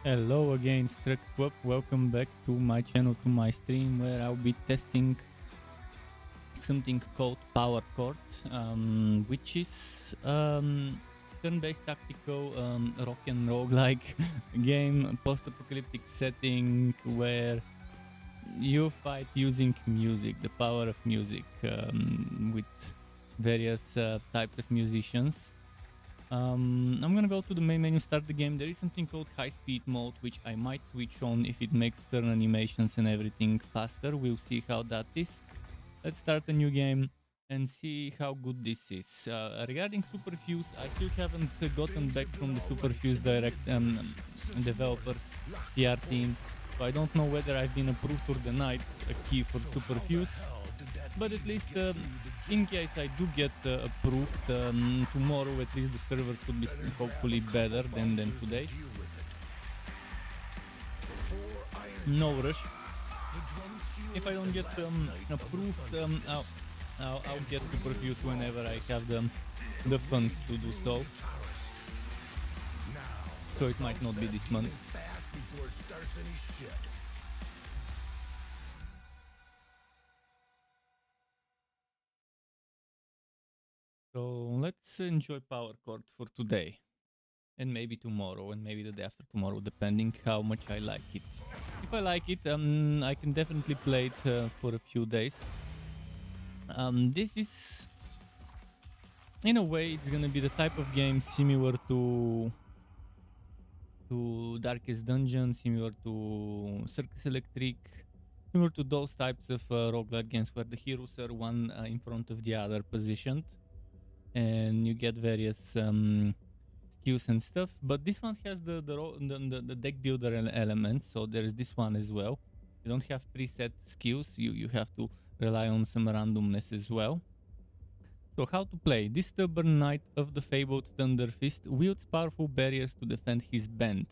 Hello again, Struck. Welcome back to my channel, to my stream, where I'll be testing something called Power Chord, which is turn-based tactical rock and roguelike game, post-apocalyptic setting where you fight using music, the power of music, with various types of musicians. I'm gonna go to the main menu, start the game. There is something called high speed mode, which I might switch on if it makes turn animations and everything faster. We'll see how that is. Let's start a new game and see how good this is. Regarding Superfuse, I still haven't gotten back from the Superfuse direct developers PR team, so I don't know whether I've been approved or denied a key for Superfuse. But at least in case I do get approved tomorrow, at least the servers would be hopefully better than today. No rush. If I don't get approved, I'll get Superfuse whenever I have the funds to do so. So it might not be this month. So let's enjoy Power Chord for today, and maybe tomorrow, and maybe the day after tomorrow, depending how much I like it. If I like it, I can definitely play it for a few days. This is, in a way, it's gonna be the type of game similar to Darkest Dungeon, similar to Circus Electric, similar to those types of roguelike games where the heroes are one in front of the other positioned, and you get various skills and stuff. But this one has the deck builder elements, so there's this one as well. You don't have preset skills, you have to rely on some randomness as well. So how to play? This stubborn knight of the fabled Thunder Fist wields powerful barriers to defend his band.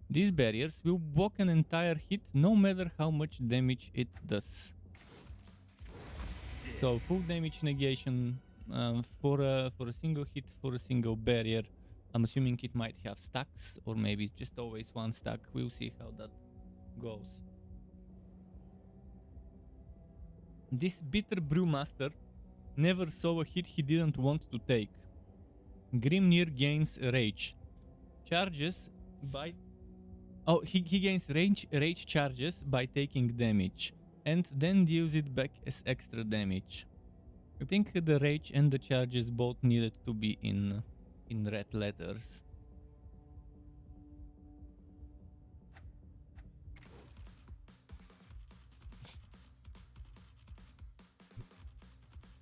These barriers will block an entire hit no matter how much damage it does. So full damage negation for a single hit, for a single barrier. I'm assuming it might have stacks, or maybe just always one stack. We'll see how that goes. This bitter brewmaster never saw a hit he didn't want to take. Grimnir gains rage. Charges by... Oh, he gains rage charges by taking damage, and then deals it back as extra damage. I think the rage and the charges both needed to be in red letters.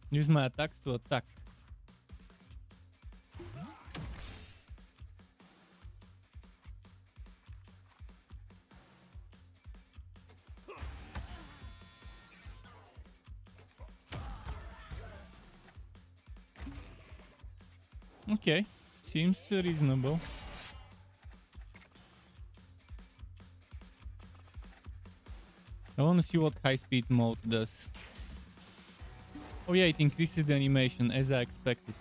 Use my attacks to attack. Okay, seems reasonable. I want to see what high speed mode does. Oh yeah, it increases the animation as I expected.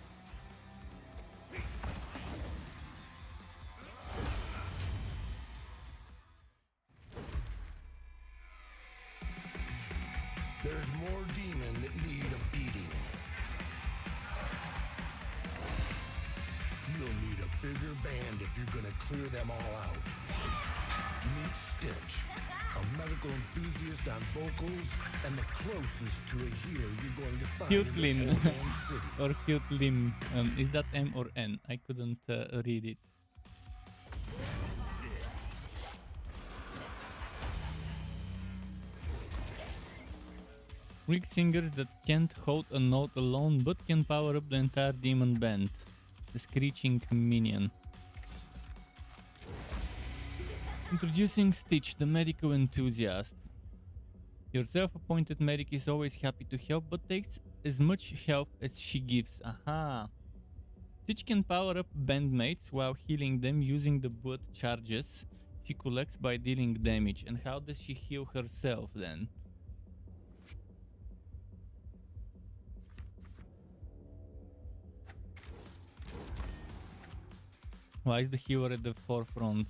There's more demon that need a beating. You'll need a bigger band if you're gonna clear them all out. Meet Stitch, a medical enthusiast on vocals and the closest to a healer you're going to find in this whole damn city. Or Lim. Is that M or N? I couldn't read it. Weak singers that can't hold a note alone but can power up the entire demon band. The Screeching Minion. Introducing Stitch, the medical enthusiast. Your self-appointed medic is always happy to help but takes as much help as she gives. Aha! Stitch can power up bandmates while healing them using the blood charges she collects by dealing damage. And how does she heal herself then? Why is the healer at the forefront?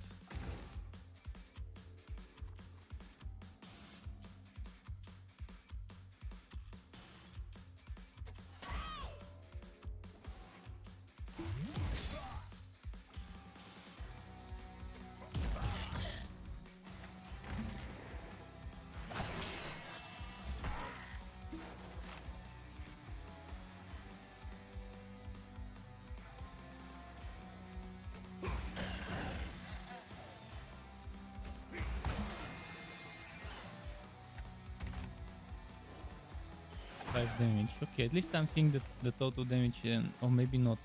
5 damage. Okay, at least I'm seeing the total damage, and or maybe not.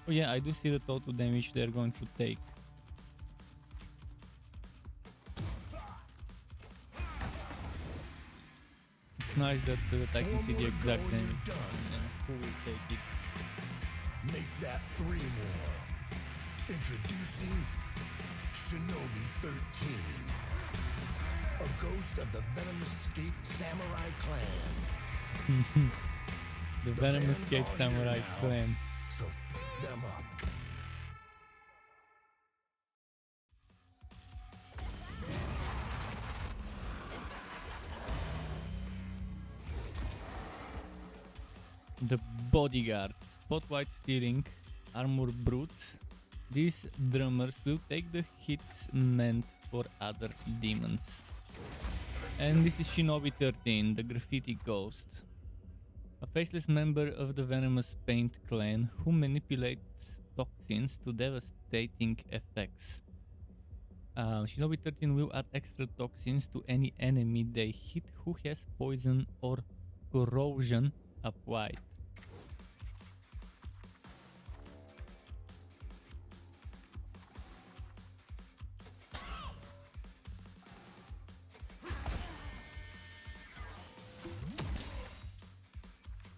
Oh yeah, I do see the total damage they're going to take. It's nice that I can see the exact damage and who will take it. Make that 3 more. Introducing Shinobi 13. A ghost of the Venom-escaped samurai clan. The Venom-escaped samurai clan. So f them up. The bodyguard, spotlight stealing, armor brutes. These drummers will take the hits meant for other demons. And this is Shinobi 13, the graffiti ghost. A faceless member of the venomous paint clan who manipulates toxins to devastating effects. Shinobi 13 will add extra toxins to any enemy they hit who has poison or corrosion applied.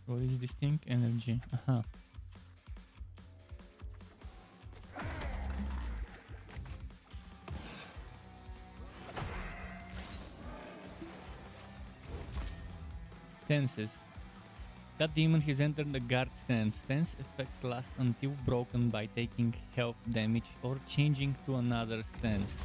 What is this thing? Energy. Aha. Stances. That demon has entered the guard stance. Stance effects last until broken by taking health damage or changing to another stance.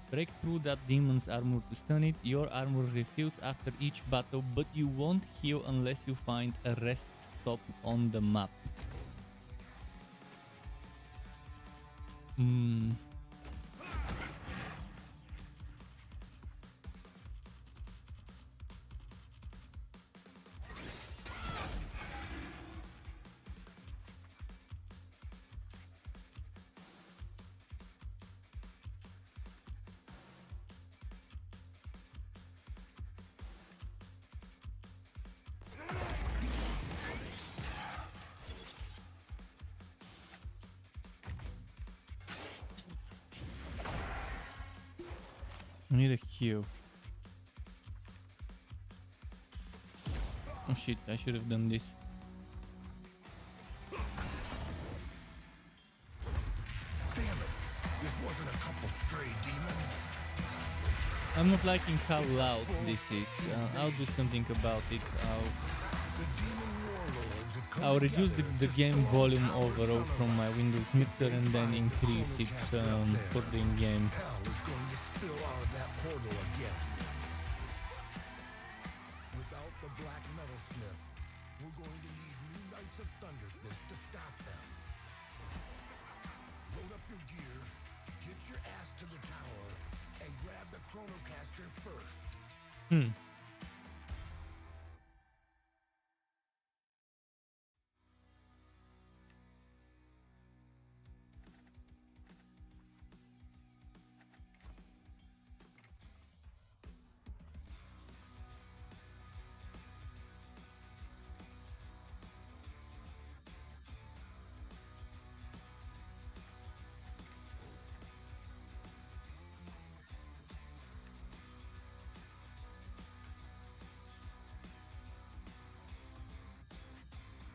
Break through that demon's armor to stun it. Your armor refills after each battle, but you won't heal unless you find a rest stop on the map. I need a heal. Oh shit, I should have done this. Damn it! This wasn't a couple stray demons. I'm not liking how loud this is. I'll do something about it. The demon warlords have come I'll reduce together the to game storm volume Tower overall from my Sunlight. Windows mixer and then increase it for the in-game. Hell is going to spill out of that portal again. Without the black metalsmith, we're going to need new Knights of Thunderfist to stop them. Load up your gear, get your ass to the tower, and grab the Chronocaster first.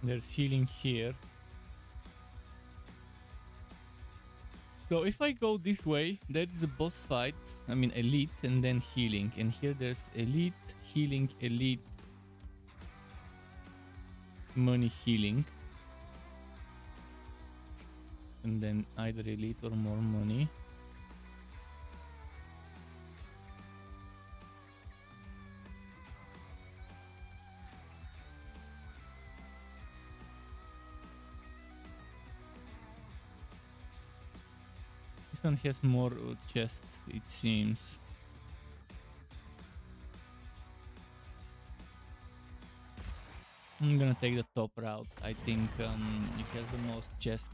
There's healing here. So if I go this way, there is the boss fight, I mean elite, and then healing. And here there's elite, healing, elite, money, healing. And then either elite or more money. This one has more chests, it seems. I'm gonna take the top route. I think it has the most chests.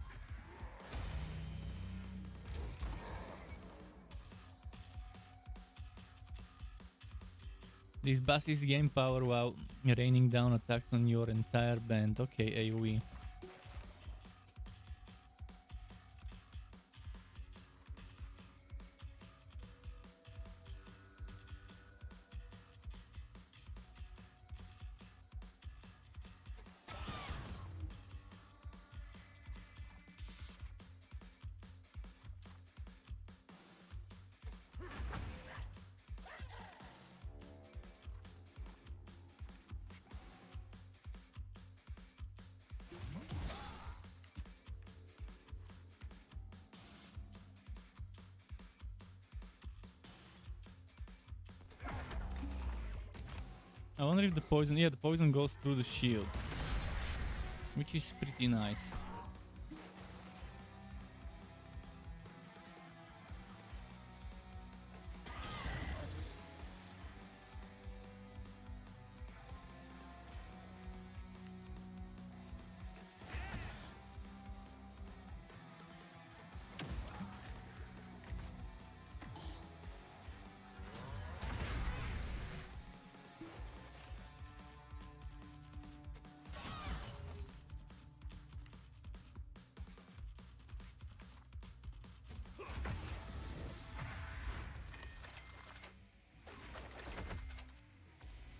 This bassist gain power while raining down attacks on your entire band. Okay, AoE. I wonder if the poison... Yeah, the poison goes through the shield. Which is pretty nice.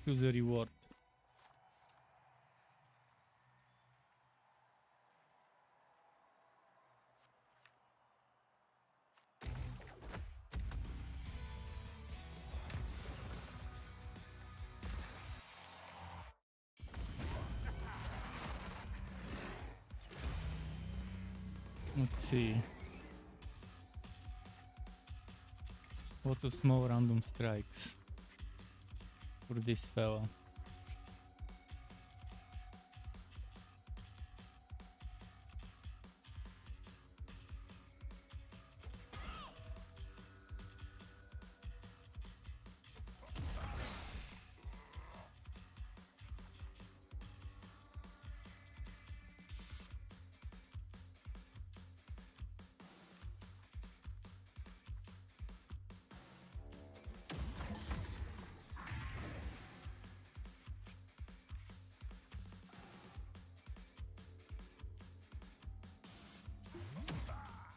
Choose a reward. Let's see. Lots of small random strikes for this fella.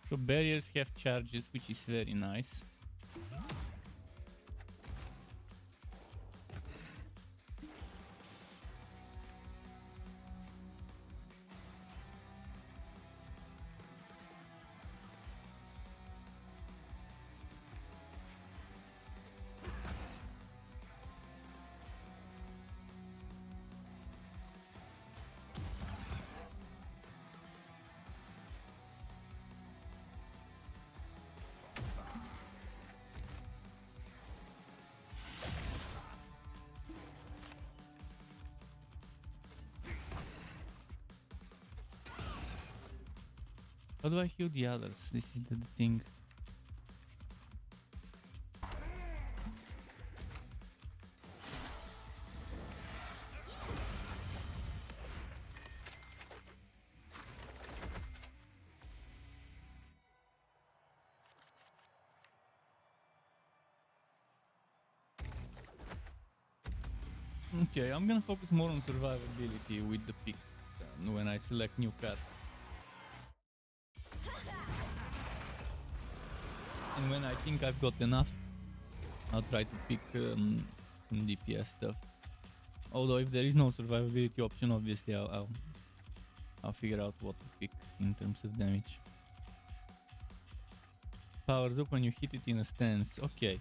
So barriers have charges, which is very nice. How do I heal the others? This is the thing. Okay, I'm gonna focus more on survivability with the pick when I select new card. And when I think I've got enough, I'll try to pick some DPS stuff. Although if there is no survivability option, obviously I'll figure out what to pick in terms of damage. Powers up when you hit it in a stance. Okay.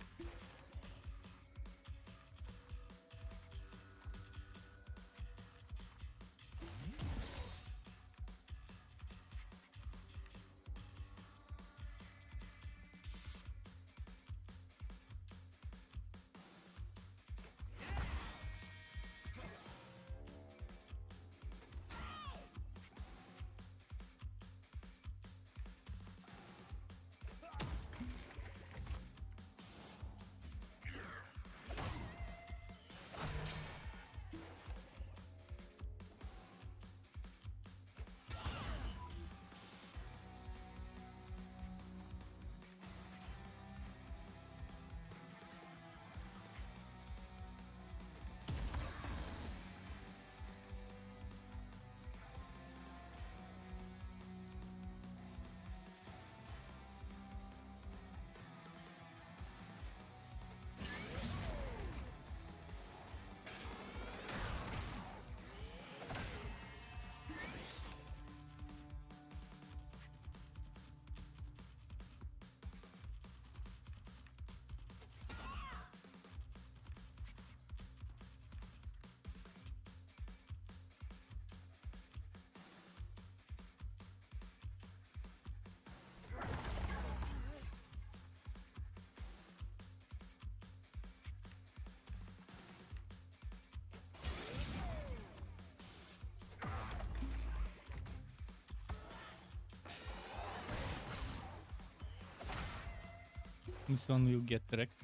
This one will get wrecked.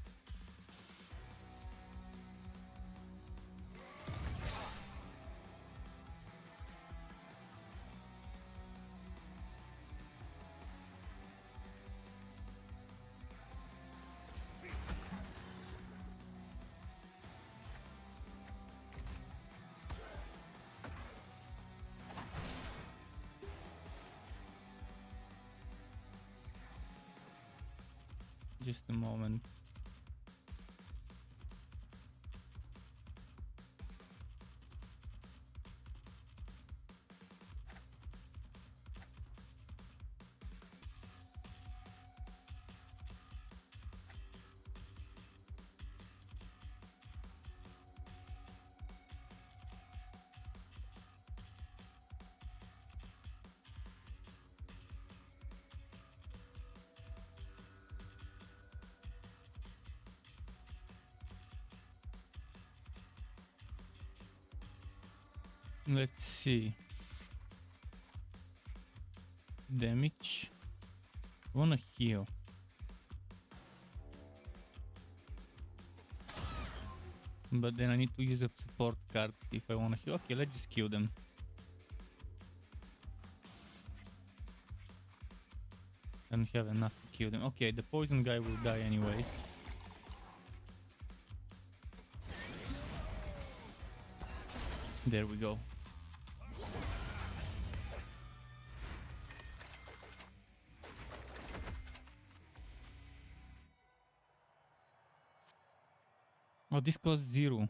Just a moment. Let's see. Damage. Wanna heal. But then I need to use a support card if I wanna heal. Okay, let's just kill them. I don't have enough to kill them. Okay, the poison guy will die anyways. There we go. Oh, this costs 0.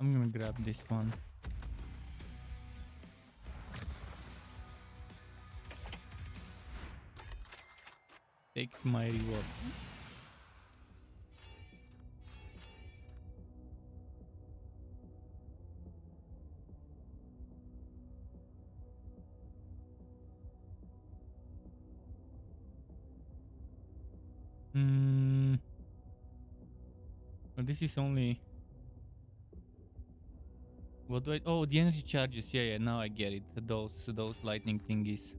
I'm gonna grab this one. Take my reward. Well, this is only... What do I... Oh, the energy charges. Yeah, yeah, now I get it. Those lightning thingies.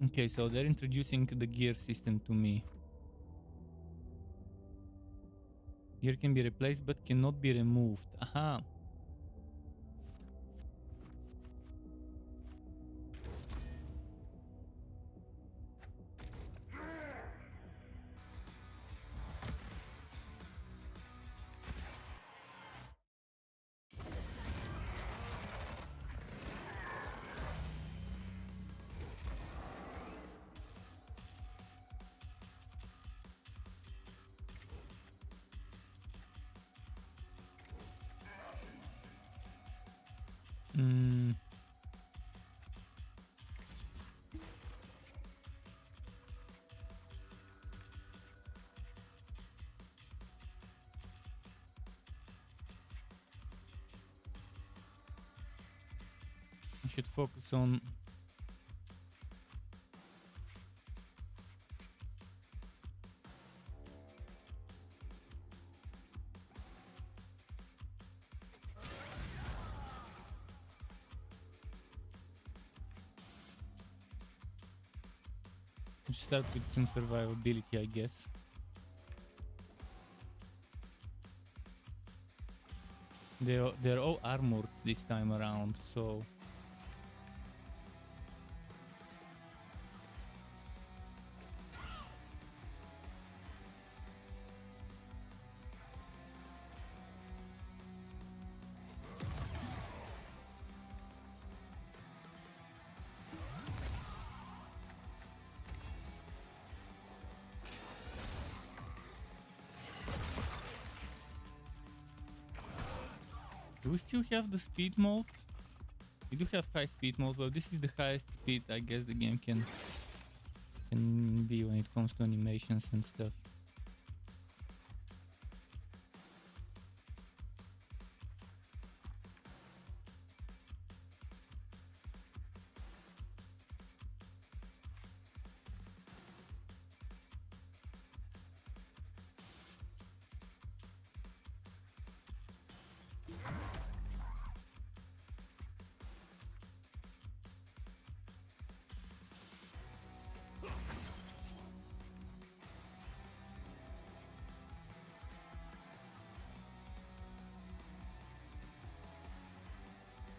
Okay, so they're introducing the gear system to me. Gear can be replaced but cannot be removed. Aha! I should focus on... Start with some survivability, I guess. They're all armored this time around, so... Do we still have the speed mode? We do have high speed mode, but this is the highest speed I guess the game can be when it comes to animations and stuff.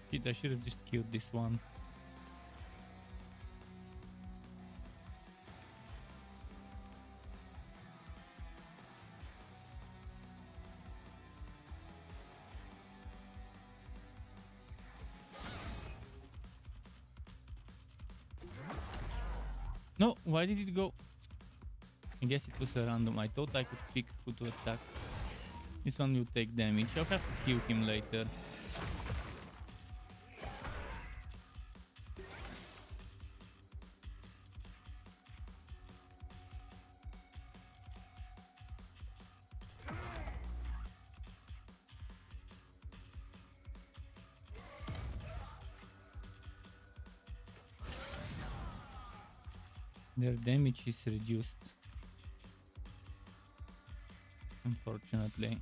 Shit, I should have just killed this one. No, why did it go? I guess it was a random. I thought I could pick who to attack. This one will take damage. I'll have to kill him later. Their damage is reduced. Unfortunately.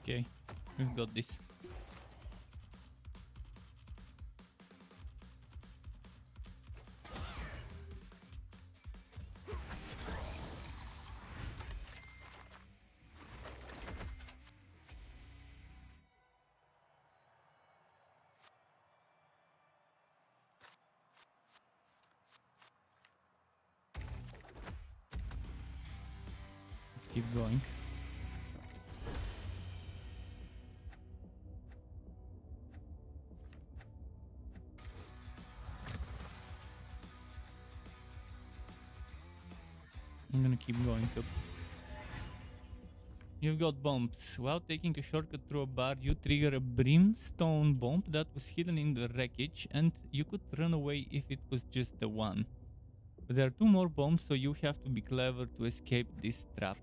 Okay, we've got this. Let's keep going. I'm gonna keep going up. You've got bombs. While taking a shortcut through a bar, you trigger a brimstone bomb that was hidden in the wreckage, and you could run away if it was just the one. But there are two more bombs, so you have to be clever to escape this trap.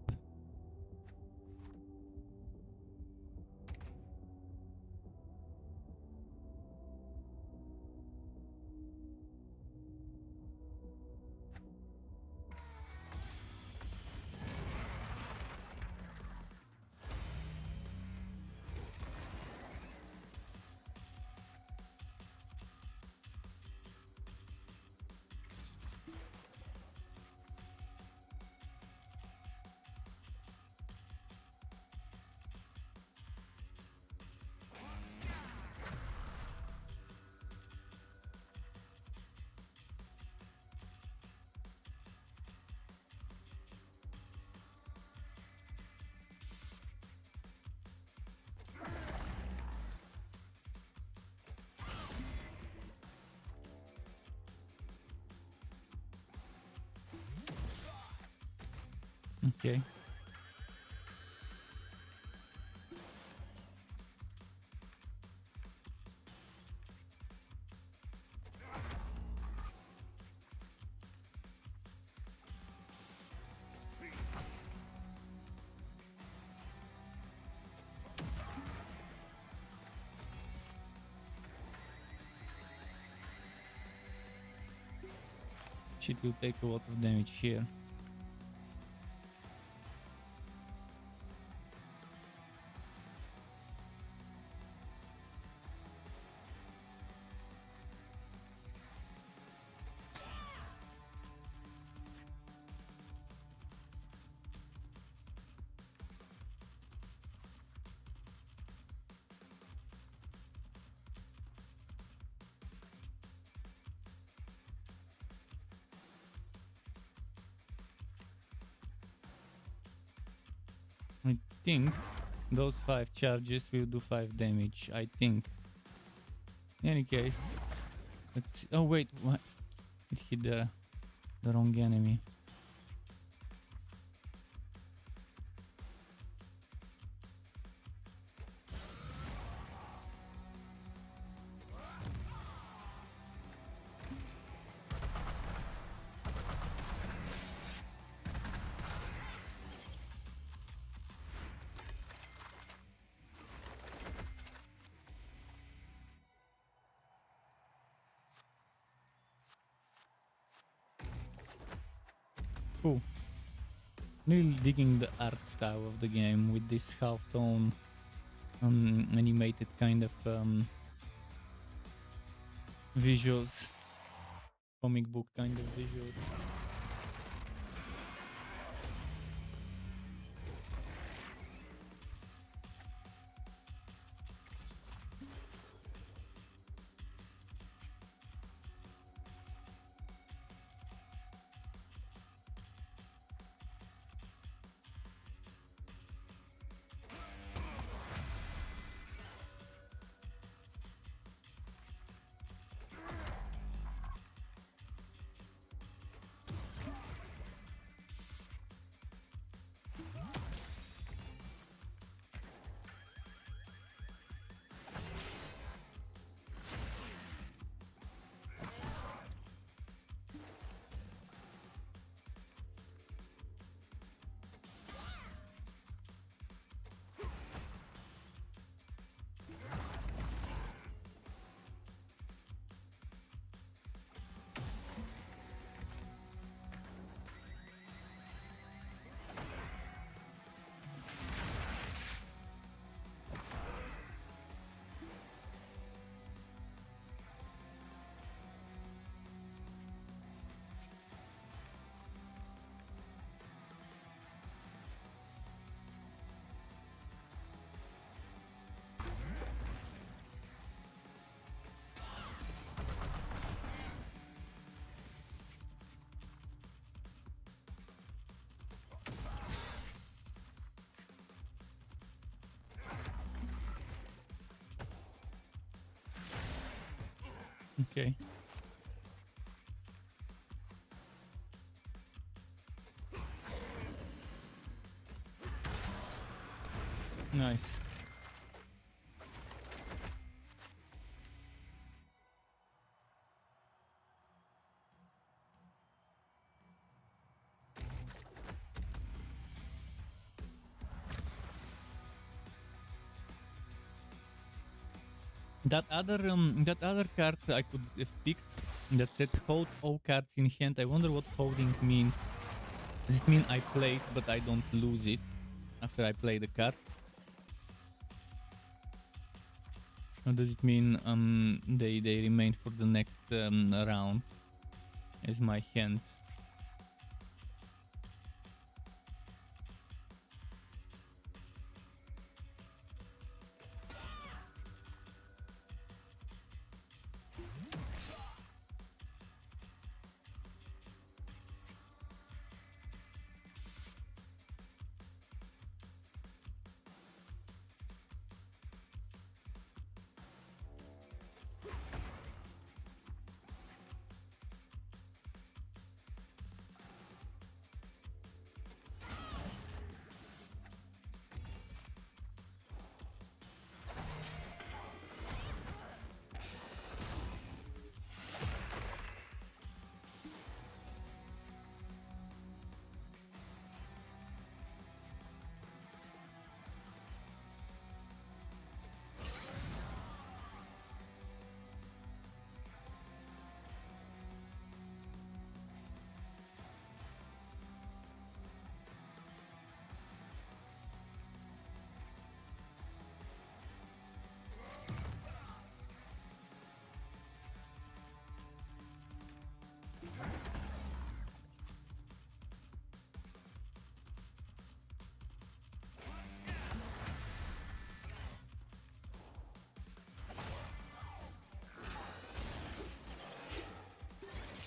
Okay. Shit will take a lot of damage here. I think those 5 charges will do 5 damage, I think. In any case, let's see. Oh wait, what? It hit the wrong enemy. Cool. Really digging the art style of the game with this half-tone animated kind of visuals, comic book kind of visuals. Okay. Nice. That other card I could have picked that said hold all cards in hand. I wonder what holding means. Does it mean I played but I don't lose it after I play the card? Or does it mean they remain for the next round as my hand?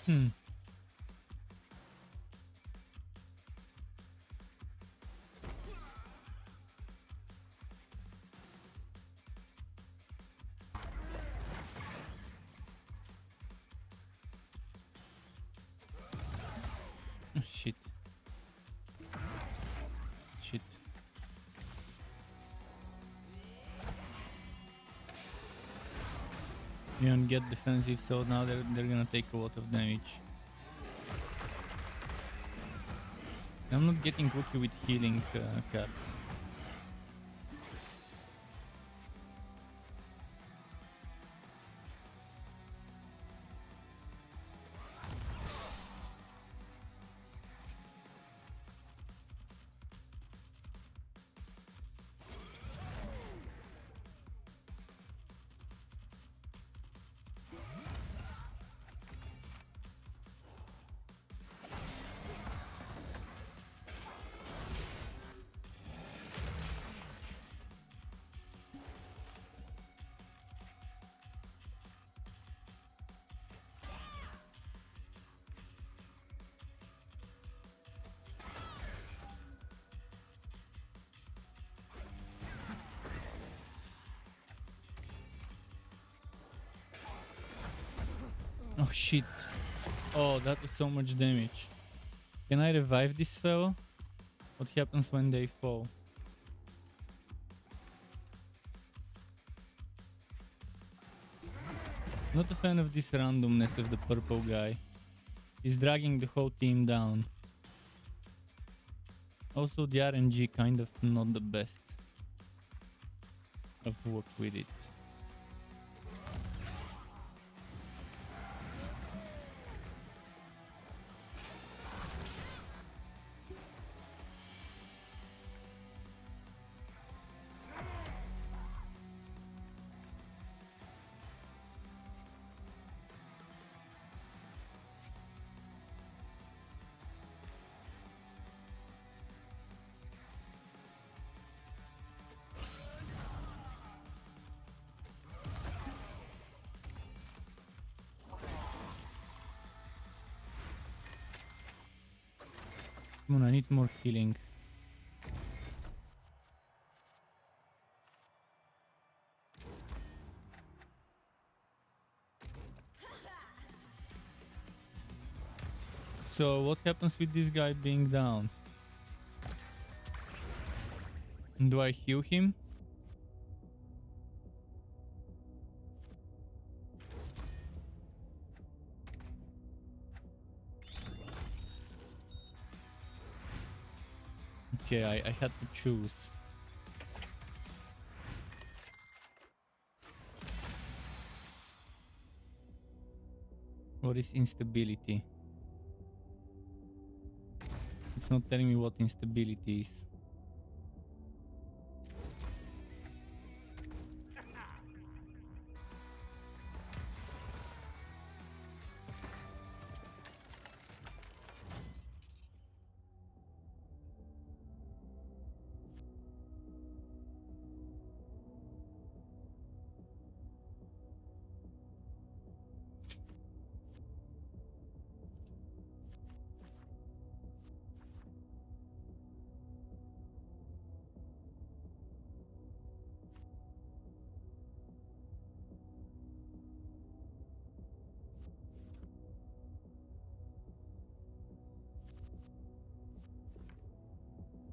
Hmm. Shit. Shit. You don't get defensive, so now they're gonna take a lot of damage. I'm not getting lucky with healing cards. Oh shit. Oh, that was so much damage. Can I revive this fellow? What happens when they fall? Not a fan of this randomness of the purple guy. He's dragging the whole team down. Also, the RNG kind of not the best. I've worked with it. Come on, I need more healing. So what happens with this guy being down? Do I heal him? Okay, I had to choose. What is instability? It's not telling me what instability is.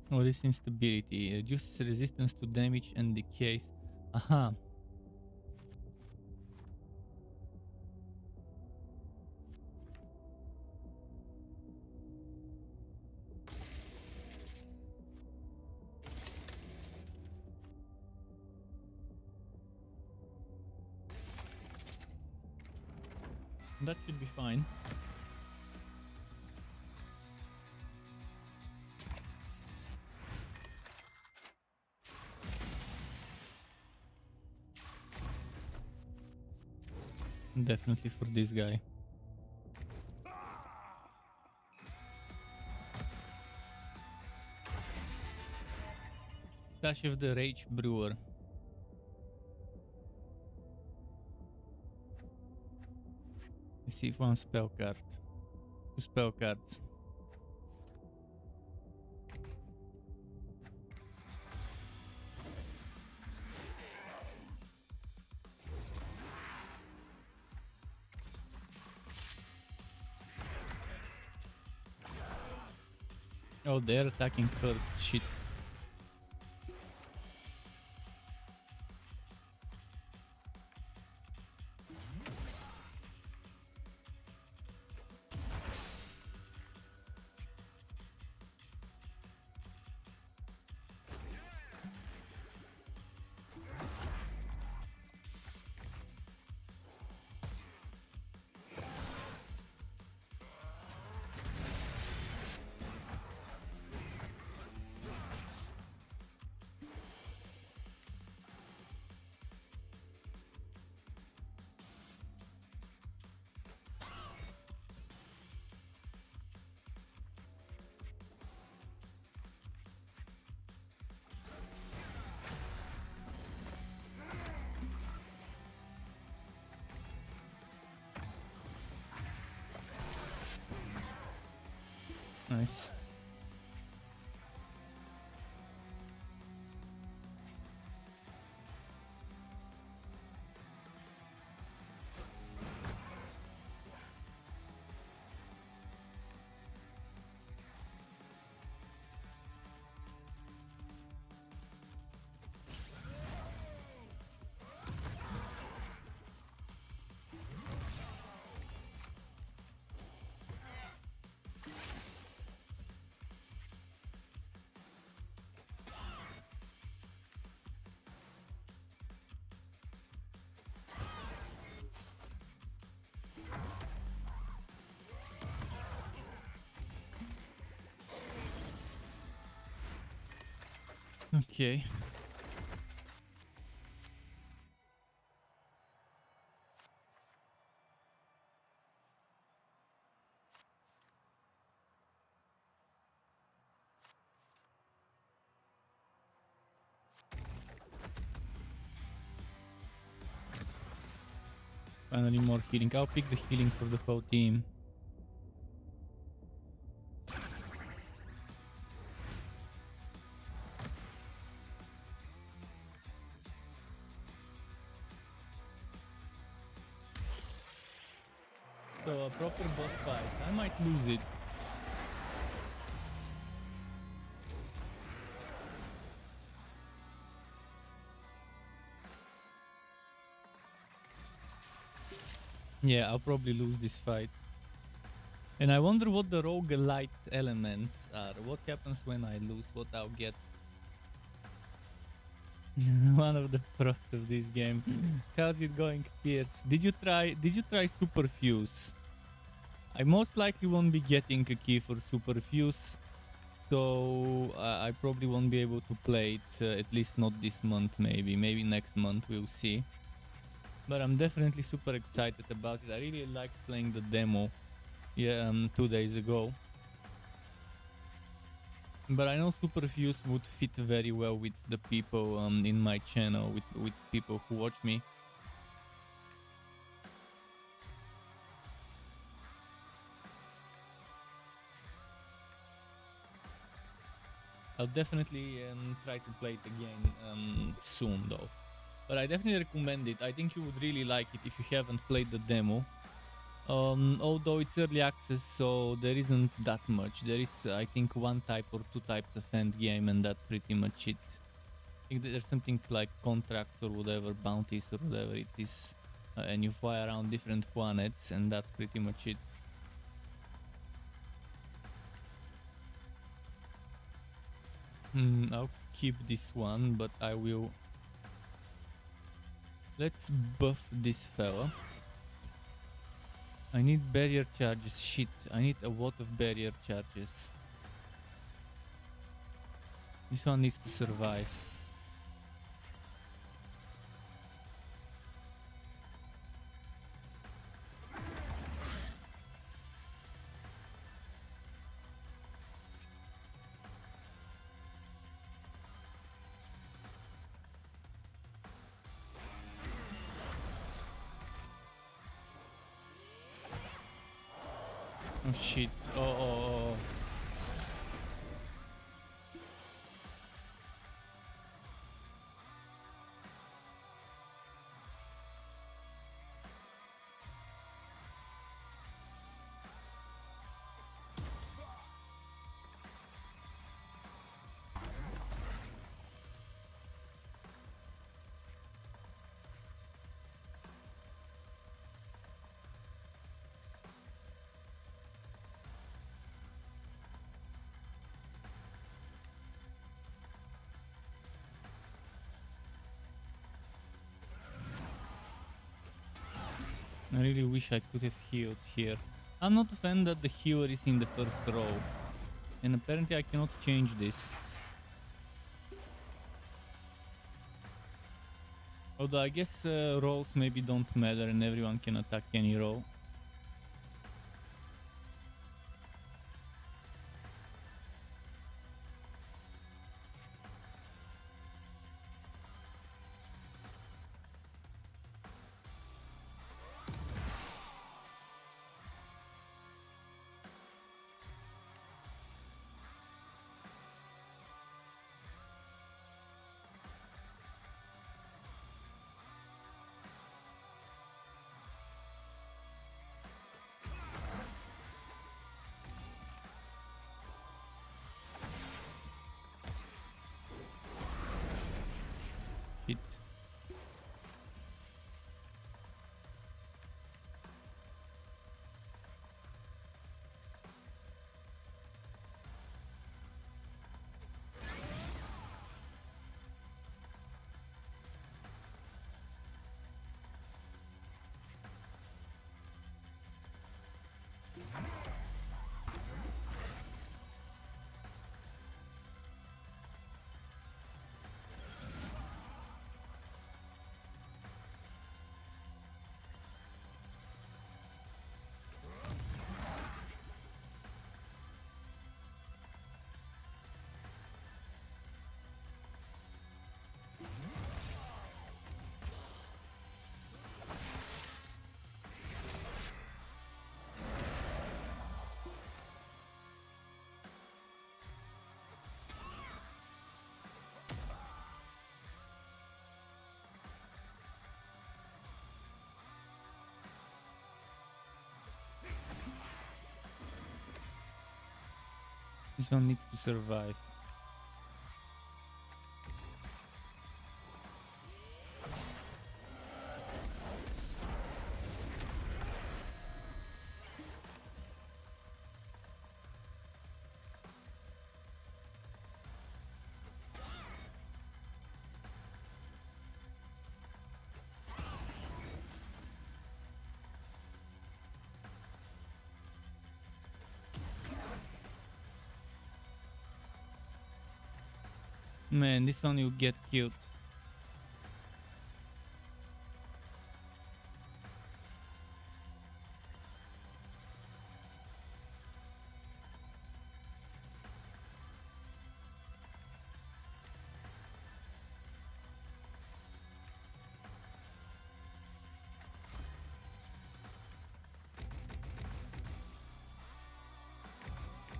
What is instability? Reduces resistance to damage and decays. Aha. That should be fine. Definitely for this guy. Clash of the Rage Brewer. Receive one spell card. 2 spell cards. Oh, they're attacking first. Shit. Nice. Okay. Finally more healing. I'll pick the healing for the whole team. So a proper boss fight. I might lose it. Yeah, I'll probably lose this fight. And I wonder what the roguelite elements are. What happens when I lose? What I'll get? One of the pros of this game. How's it going, Pierce? Did you try Superfuse? I most likely won't be getting a key for Superfuse, so I probably won't be able to play it, at least not this month, maybe next month, we'll see. But I'm definitely super excited about it. I really liked playing the demo 2 days ago. But I know Superfuse would fit very well with the people in my channel, with people who watch me. I'll definitely try to play it again soon though. But I definitely recommend it. I think you would really like it if you haven't played the demo. Although it's early access, so there isn't that much. There is, I think, one type or two types of end game, and that's pretty much it. I think there's something like contracts or whatever, bounties or whatever it is, and you fly around different planets, and that's pretty much it. I'll keep this one, but I will... Let's buff this fella. I need barrier charges. Shit, I need a lot of barrier charges. This one needs to survive. Oh shit. Oh. I really wish I could have healed here. I'm not a fan that the healer is in the first row. And apparently I cannot change this. Although I guess roles maybe don't matter and everyone can attack any role. Shit. This one needs to survive. Man, this one you get killed.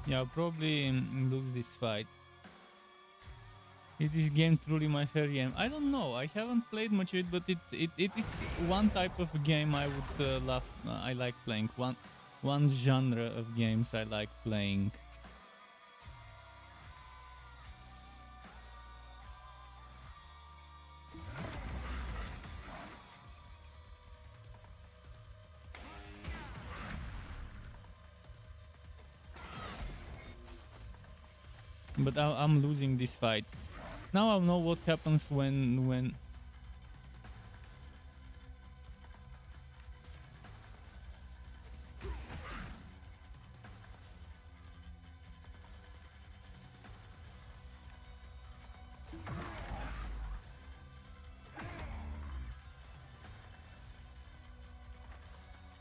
Yeah, I'll probably lose this fight. Is this game truly my favorite game? I don't know. I haven't played much of it, but it is one type of game I would love. I like playing. One genre of games I like playing. But I'm losing this fight. Now I'll know what happens when.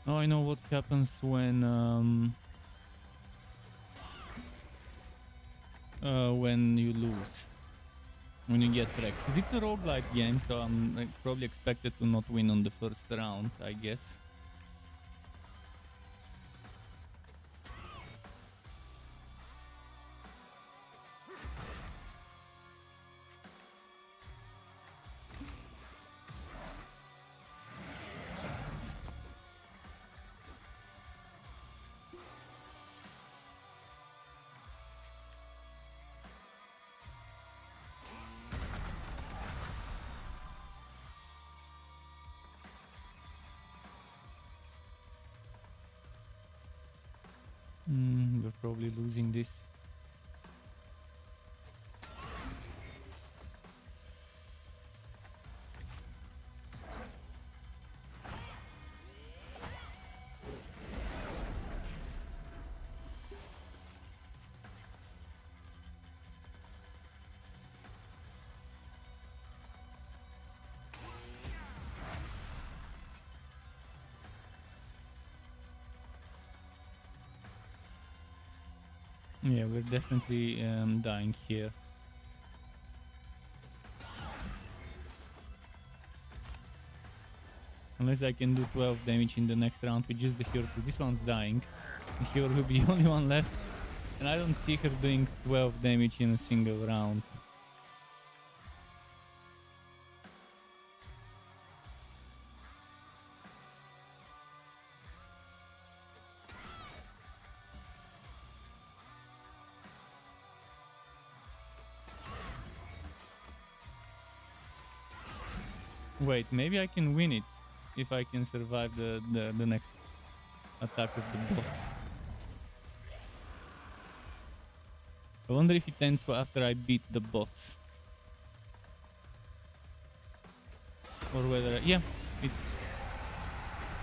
Now I know what happens when you lose. When you get wrecked. 'Cause it's a roguelite game, so I'm probably expected to not win on the first round, I guess. We're probably losing this. Yeah, we're definitely dying here. Unless I can do 12 damage in the next round with just the hero. This one's dying. The hero will be the only one left. And I don't see her doing 12 damage in a single round. Wait, maybe I can win it if I can survive the next attack of the boss. I wonder if it ends after I beat the boss. Or whether... yeah,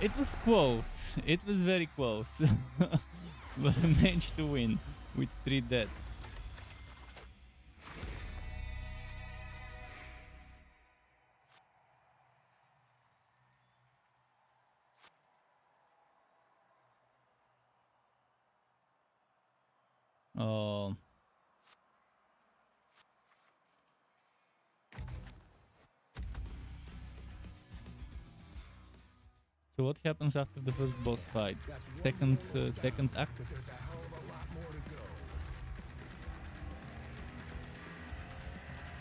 it was close. It was very close. But I managed to win with 3 dead. Oh... So what happens after the first boss fight? Second act? But there's a hell of a lot more to go.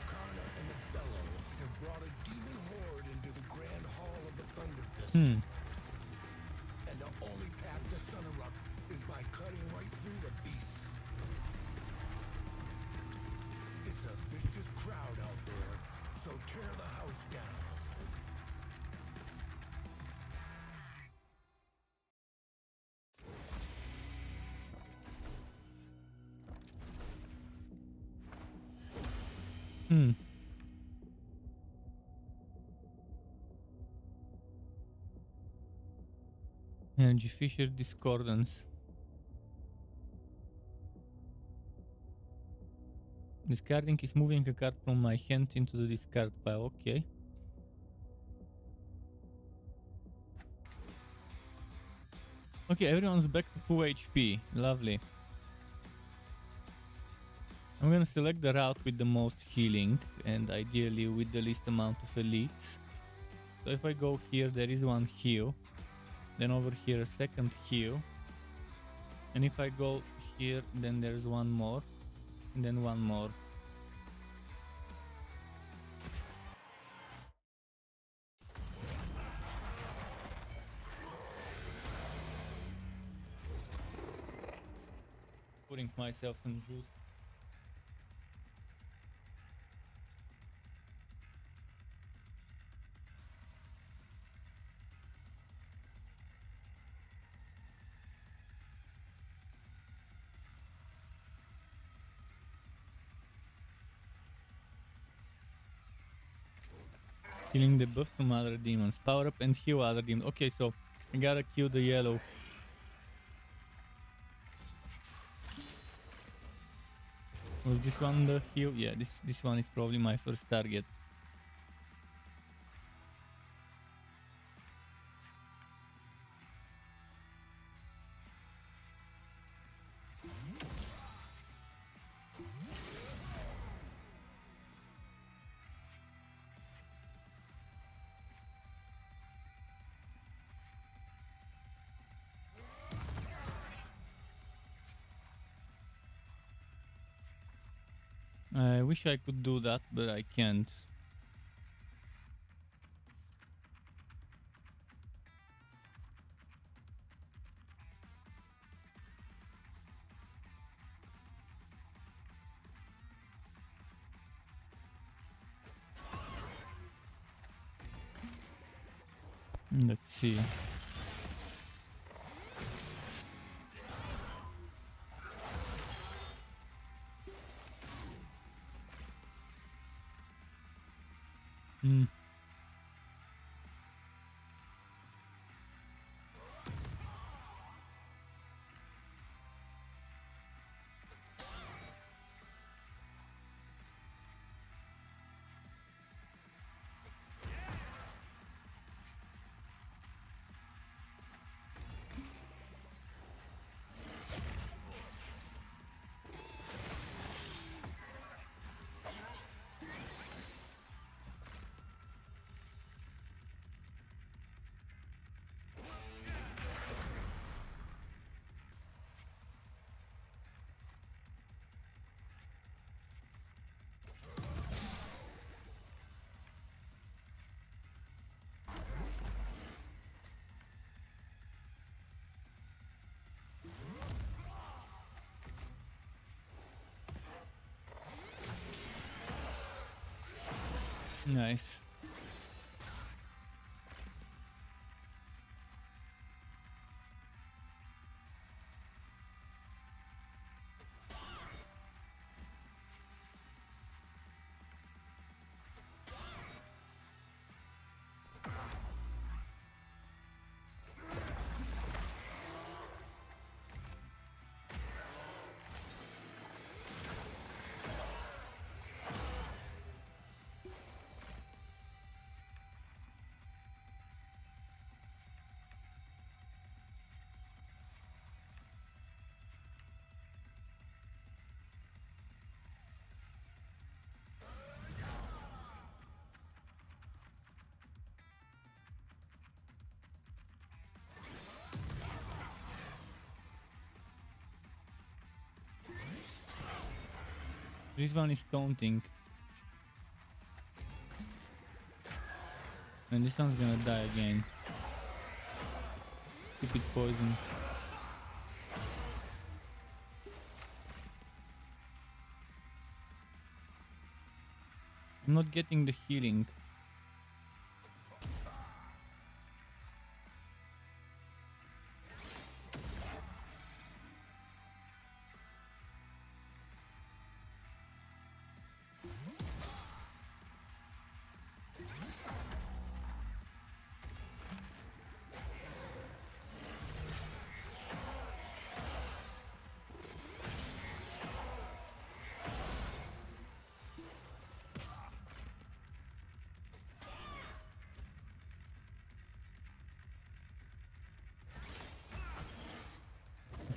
Karna and the Bellow have brought a demon horde into the Grand Hall of the Thunder Fist. And the only path to Sunnerup is by cutting right through the beasts. It's a vicious crowd out there, so tear the house down. Energy Fisher Discordance. Discarding is moving a card from my hand into the discard pile. Okay. Okay, everyone's back to full HP. Lovely. I'm gonna select the route with the most healing and ideally with the least amount of elites. So if I go here, there is one heal. Then over here, a second heal. And if I go here, then there's one more. And then one more. Pouring myself some juice. Killing the buff some other demons. Power up and heal other demons. Okay, so I gotta kill the yellow. Was this one the heal? Yeah, this one is probably my first target. I wish I could do that, but I can't. Let's see. Nice. This one is taunting. And this one's gonna die again. Stupid poison. I'm not getting the healing.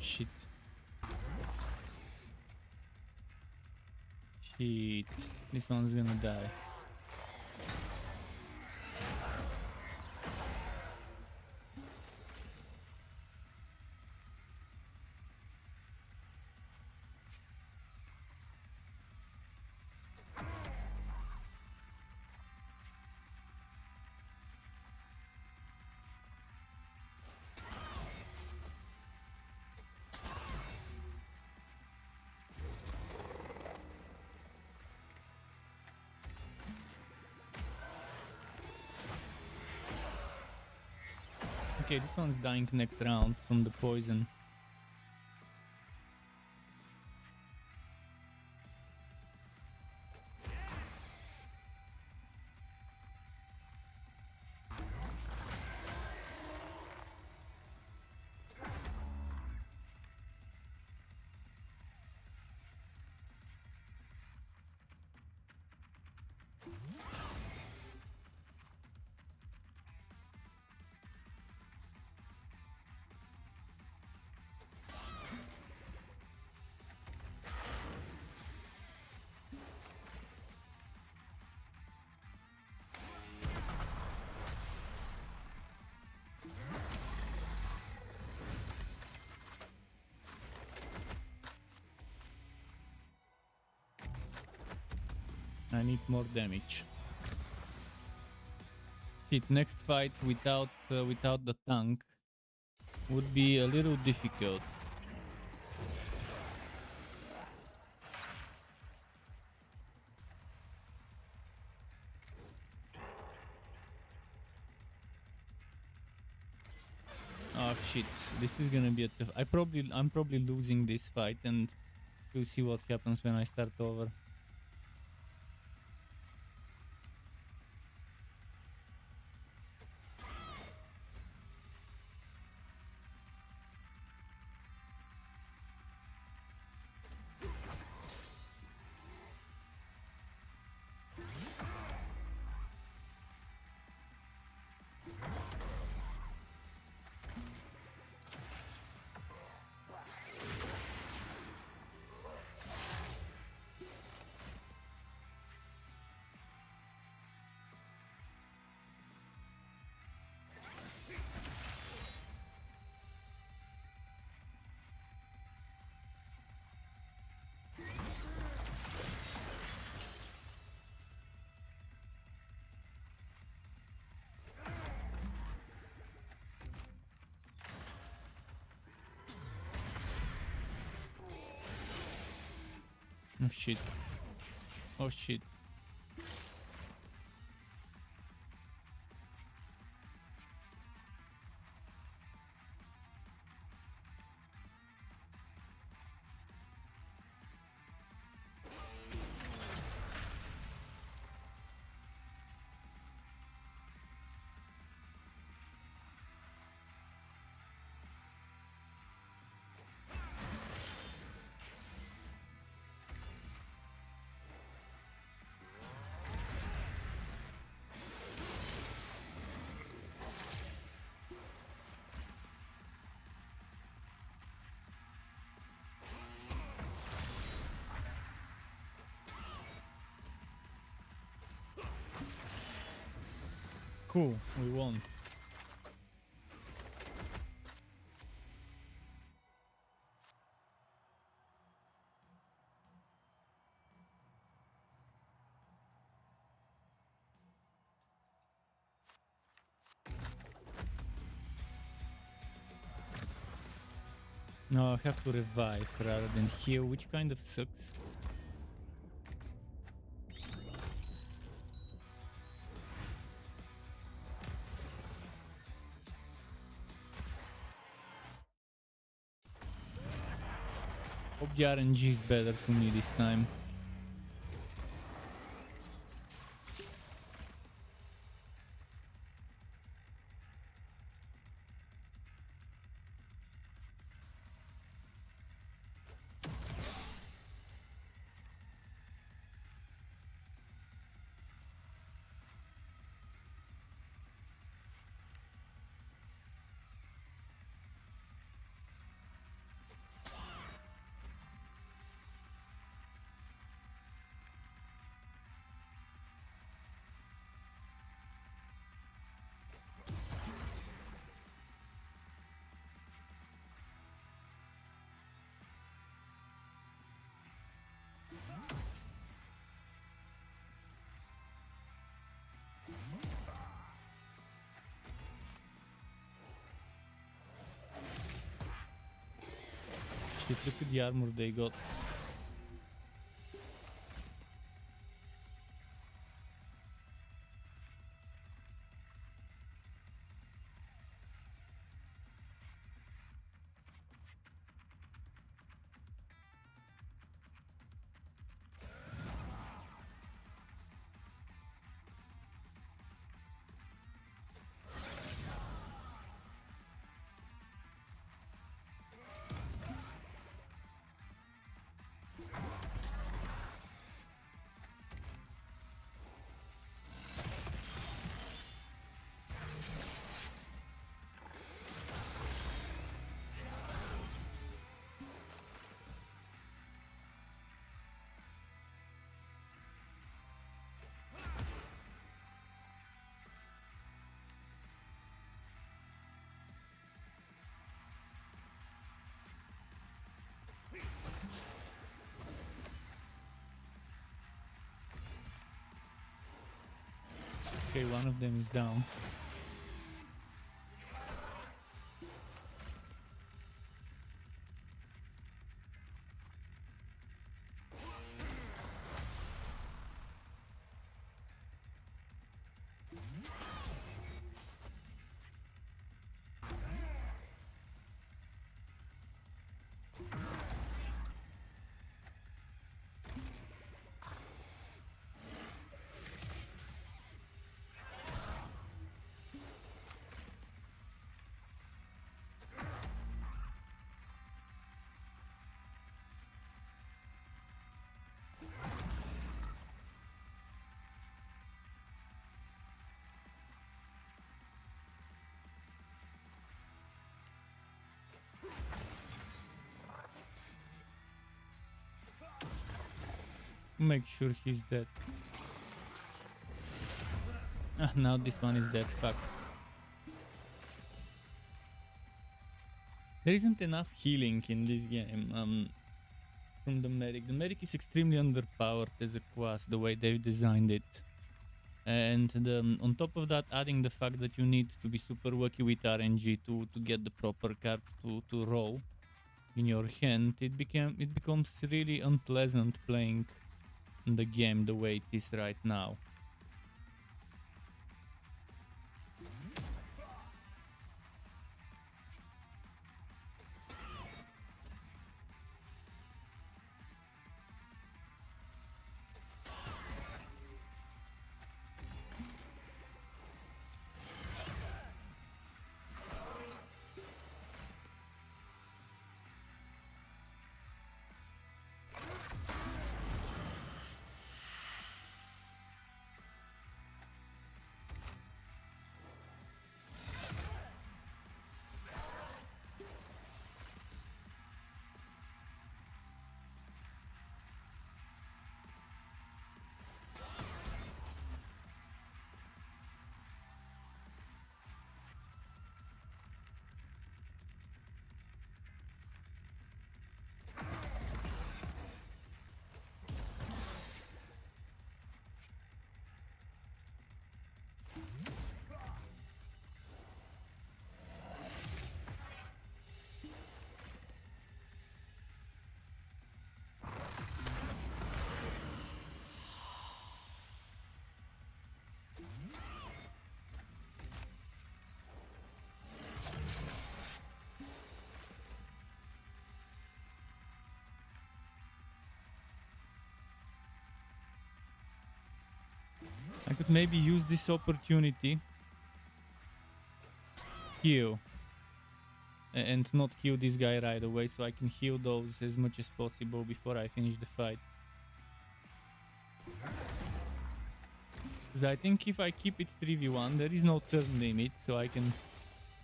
Shit. Shit. This one's gonna die. Okay, this one's dying next round from the poison. I need more damage. Shit, next fight without the tank would be a little difficult. Oh shit, this is gonna be a tough. I'm probably losing this fight, and we'll see what happens when I start over. Oh shit. Oh shit. Cool, we won. No, I have to revive rather than heal, which kind of sucks. Hope the RNG is better to me this time. Shit, look at the armor they got. Okay, one of them is down. Make sure he's dead. Ah, now this one is dead. Fuck. There isn't enough healing in this game from the medic. The medic is extremely underpowered as a class, the way they've designed it. And on top of that, adding the fact that you need to be super lucky with RNG to get the proper cards to roll in your hand, it becomes really unpleasant playing the game the way it is right now. I could maybe use this opportunity. Heal. And not kill this guy right away, so I can heal those as much as possible before I finish the fight. Because I think if I keep it 3v1, there is no turn limit, so I can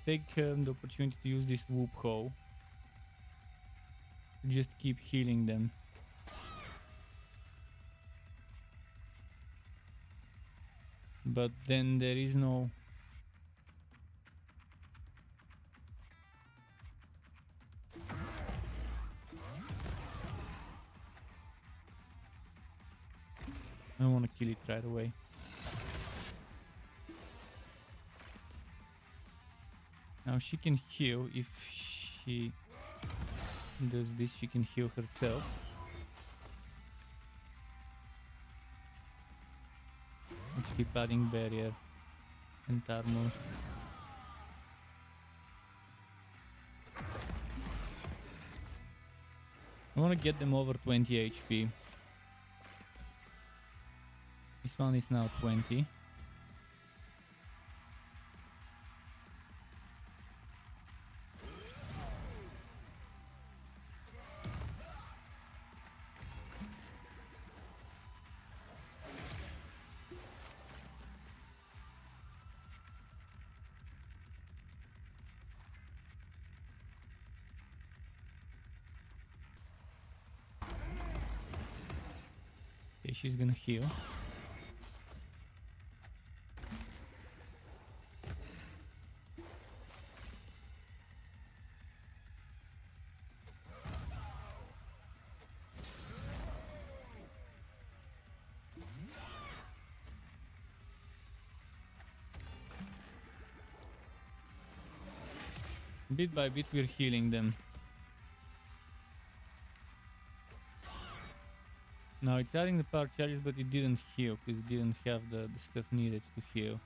take the opportunity to use this whoop hoe. Just keep healing them. But then there is no... I don't want to kill it right away. Now she can heal. If she does this, she can heal herself. Let's keep adding barrier and armor. I want to get them over 20 HP. This one is now 20. Okay, she's gonna heal. Bit by bit we're healing them. Now it's adding the power charges, but it didn't heal because it didn't have the stuff needed to heal.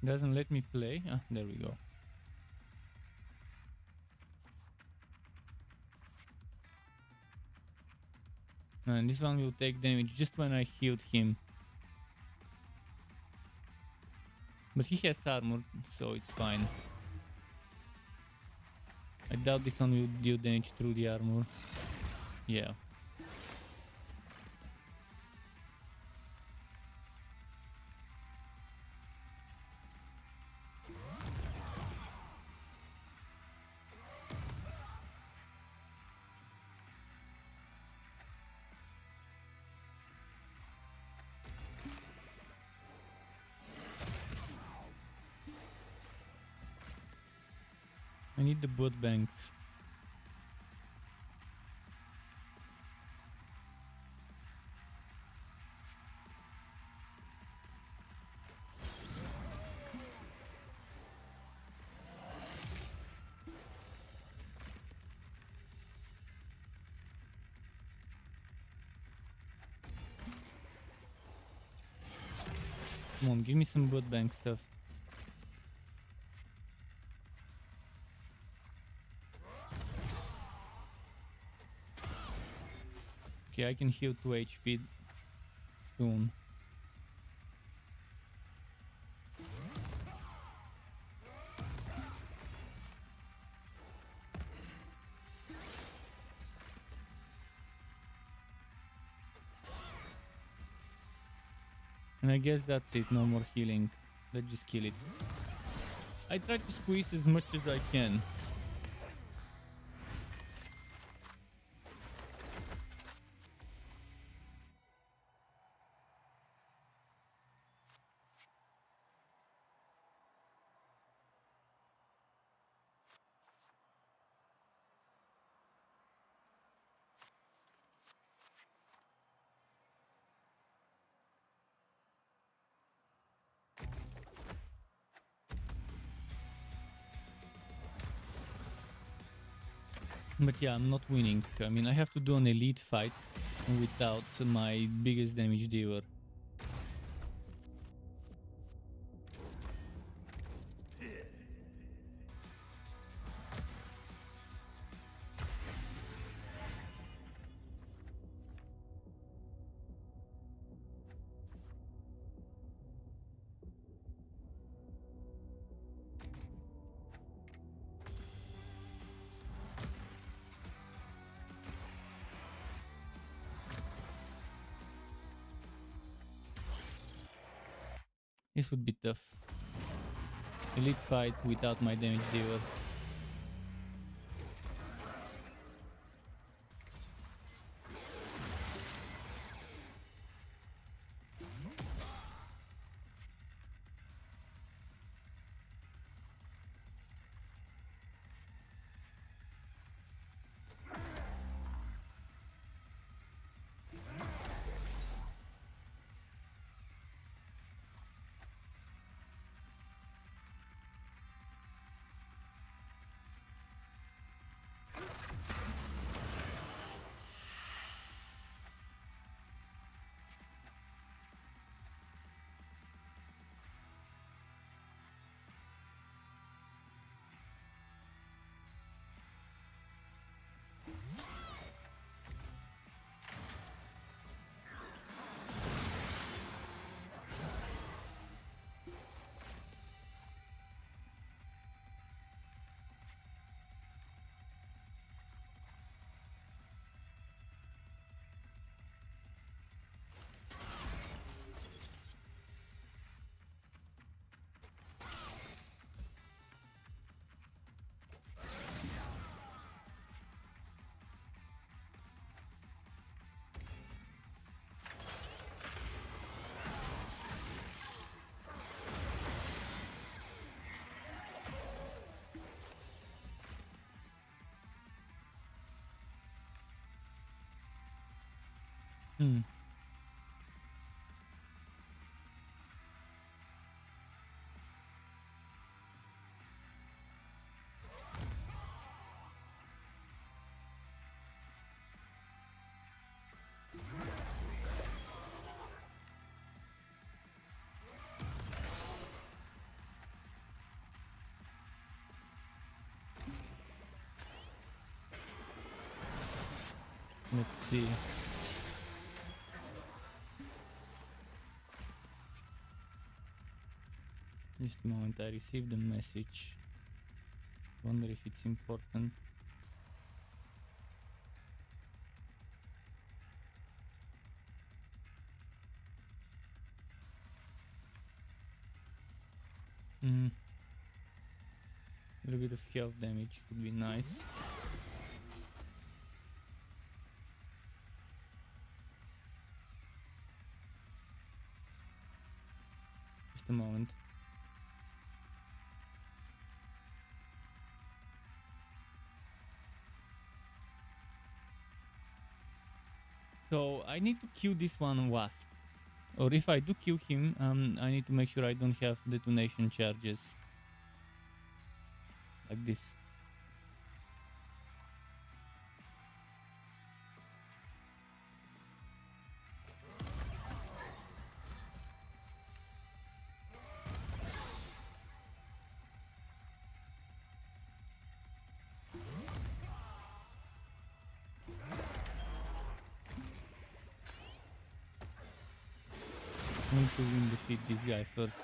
Doesn't let me play. Ah, there we go. And this one will take damage just when I healed him. But he has armor, so it's fine. I doubt this one will deal damage through the armor. Yeah. I need the blood banks. Come on, give me some blood bank stuff. Okay, I can heal 2 HP soon. And I guess that's it, no more healing. Let's just kill it. I try to squeeze as much as I can. But yeah, I'm not winning. I mean, I have to do an elite fight without my biggest damage dealer. This would be tough. Elite fight without my damage dealer. Hmm. Let's see. Just a moment, I received a message. Wonder if it's important. Hmm. A little bit of health damage would be nice. Just a moment. So I need to kill this one wasp. Or if I do kill him, I need to make sure I don't have detonation charges. Like this. I need to win defeat this guy first.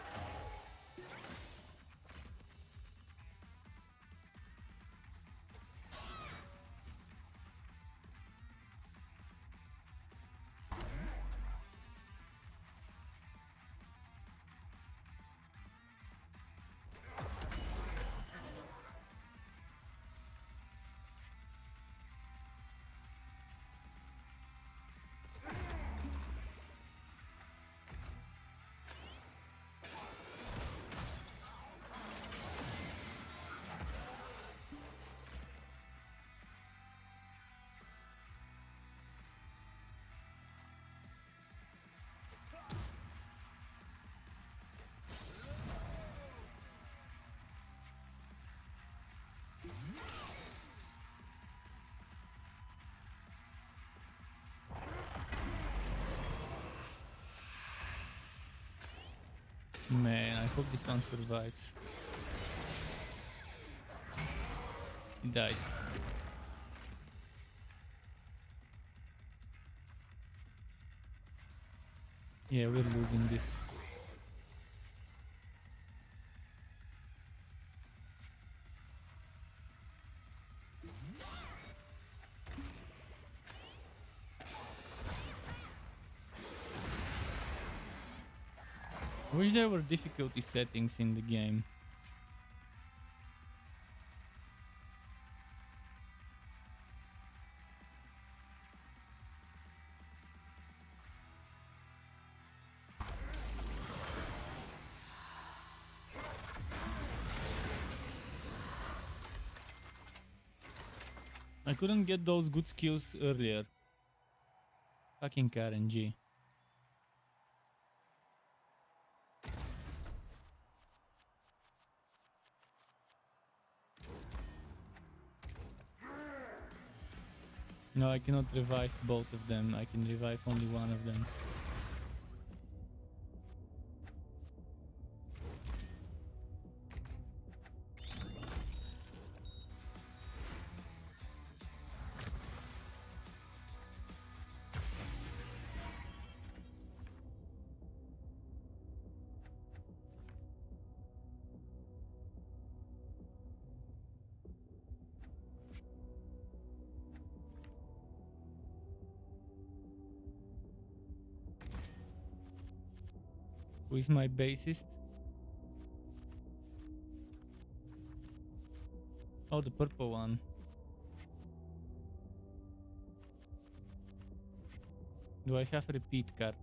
hope this one survives. He died. Yeah, we're losing this. I wish there were difficulty settings in the game. I couldn't get those good skills earlier. Fucking RNG. No, I cannot revive both of them. I can revive only one of them. Who is my bassist? Oh, the purple one. Do I have repeat cards?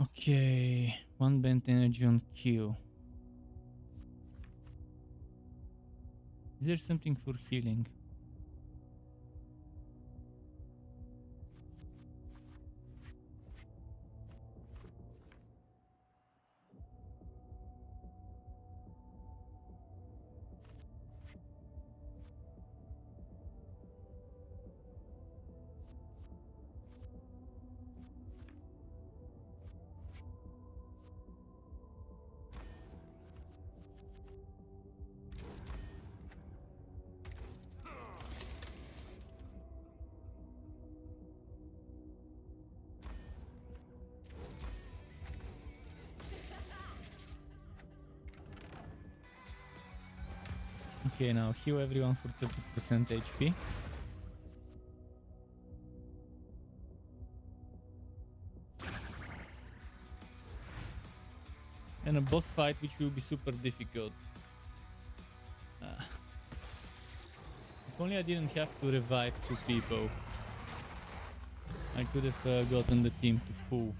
Okay, one bent energy on Q. Is there something for healing? Okay, now heal everyone for 30% HP. And a boss fight which will be super difficult. If only I didn't have to revive 2 people. I could have gotten the team to full.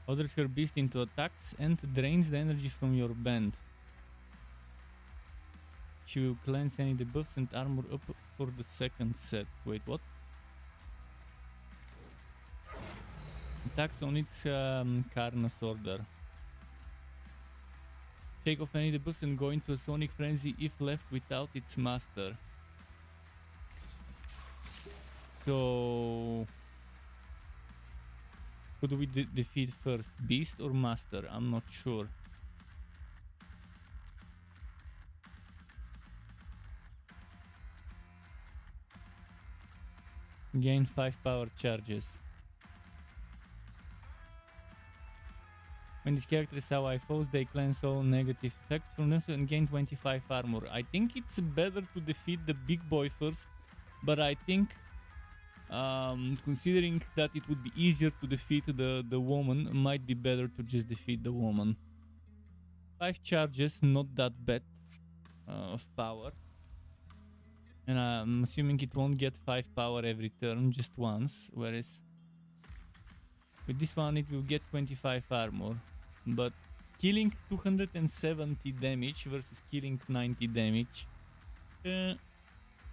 Orders her beast into attacks and drains the energy from your band. She will cleanse any debuffs and armor up for the second set. Wait, what? Attacks on its Karna's order. Take off any debuffs and go into a sonic frenzy if left without its master. So... who do we defeat first? Beast or master? I'm not sure. Gain 5 power charges. When this character is how I foes, they cleanse all negative effects from them and gain 25 armor. I think it's better to defeat the big boy first, but I think considering that it would be easier to defeat the woman, it might be better to just defeat the woman. 5 charges, not that bad of power. And I'm assuming it won't get 5 power every turn, just once. Whereas with this one it will get 25 armor. But killing 270 damage versus killing 90 damage.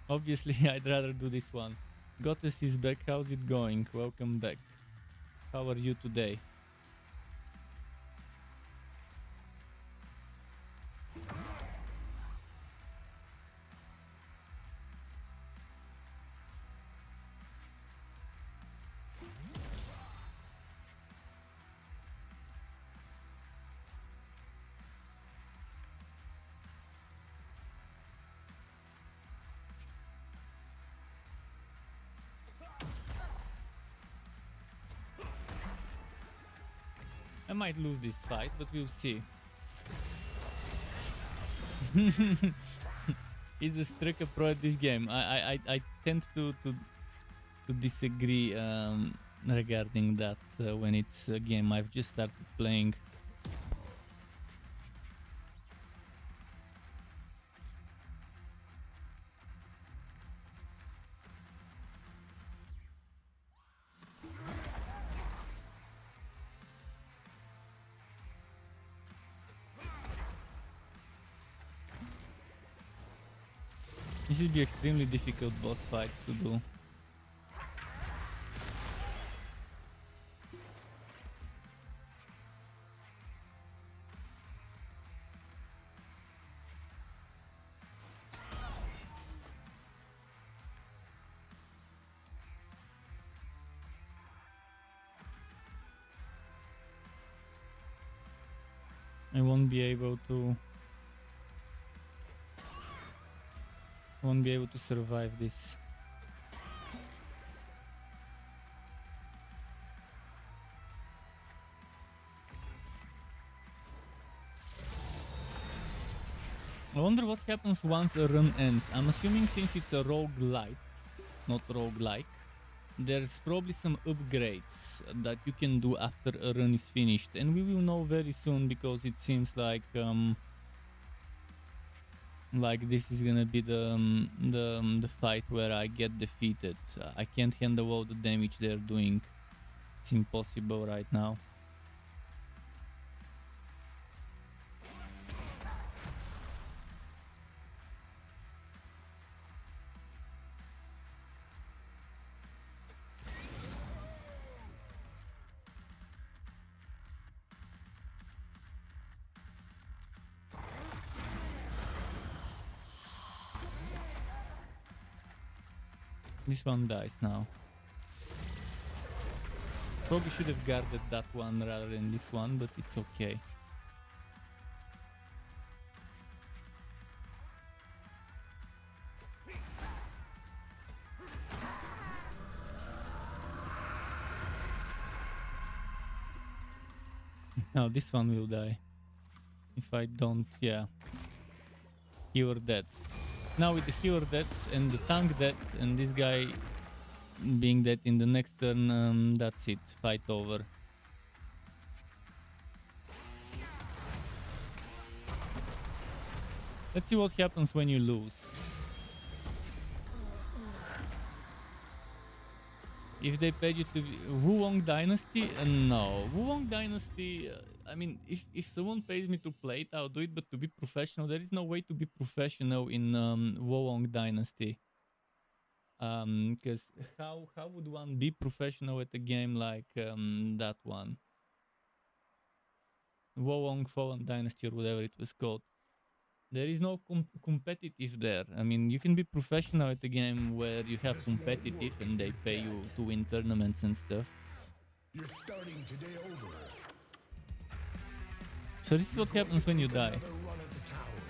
Obviously I'd rather do this one. Goddess is back, how's it going? Welcome back. How are you today? I might lose this fight, but we'll see. He's a striker pro at this game. I tend to disagree regarding that when it's a game I've just started playing. This will be extremely difficult boss fight to do. I won't be able to survive this. I wonder what happens once a run ends. I'm assuming since it's a roguelite, not roguelike, there's probably some upgrades that you can do after a run is finished, and we will know very soon because it seems like this is gonna be the fight where I get defeated. I can't handle all the damage they're doing. It's impossible right now. This one dies now. Probably should have guarded that one rather than this one, but it's okay. Now this one will die. If I don't, yeah. Cure that. Now with the cure dead and the tank dead and this guy being dead in the next turn, that's it. Fight over. Let's see what happens when you lose. If they paid you to Wulong Dynasty, no. Wulong Dynasty, I mean, if someone pays me to play it, I'll do it, but to be professional, there is no way to be professional in Wulong Dynasty. Because how would one be professional at a game like that one? Wulong Fallen Dynasty or whatever it was called. There is no competitive there. I mean, you can be professional at a game where you have competitive and they pay you to win tournaments and stuff. You're starting today over. So this is what happens when you die. Run at the tower.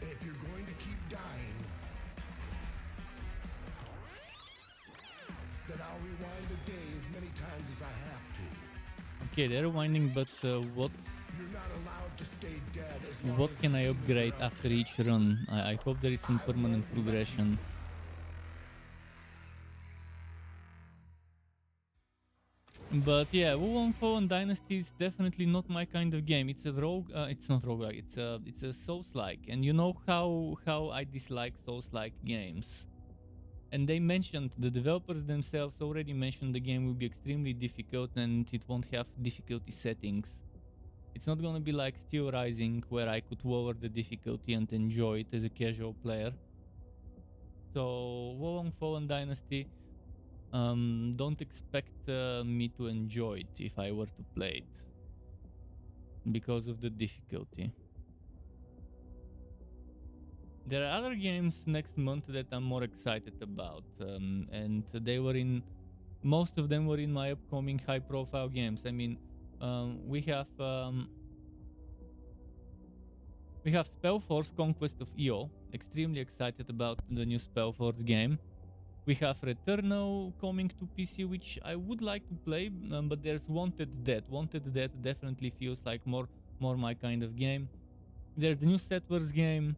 If you're going to keep dying, then I'll rewind the day as many times as I have to. Okay, they're whining, but what You're not allowed to stay dead as long what as can the I demons upgrade are out after there. each run? I hope there is some I permanent won't let you. progression. But yeah, Wulong Fallen Dynasty is definitely not my kind of game. It's a rogue. It's not roguelike. It's a Souls-like, and you know how I dislike Souls-like games. And they mentioned, the developers themselves already mentioned, the game will be extremely difficult and it won't have difficulty settings. It's not gonna be like Steel Rising, where I could lower the difficulty and enjoy it as a casual player. So Wulong Fallen Dynasty, don't expect me to enjoy it if I were to play it because of the difficulty. There are other games next month that I'm more excited about, and most of them were in my upcoming high-profile games. I mean, we have Spellforce Conquest of Io. Extremely excited about the new Spellforce game. We have Returnal coming to PC, which I would like to play, but there's Wanted Dead. Wanted Dead definitely feels like more my kind of game. There's the new Settlers game.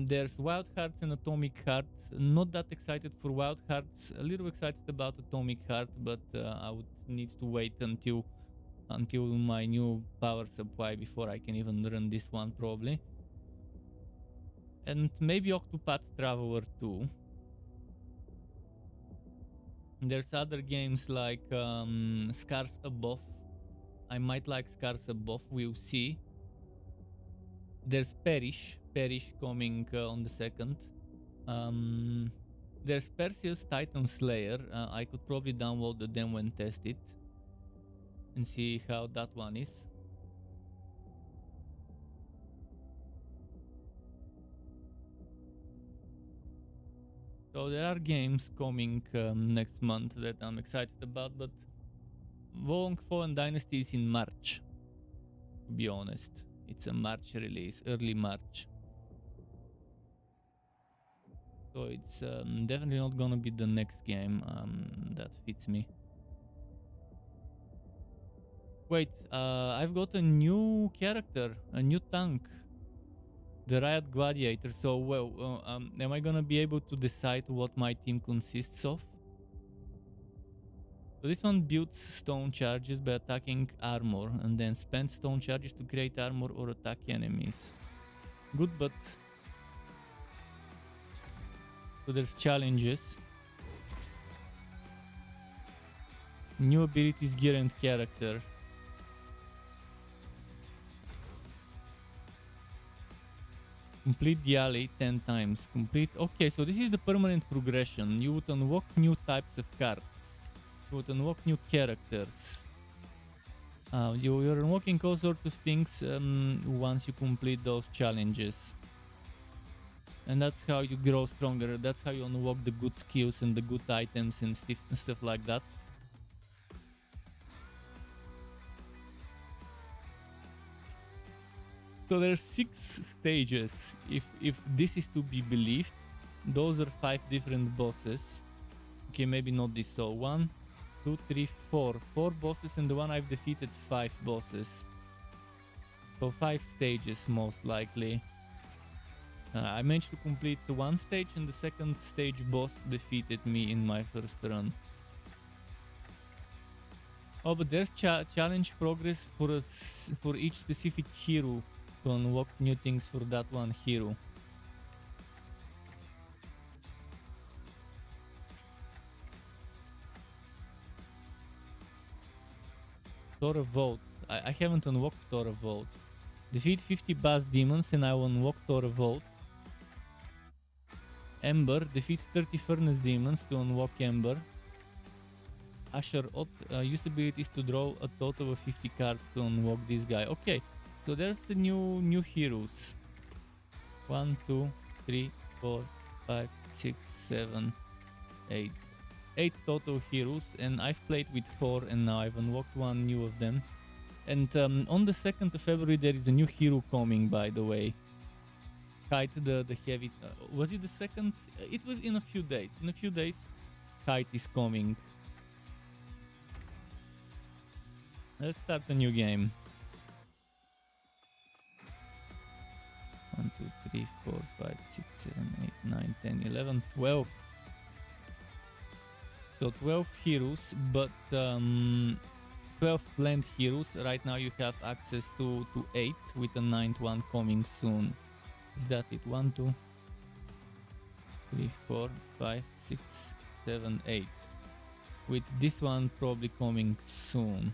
There's Wild Hearts and Atomic Heart. Not that excited for Wild Hearts. A little excited about Atomic Heart, but I would need to wait until my new power supply before I can even run this one probably. And maybe Octopath Traveler 2. There's other games like Scars Above. I might like Scars Above, we'll see. There's Perish coming on the 2nd. There's Perseus Titan Slayer. I could probably download the demo and test it and see how that one is. So there are games coming next month that I'm excited about, but Wulong Fallen Dynasty is in March, to be honest. It's a March release, early March. So it's definitely not gonna be the next game that fits me. Wait, I've got a new character, a new tank. The Riot Gladiator. So, well, am I gonna be able to decide what my team consists of? So this one builds stone charges by attacking armor and then spends stone charges to create armor or attack enemies. Good, but so there's challenges. New abilities, gear and character. Complete the alley 10 times. Complete. Okay, so this is the permanent progression. You would unlock new types of cards. You would unlock new characters. You're unlocking all sorts of things once you complete those challenges. And that's how you grow stronger. That's how you unlock the good skills and the good items and stuff like that. So there's 6 stages. If this is to be believed, those are 5 different bosses. Okay, maybe not this. So 1, 2, 3, 4. 4 bosses, and the one I've defeated 5 bosses. So 5 stages most likely. I managed to complete one stage, and the second stage boss defeated me in my first run. Oh, but there's challenge progress for each specific hero to unlock new things for that one hero. Tora Vault. I haven't unlocked Tora Vault. Defeat 50 boss demons and I will unlock Tora Vault. Ember. Defeat 30 furnace demons to unlock Ember. Asher use abilities to draw a total of 50 cards to unlock this guy. Okay, so there's a new heroes. 1, 2, 3, 4, 5, 6, 7, 8. 8 total heroes, and I've played with 4, and now I've unlocked one new of them. And on the 2nd of February there is a new hero coming, by the way. Kite the heavy... was it the 2nd? It was in a few days. In a few days, Kite is coming. Let's start a new game. 1, 2, 3, 4, 5, 6, 7, 8, 9, 10, 11, 12. So 12 heroes, but 12 planned heroes. Right now you have access to 8 with a 9th one coming soon. Is that it? 1, 2, 3, 4, 5, 6, 7, 8. With this one probably coming soon.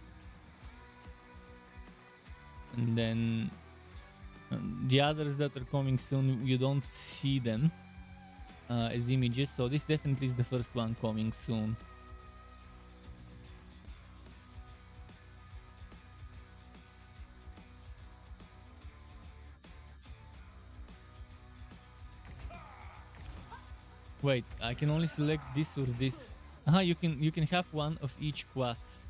And then the others that are coming soon, you don't see them as images. So this definitely is the first one coming soon. Wait, I can only select this or this. You can have one of each class.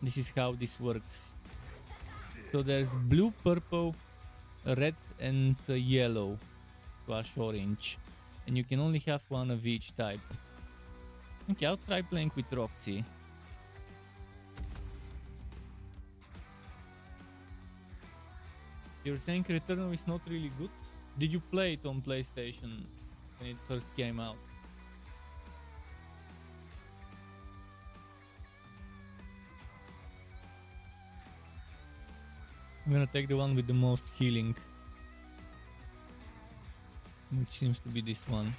This is how this works. So there's blue, purple, red, and yellow / orange, and you can only have one of each type. Okay, I'll try playing with Roxy. You're saying Returnal is not really good? Did you play it on PlayStation when it first came out? I'm gonna take the one with the most healing, which seems to be this one.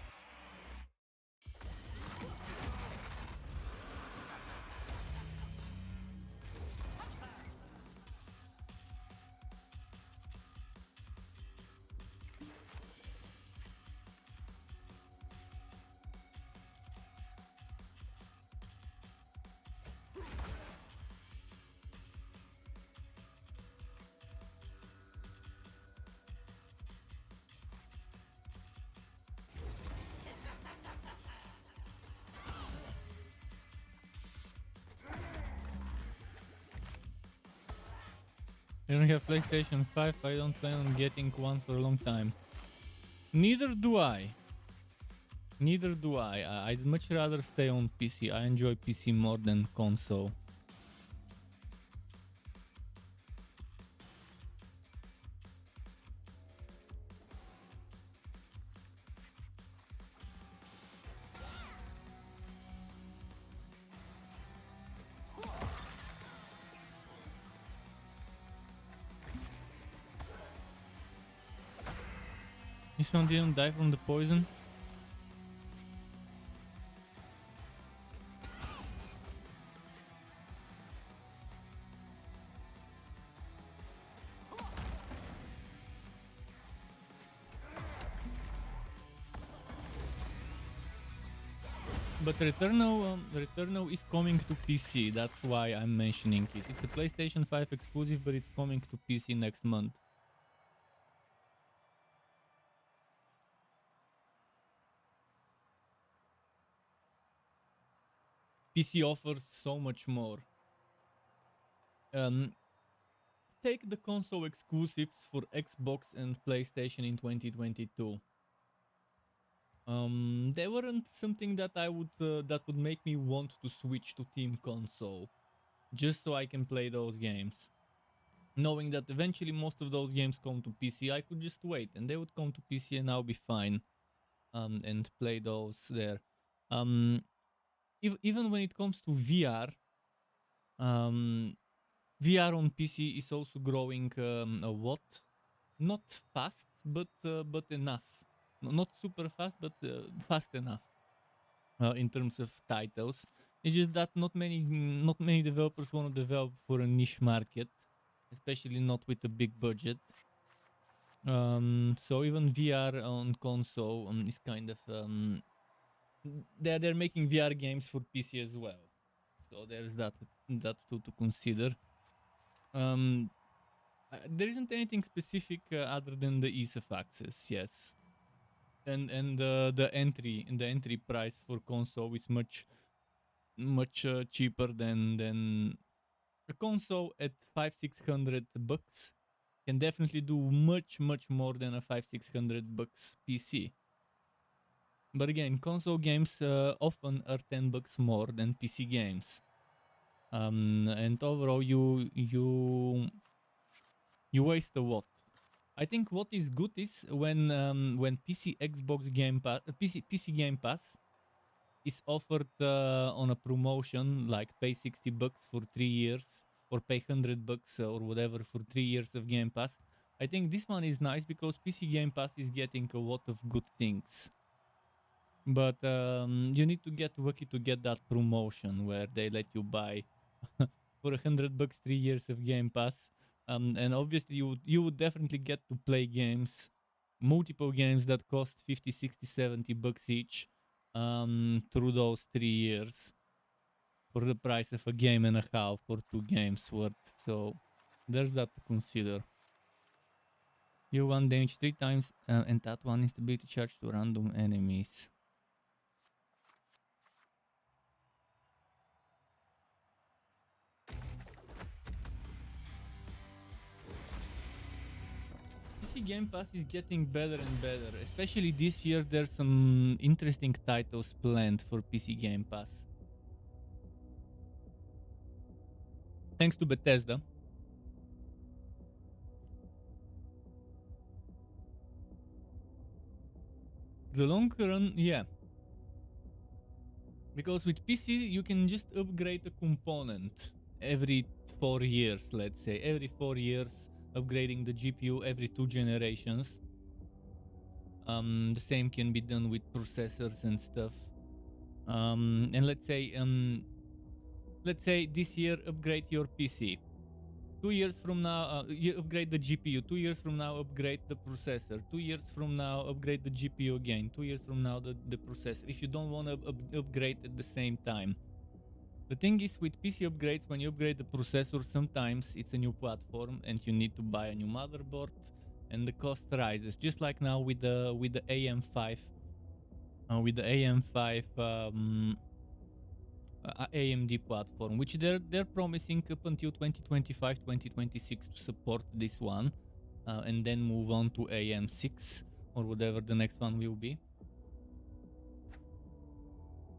I don't have PlayStation 5. I don't plan on getting one for a long time. Neither do I. Neither do I. I'd much rather stay on PC. I enjoy PC more than console. This one didn't die from the poison. But Returnal is coming to PC. That's why I'm mentioning it. It's a PlayStation 5 exclusive, but it's coming to PC next month. PC offers so much more. Take the console exclusives for Xbox and PlayStation in 2022. They weren't something that that would make me want to switch to Team Console, just so I can play those games. Knowing that eventually most of those games come to PC, I could just wait and they would come to PC and I'll be fine. And play those there. Even when it comes to VR, VR on PC is also growing a lot. Not fast, but enough. Not super fast, but fast enough in terms of titles. It's just that not many developers want to develop for a niche market, especially not with a big budget. So even VR on console is kind of they're making VR games for PC as well. So there's that to consider. There isn't anything specific other than the ease of access, yes. And the entry price for console is much cheaper than a console at $500-600 can definitely do much more than a $500-600 PC. But again, console games often are $10 more than PC games. and overall you waste a lot. I think what is good is when PC Xbox Game Pass, PC Game Pass is offered on a promotion, like pay $60 for 3 years or pay $100 or whatever for 3 years of Game Pass. I think this one is nice because PC Game Pass is getting a lot of good things. But you need to get lucky to get that promotion where they let you buy for $100 3 years of Game Pass. And obviously you would definitely get to play games, multiple games that cost 50, 60, $70 each through those 3 years for the price of a game and a half or 2 games worth. So there's that to consider. You one damage 3 times and that one instability charge to random enemies. PC Game Pass is getting better and better. Especially this year, there's some interesting titles planned for PC Game Pass. Thanks to Bethesda. The long run, yeah. Because with PC, you can just upgrade a component every 4 years, let's say. Every 4 years, upgrading the GPU every 2 generations. The same can be done with processors and stuff. And let's say this year upgrade your PC. 2 years from now, you upgrade the GPU. 2 years from now, upgrade the processor. 2 years from now, upgrade the GPU again. 2 years from now, the processor. If you don't want to upgrade at the same time. The thing is with PC upgrades, when you upgrade the processor, sometimes it's a new platform and you need to buy a new motherboard, and the cost rises. Just like now with the AM5, AMD platform, which they're promising up until 2025, 2026 to support this one, and then move on to AM6 or whatever the next one will be.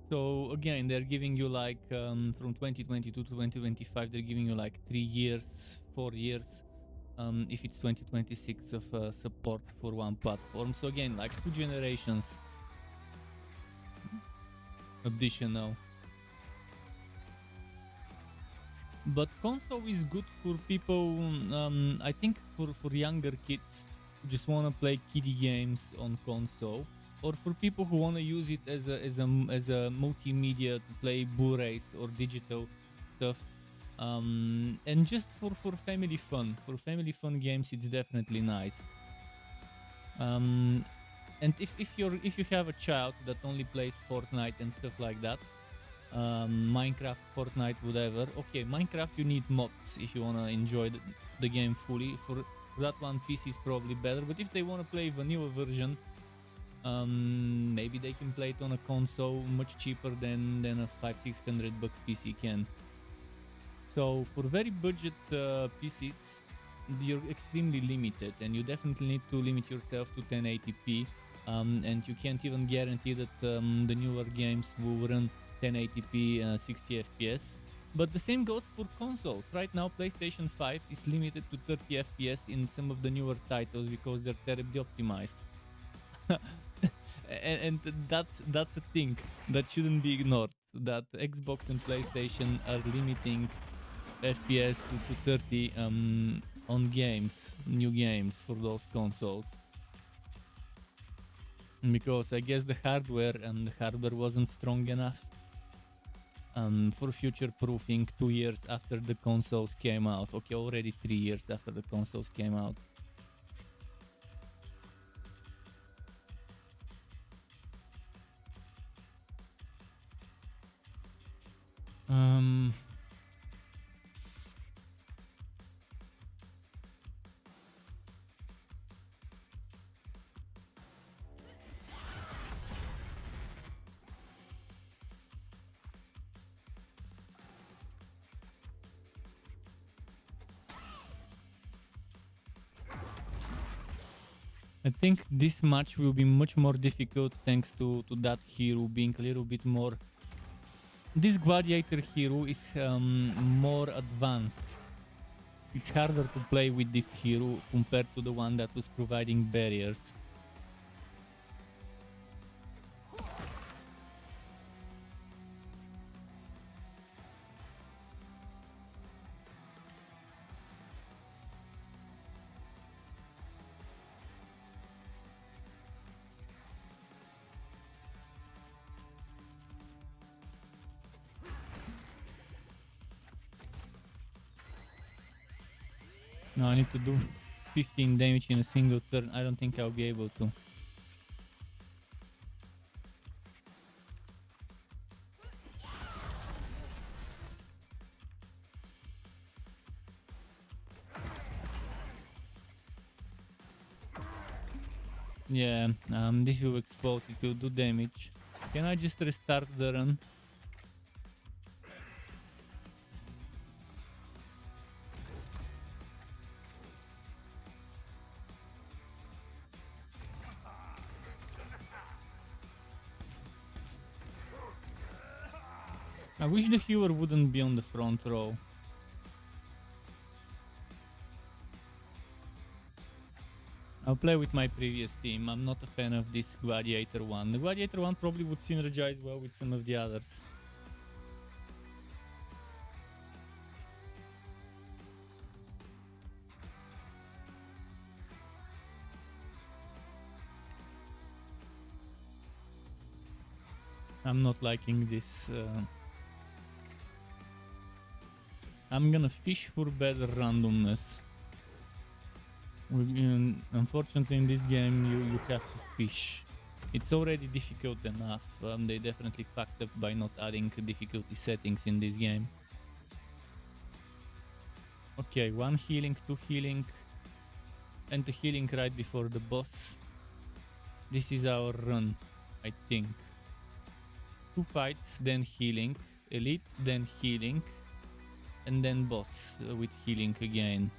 So again, they're giving you like from 2022 to 2025, they're giving you like 3 years, 4 years, if it's 2026 of support for one platform. So again, like 2 generations additional. But console is good for people, I think for younger kids who just want to play kiddie games on console, or for people who want to use it as a multimedia to play Blu-rays or digital stuff, and just for family fun. For family fun games, it's definitely nice. And if you have a child that only plays Fortnite and stuff like that, Minecraft, Fortnite, whatever. Okay, Minecraft you need mods if you wanna enjoy the game fully. For that one, PC is probably better. But if they wanna play vanilla version, maybe they can play it on a console much cheaper than a $500-600 PC can. So for very budget PCs, you're extremely limited, and you definitely need to limit yourself to 1080p. And you can't even guarantee that the newer games will run 1080p 60 fps. But the same goes for consoles. Right now PlayStation 5 is limited to 30 fps in some of the newer titles because they're terribly optimized. and that's a thing that shouldn't be ignored, that Xbox and PlayStation are limiting fps to 30 on games, new games for those consoles. Because I guess the hardware wasn't strong enough for future proofing 2 years after the consoles came out. Okay, already 3 years after the consoles came out. I think this match will be much more difficult thanks to that hero being a little bit more this gladiator hero is more advanced. It's harder to play with this hero compared to the one that was providing barriers. Now I need to do 15 damage in a single turn. I don't think I'll be able to. Yeah, this will explode, it will do damage. Can I just restart the run? I wish the healer wouldn't be on the front row. I'll play with my previous team. I'm not a fan of this Gladiator one. The Gladiator one probably would synergize well with some of the others. I'm not liking this. I'm gonna fish for better randomness. Unfortunately, in this game, you have to fish. It's already difficult enough. They definitely fucked up by not adding difficulty settings in this game. Okay, 1 healing, 2 healing, and the healing right before the boss. This is our run, I think. 2 fights, then healing, elite, then healing, and then boss with healing again.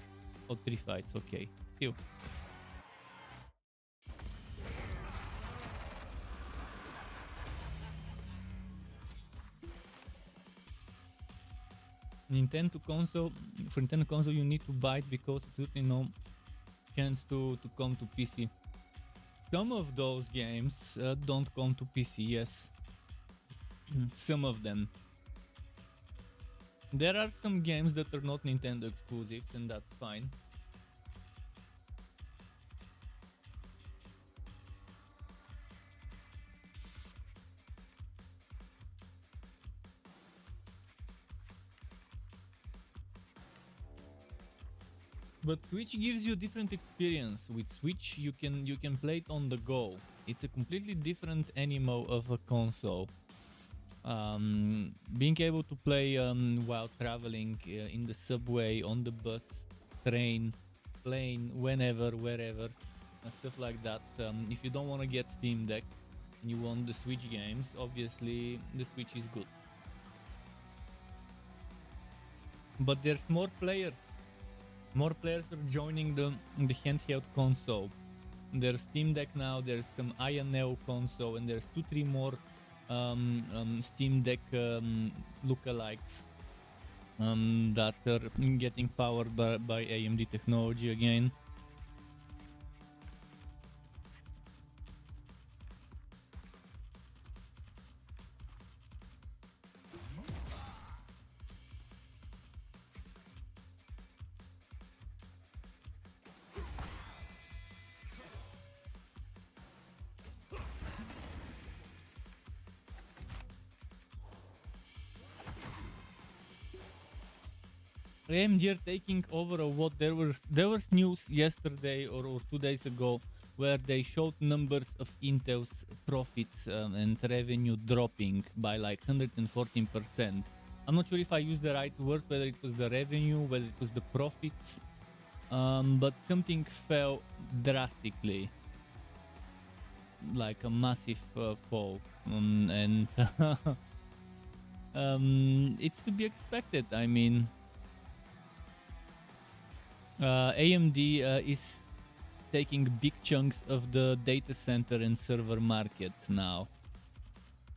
Or 3 fights, okay. Still. Nintendo console, for Nintendo console you need to buy it because absolutely no chance to come to PC. Some of those games don't come to PC, yes. Some of them. There are some games that are not Nintendo exclusives, and that's fine. But Switch gives you a different experience. With Switch you can play it on the go. It's a completely different animal of a console. Being able to play while traveling in the subway, on the bus, train, plane, whenever, wherever, and stuff like that. If you don't want to get Steam Deck and you want the Switch games, obviously the Switch is good. But there's more players. More players are joining the handheld console. There's Steam Deck now, there's some Aya Neo console, and there's 2-3 more Steam Deck lookalikes that are getting powered by AMD technology again. AMD are taking over a what there was news yesterday or 2 days ago where they showed numbers of Intel's profits and revenue dropping by like 114%. I'm not sure if I used the right word, whether it was the revenue, whether it was the profits, but something fell drastically, like a massive fall, and it's to be expected. I mean, AMD is taking big chunks of the data center and server market now,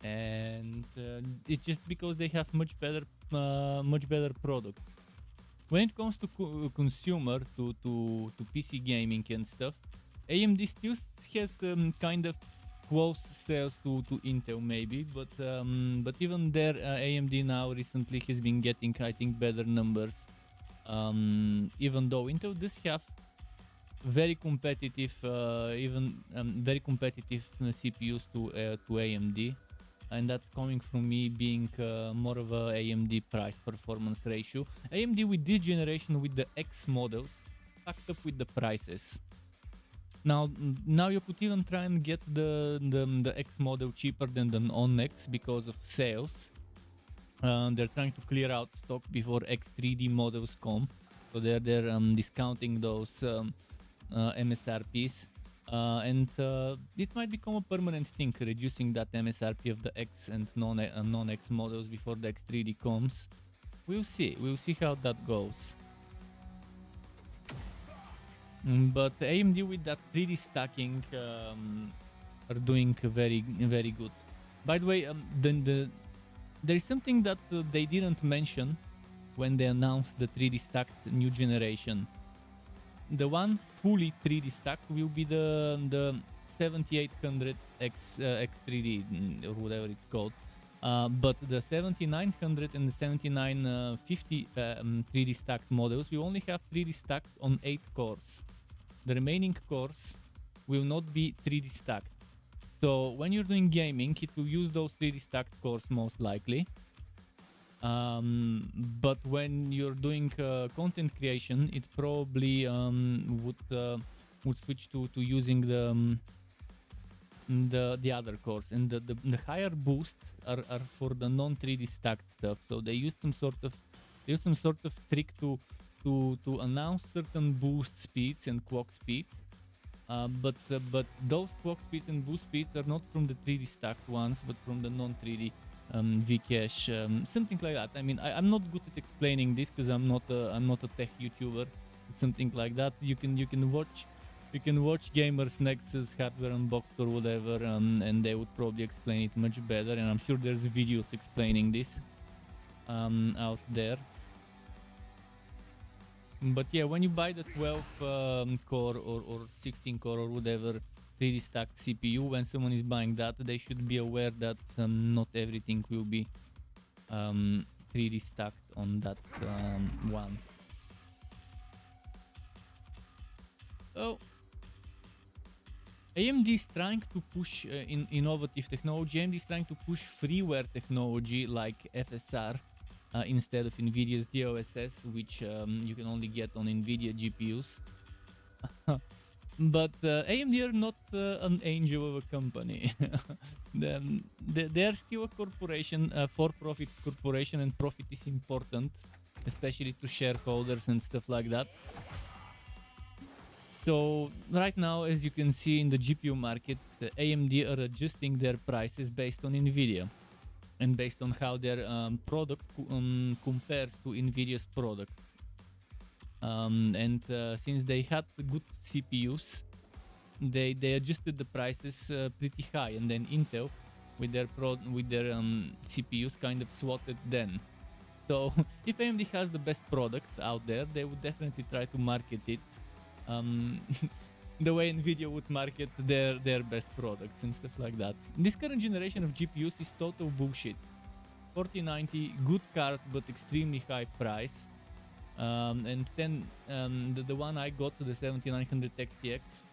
and and it's just because they have much better products. When it comes to consumer, to PC gaming and stuff, AMD still has kind of close sales to Intel maybe, but even there, AMD now recently has been getting, I think, better numbers. Even though Intel does have very competitive, very competitive CPUs to AMD, and that's coming from me being more of a AMD price performance ratio. AMD with this generation with the X models packed up with the prices. Now you could even try and get the X model cheaper than the non-X because of sales. They're trying to clear out stock before X3D models come, so they're discounting those MSRPs, and it might become a permanent thing, reducing that MSRP of the X and non-X models before the X3D comes. We'll see how that goes. But AMD with that 3D stacking are doing very, very good. By the way, there is something that they didn't mention when they announced the 3D stacked new generation. The one fully 3D stacked will be the 7800 X3D or whatever it's called. But the 7900 and the 7950 3D stacked models will only have 3D stacks on 8 cores. The remaining cores will not be 3D stacked. So when you're doing gaming, it will use those 3D stacked cores most likely. But when you're doing content creation, it probably would switch to using the other cores, and the higher boosts are for the non 3D stacked stuff. So they use some sort of trick to announce certain boost speeds and clock speeds. But those clock speeds and boost speeds are not from the 3D stacked ones, but from the non 3D Vcache, something like that. I mean, I'm not good at explaining this because I'm not a tech YouTuber. It's something like that. You can watch Gamers Nexus Hardware Unboxed or whatever, and they would probably explain it much better. And I'm sure there's videos explaining this out there. But yeah, when you buy the 12 core or 16 core or whatever 3D stacked CPU, when someone is buying that, they should be aware that not everything will be 3D stacked on that one. So AMD is trying to push innovative technology. AMD is trying to push freeware technology like FSR instead of NVIDIA's DLSS, which you can only get on NVIDIA GPUs. But AMD are not an angel of a company. They are still a corporation, a for-profit corporation, and profit is important, especially to shareholders and stuff like that. So right now, as you can see in the GPU market, AMD are adjusting their prices based on NVIDIA and based on how their product compares to NVIDIA's products. And since they had good CPUs, they adjusted the prices pretty high, and then Intel with their CPUs kind of swatted them. So if AMD has the best product out there, they would definitely try to market it the way NVIDIA would market their best products and stuff like that. This current generation of GPUs is total bullshit. 4090, good card, but extremely high price. And then the one I got, the 7900 XTX,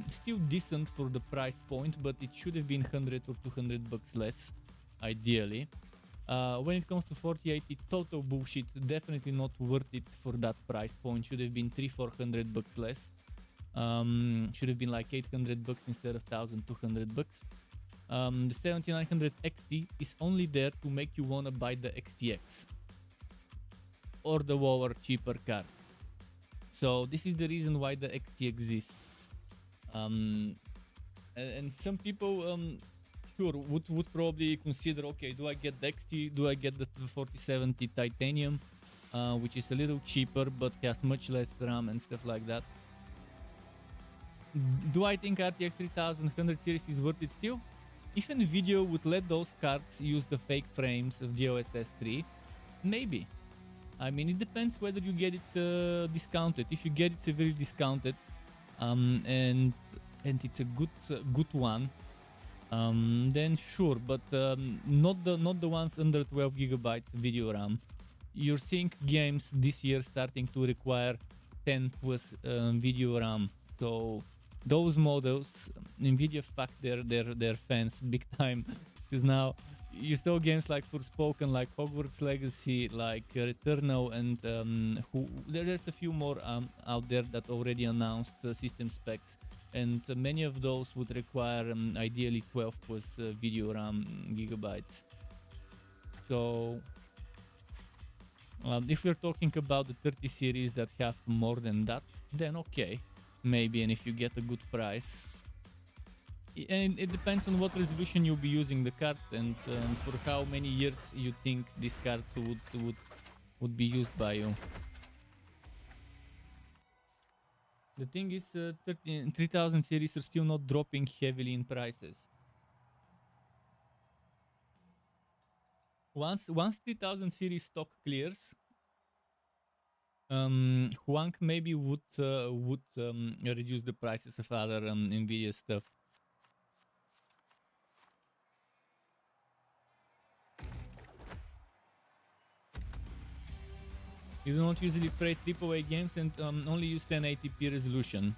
still decent for the price point, but it should have been 100 or 200 bucks less, ideally. When it comes to 4080, total bullshit, definitely not worth it for that price point. Should have been 300-400 bucks less. Should have been like 800 bucks instead of 1200 bucks. The 7900 XT is only there to make you wanna buy the XTX or the lower, cheaper cards. So this is the reason why the XT exists. And some people sure would probably consider, okay, do I get the XT, do I get the 4070 Titanium, which is a little cheaper but has much less RAM and stuff like that. Do I think RTX 3100 series is worth it still? if Nvidia would let those cards use the fake frames of GeoSS 3, maybe. I mean, it depends whether you get it discounted. If you get it severely discounted, and it's a good one, then sure. But not the ones under 12 gigabytes video RAM. You're seeing games this year starting to require 10 plus video RAM. So those models, Nvidia fucked their fans big time, because now you saw games like Forspoken, like Hogwarts Legacy, like Returnal, and there's a few more out there that already announced system specs, and many of those would require ideally 12 plus video RAM gigabytes. So if we're talking about the 30 series that have more than that, then okay, maybe, and if you get a good price. And it depends on what resolution you'll be using the card, and for how many years you think this card would be used by you. The thing is, 3000 series are still not dropping heavily in prices. Once 3000 series stock clears, Huang maybe would reduce the prices of other Nvidia stuff. You don't usually play AAA games and only use 1080p resolution.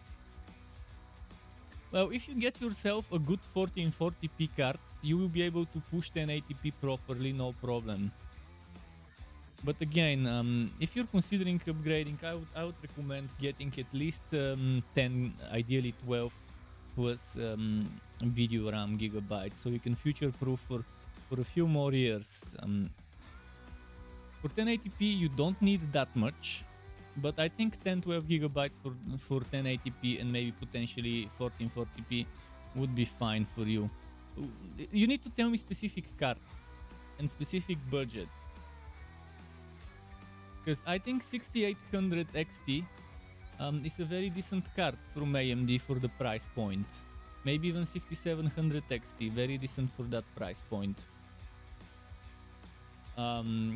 Well, if you get yourself a good 1440p card, you will be able to push 1080p properly, no problem. But again, if you're considering upgrading, I would recommend getting at least 10, ideally 12 plus video RAM gigabytes, so you can future-proof for a few more years. For 1080p, you don't need that much, but I think 10-12 gigabytes for 1080p and maybe potentially 1440p would be fine for you. You need to tell me specific cards and specific budget, because I think 6800 XT is a very decent card from AMD for the price point. Maybe even 6700 XT, very decent for that price point.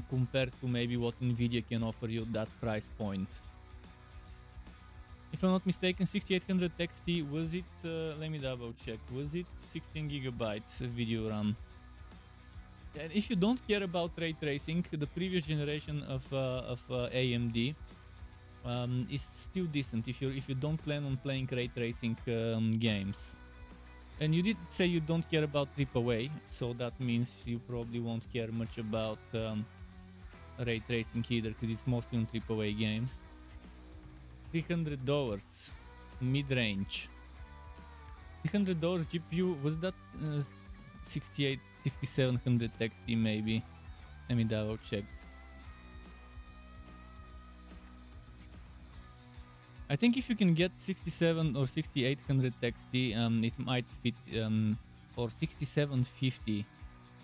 Compared to maybe what Nvidia can offer you at that price point. If I'm not mistaken, 6800 XT, was it, let me double check, was it 16 gigabytes video RAM? And if you don't care about ray tracing, the previous generation of AMD is still decent if you don't plan on playing ray tracing games. And you did say you don't care about AAA, so that means you probably won't care much about ray tracing either, because it's mostly on AAA games. $300 mid-range. $300 GPU, was that 6700 XT maybe? Let me double check. I think if you can get 67 or 6800 XT, it might fit, or 6750.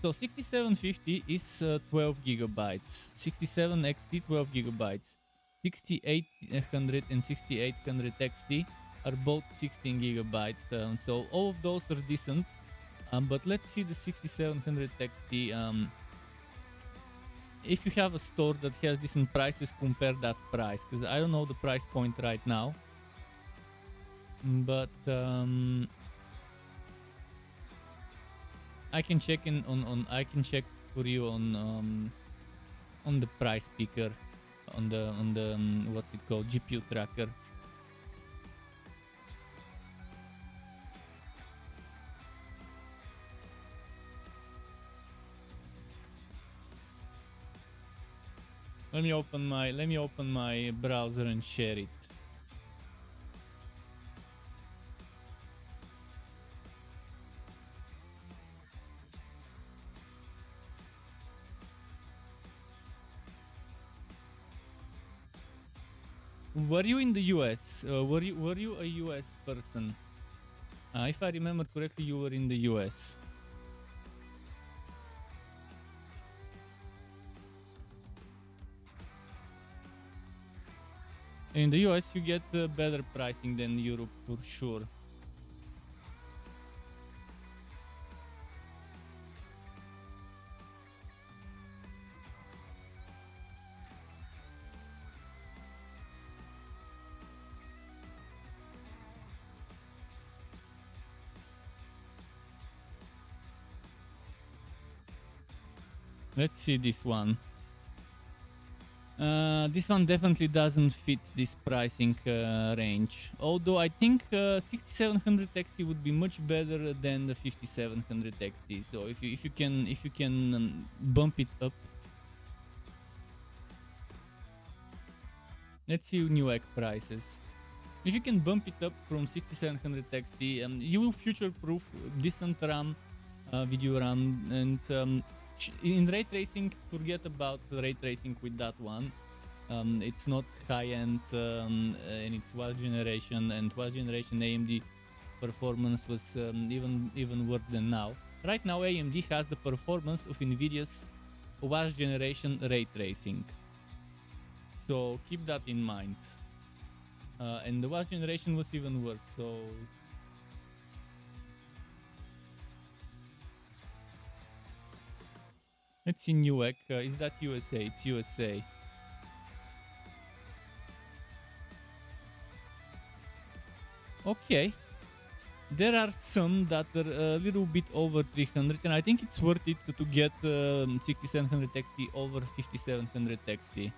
So 6750 is 12 gigabytes. 67 XT 12 gigabytes. 6800 and 6800 XT are both 16 gigabytes. So all of those are decent. But let's see the 6700 XT. If you have a store that has decent prices, compare that price, because I don't know the price point right now, but I can check I can check for you on the price picker, on the what's it called, GPU tracker. Let me open my browser and share it. Were you in the US? Were you a US person? If I remember correctly, you were in the US. In the US, you get better pricing than Europe for sure. Let's see this one. This one definitely doesn't fit this pricing range. Although I think 6700 XT would be much better than the 5700 XT. So if you can bump it up. Let's see new egg prices. If you can bump it up from 6700 XT, you will future-proof decent RAM, video RAM, and in ray tracing, forget about ray tracing with that one. It's not high-end, and it's 12th generation, and 12th generation AMD performance was even worse than now. Right now, AMD has the performance of NVIDIA's 12th generation ray tracing. So keep that in mind. And the last generation was even worse, so... Let's see Newegg. Is that USA? It's USA. Okay. There are some that are a little bit over 300, and I think it's worth it to get 6700 XT over 5700 XT.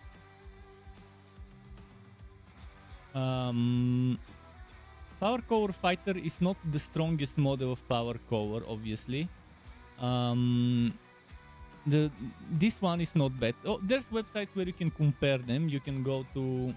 Power Core Fighter is not the strongest model of Power Core, obviously. This one is not bad. Oh, there's websites where you can compare them. You can go to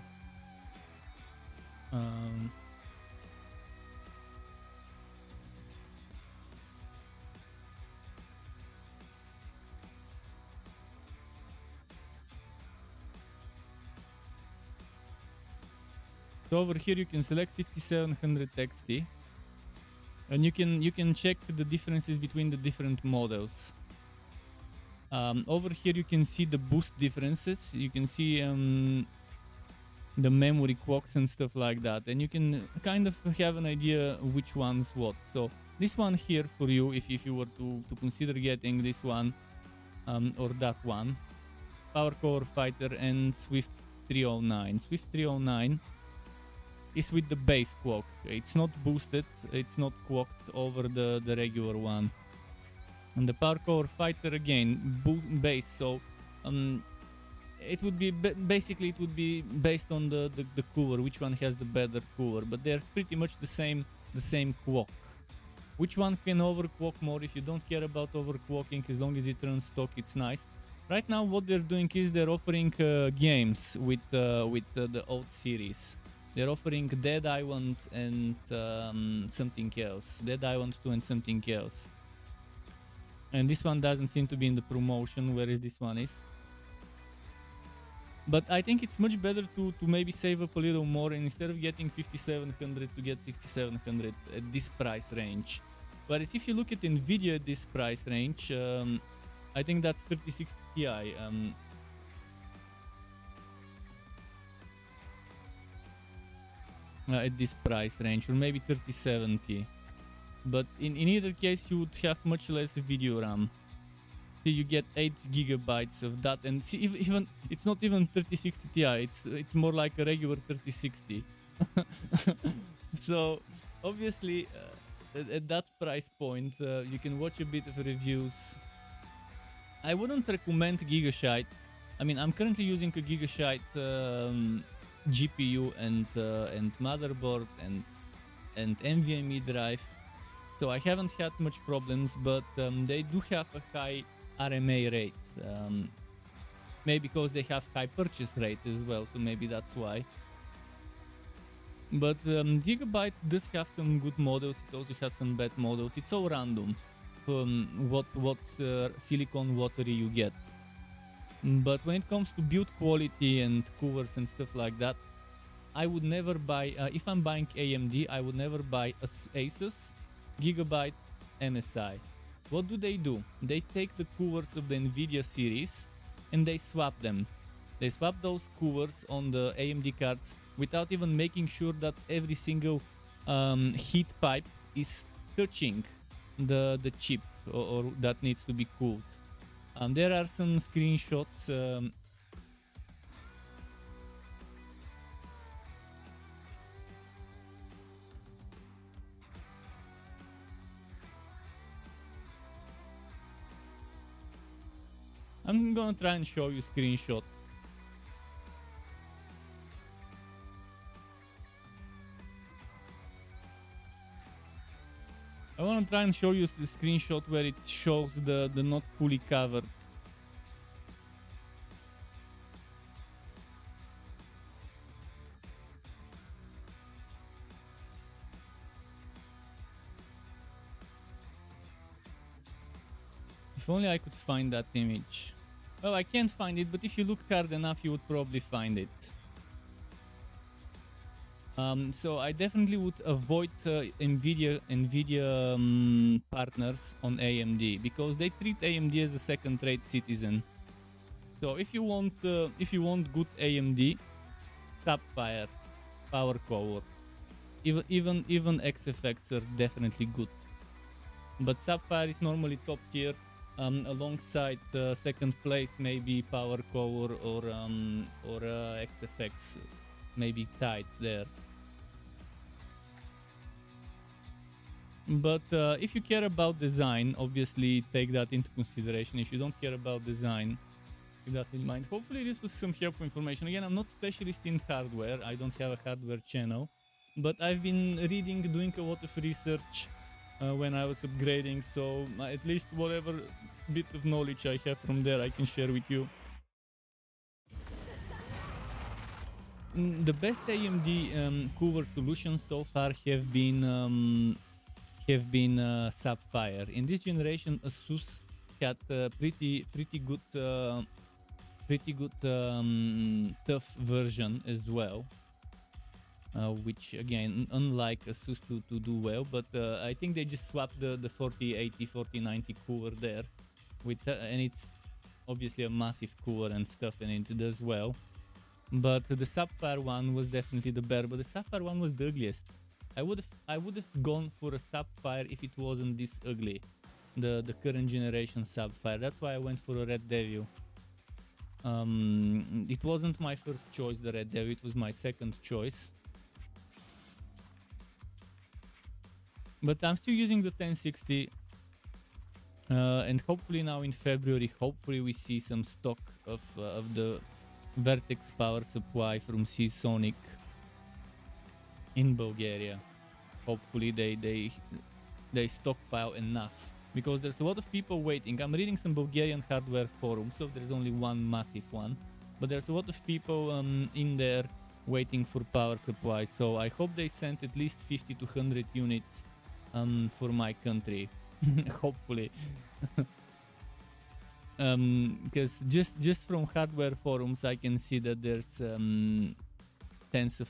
so over here you can select 6700 XT, and you can check the differences between the different models. Over here you can see the boost differences. You can see the memory clocks and stuff like that, and you can kind of have an idea which one's what. So this one here for you, if you were to consider getting this one or that one, Power Core Fighter and Swift 309. Swift 309 is with the base clock. It's not boosted, it's not clocked over the regular one. And the Power Core Fighter again, base, so it would be basically it would be based on the cooler, which one has the better cooler, but they're pretty much the same clock. Which one can overclock more? If you don't care about overclocking, as long as it runs stock, it's nice. Right now what they're doing is they're offering games with the old series. They're offering Dead Island and something else. Dead Island 2 and something else. And this one doesn't seem to be in the promotion, whereas this one is. But I think it's much better to maybe save up a little more, and instead of getting 5700 to get 6700 at this price range. Whereas if you look at NVIDIA at this price range, I think that's 3060 Ti. At this price range, or maybe 3070. But in either case, you would have much less video RAM. See, you get 8 gigabytes of that, and see, even it's not even 3060 Ti. It's more like a regular 3060. So obviously, at that price point, you can watch a bit of reviews. I wouldn't recommend Gigashite. I mean, I'm currently using a Gigashite GPU and motherboard and NVMe drive. So I haven't had much problems, but they do have a high RMA rate. Maybe because they have high purchase rate as well, so maybe that's why. But Gigabyte does have some good models, it also has some bad models. It's all random what silicon watery you get. But when it comes to build quality and coolers and stuff like that, I would never buy, if I'm buying AMD, I would never buy Asus, Gigabyte, MSI. What do? They take the coolers of the NVIDIA series and they swap them. They swap those coolers on the AMD cards without even making sure that every single heat pipe is touching the chip or that needs to be cooled. There are some screenshots. I'm gonna try and show you screenshot. I wanna try and show you the screenshot where it shows the not fully covered. If only I could find that image. Well, I can't find it, but if you look hard enough, you would probably find it. So I definitely would avoid Nvidia partners on AMD because they treat AMD as a second-rate citizen. So if you want good AMD, Sapphire, Power Core, even XFX are definitely good. But Sapphire is normally top tier. Alongside second place, maybe Power Core or XFX, maybe tied there. But if you care about design, obviously take that into consideration. If you don't care about design, keep that in mind. Hopefully this was some helpful information. Again, I'm not specialist in hardware. I don't have a hardware channel, but I've been reading, doing a lot of research when I was upgrading, so at least whatever bit of knowledge I have from there I can share with you. The best AMD cooler solutions so far have been Sapphire. In this generation, Asus had pretty good tough version as well. Which again, unlike Asus to do well, but I think they just swapped the 4080, 4090 cooler there, with and it's obviously a massive cooler and stuff, and it does well. But the Sapphire one was definitely the better, but the Sapphire one was the ugliest. I would have gone for a Sapphire if it wasn't this ugly, the current generation Sapphire. That's why I went for a Red Devil. It wasn't my first choice, the Red Devil. It was my second choice. But I'm still using the 1060, and hopefully now in February, hopefully we see some stock of the Vertex power supply from Seasonic in Bulgaria. Hopefully they stockpile enough, because there's a lot of people waiting. I'm reading some Bulgarian hardware forums, so there's only one massive one, but there's a lot of people in there waiting for power supply. So I hope they sent at least 50 to 100 units for my country. Hopefully. Because just from hardware forums I can see that there's tens of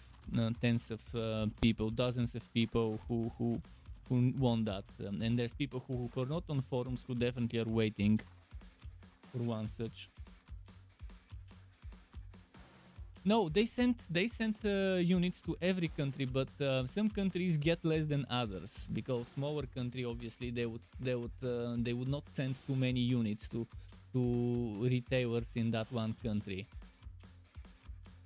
people, dozens of people who want that, and there's people who are not on forums who definitely are waiting for one such. No, they sent units to every country, but some countries get less than others, because smaller country obviously they would not send too many units to retailers in that one country.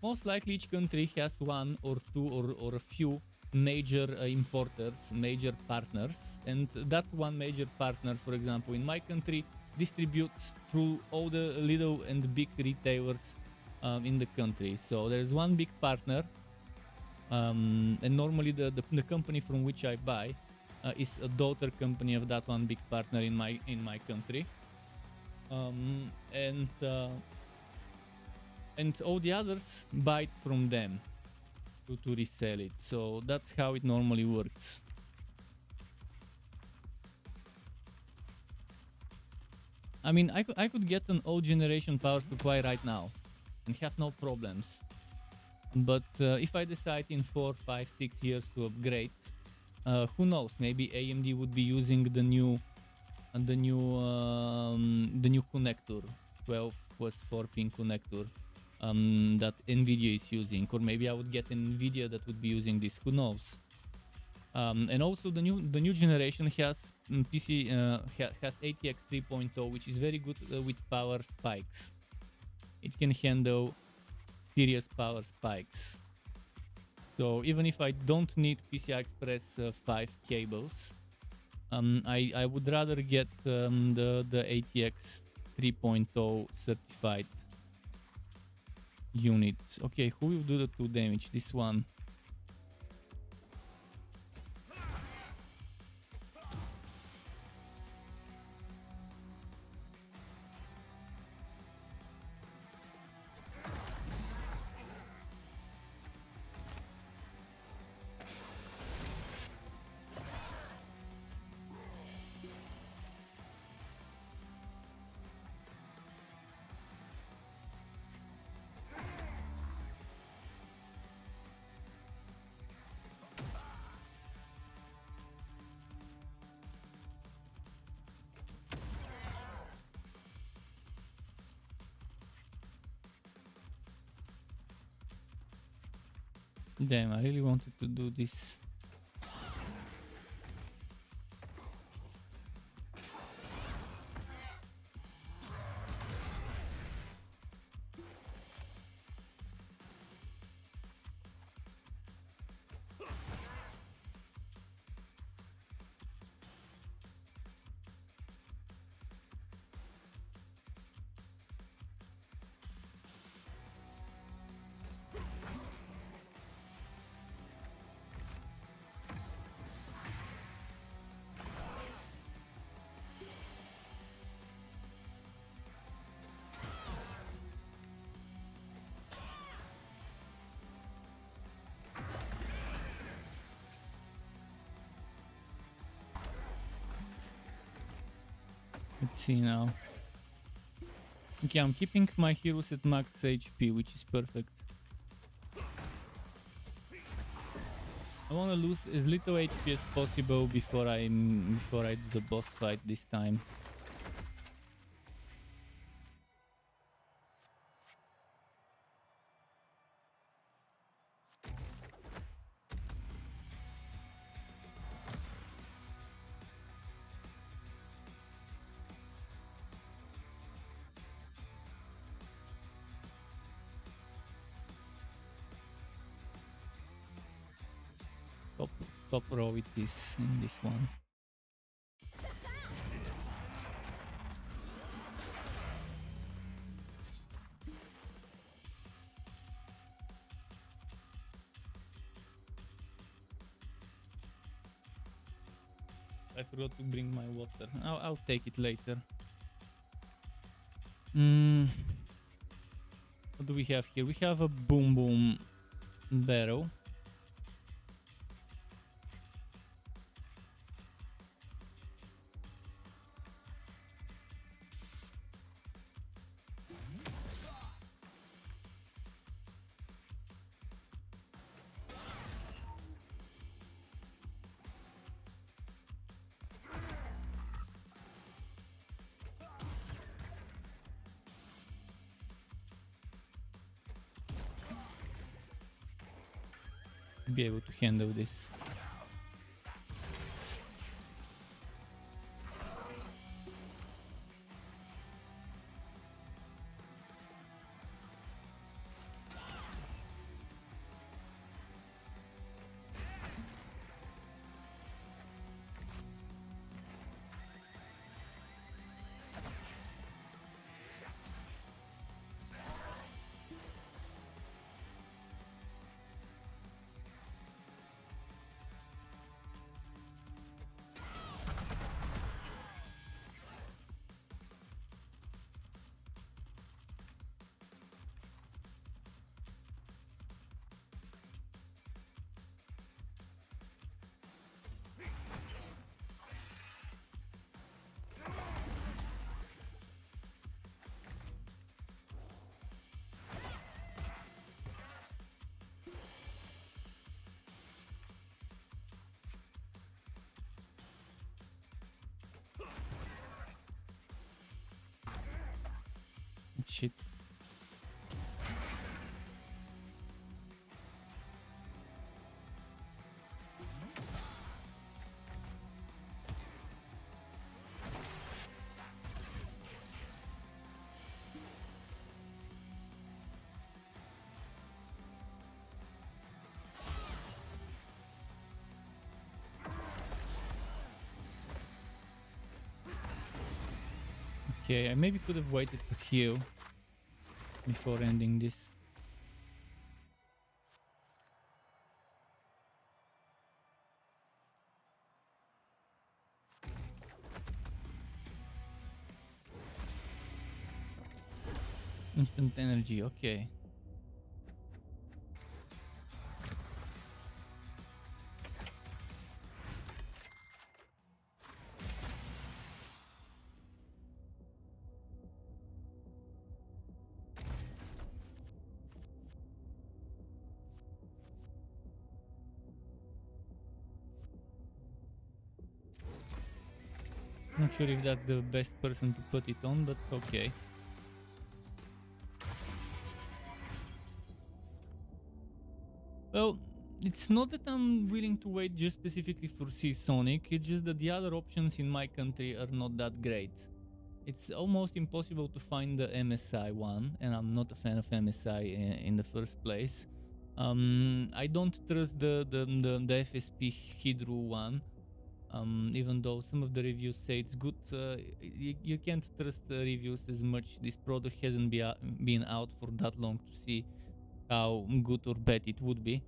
Most likely each country has one or two or a few major importers, major partners, and that one major partner, for example, in my country, distributes through all the little and big retailers in the country. So there's one big partner, and normally the company from which I buy is a daughter company of that one big partner in my country, and all the others buy it from them to resell it. So that's how it normally works. I mean, I could get an old generation power supply right now and have no problems. But if I decide in 4, 5, 6 years to upgrade, who knows? Maybe AMD would be using the new connector, 12 plus 4 pin connector that Nvidia is using, or maybe I would get an Nvidia that would be using this. Who knows? And also the new generation has has ATX 3.0, which is very good with power spikes. It can handle serious power spikes. So even if I don't need PCI Express 5 cables, I would rather get the ATX 3.0 certified unit. Okay, who will do the 2 damage? This one. Damn, I really wanted to do this. Let's see now. Okay, I'm keeping my heroes at max HP, which is perfect. I want to lose as little HP as possible before I do the boss fight this time. Top row it is in this one. I forgot to bring my water. I'll take it later. What do we have here? We have a boom boom barrel. Be able to handle this. Shit. Okay, I maybe could have waited to heal before ending this. Instant energy, okay. Not sure if that's the best person to put it on, but okay. Well, it's not that I'm willing to wait just specifically for Sonic, it's just that the other options in my country are not that great. It's almost impossible to find the MSI one, and I'm not a fan of MSI in the first place. I don't trust the FSP Hydro one, even though some of the reviews say it's good. You can't trust the reviews as much. This product hasn't been out for that long to see how good or bad it would be.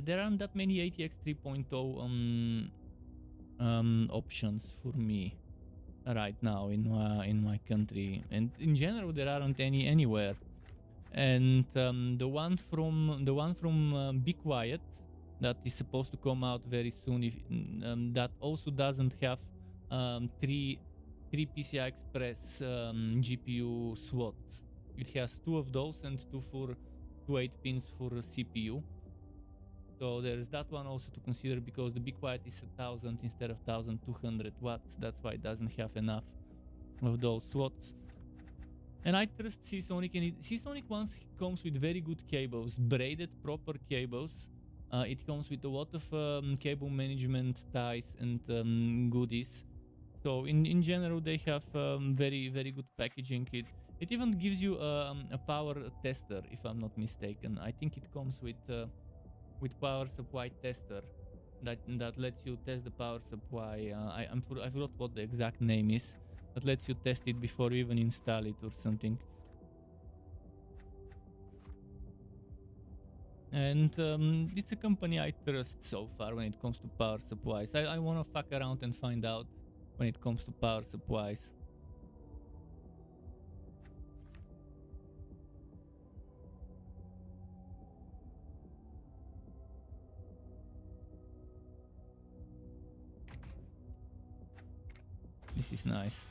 There aren't that many ATX 3.0 options for me right now in my country, and in general there aren't any anywhere. And the one from Be Quiet that is supposed to come out very soon, if that also doesn't have three PCI Express GPU slots. It has two of those and two 8 pins for CPU. So there's that one also to consider, because the Be Quiet is 1000 instead of 1200 watts. That's why it doesn't have enough of those slots. And I trust Seasonic, and Seasonic once comes with very good cables, braided proper cables. It comes with a lot of cable management ties and goodies. So in general they have very good packaging. It even gives you a power tester, if I'm not mistaken. I think it comes with power supply tester that lets you test the power supply. I forgot what the exact name is. That lets you test it before you even install it or something. And it's a company I trust so far when it comes to power supplies. I want to fuck around and find out when it comes to power supplies. This is nice.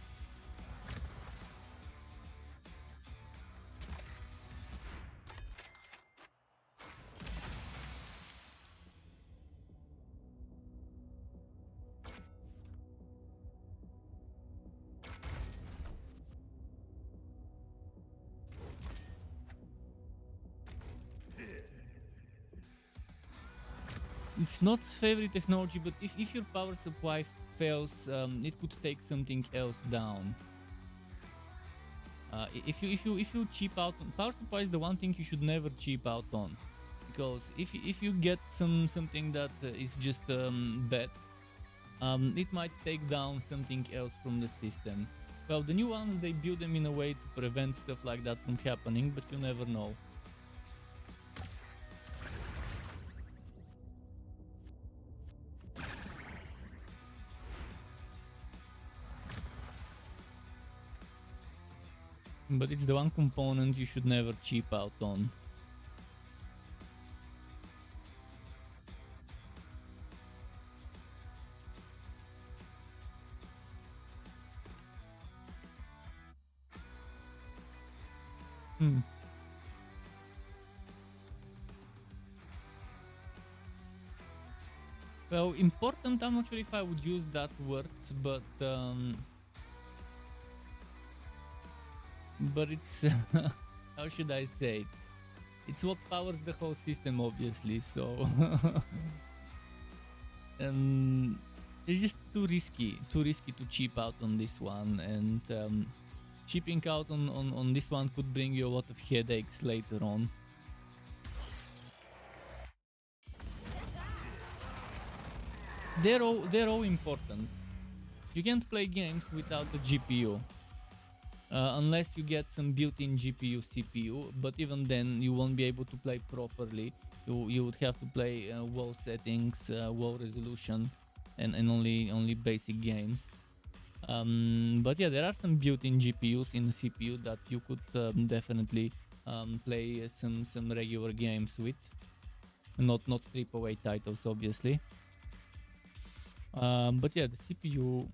It's not favorite technology, but if your power supply fails, it could take something else down. If you cheap out on power supply, is the one thing you should never cheap out on, because if you get something that is just bad, it might take down something else from the system. Well, the new ones, they build them in a way to prevent stuff like that from happening, but you never know. But it's the one component you should never cheap out on. Well, important, I'm not sure if I would use that word, but it's how should I say it? It's what powers the whole system, obviously. So it's just too risky to cheap out on this one, and cheaping out on this one could bring you a lot of headaches later on. They're all important. You can't play games without the GPU. unless you get some built-in GPU, CPU. But even then, you won't be able to play properly. You would have to play low settings, low resolution, and only basic games. But yeah, there are some built-in GPUs in the CPU that you could definitely play some regular games with. Not AAA titles, obviously. But yeah, the CPU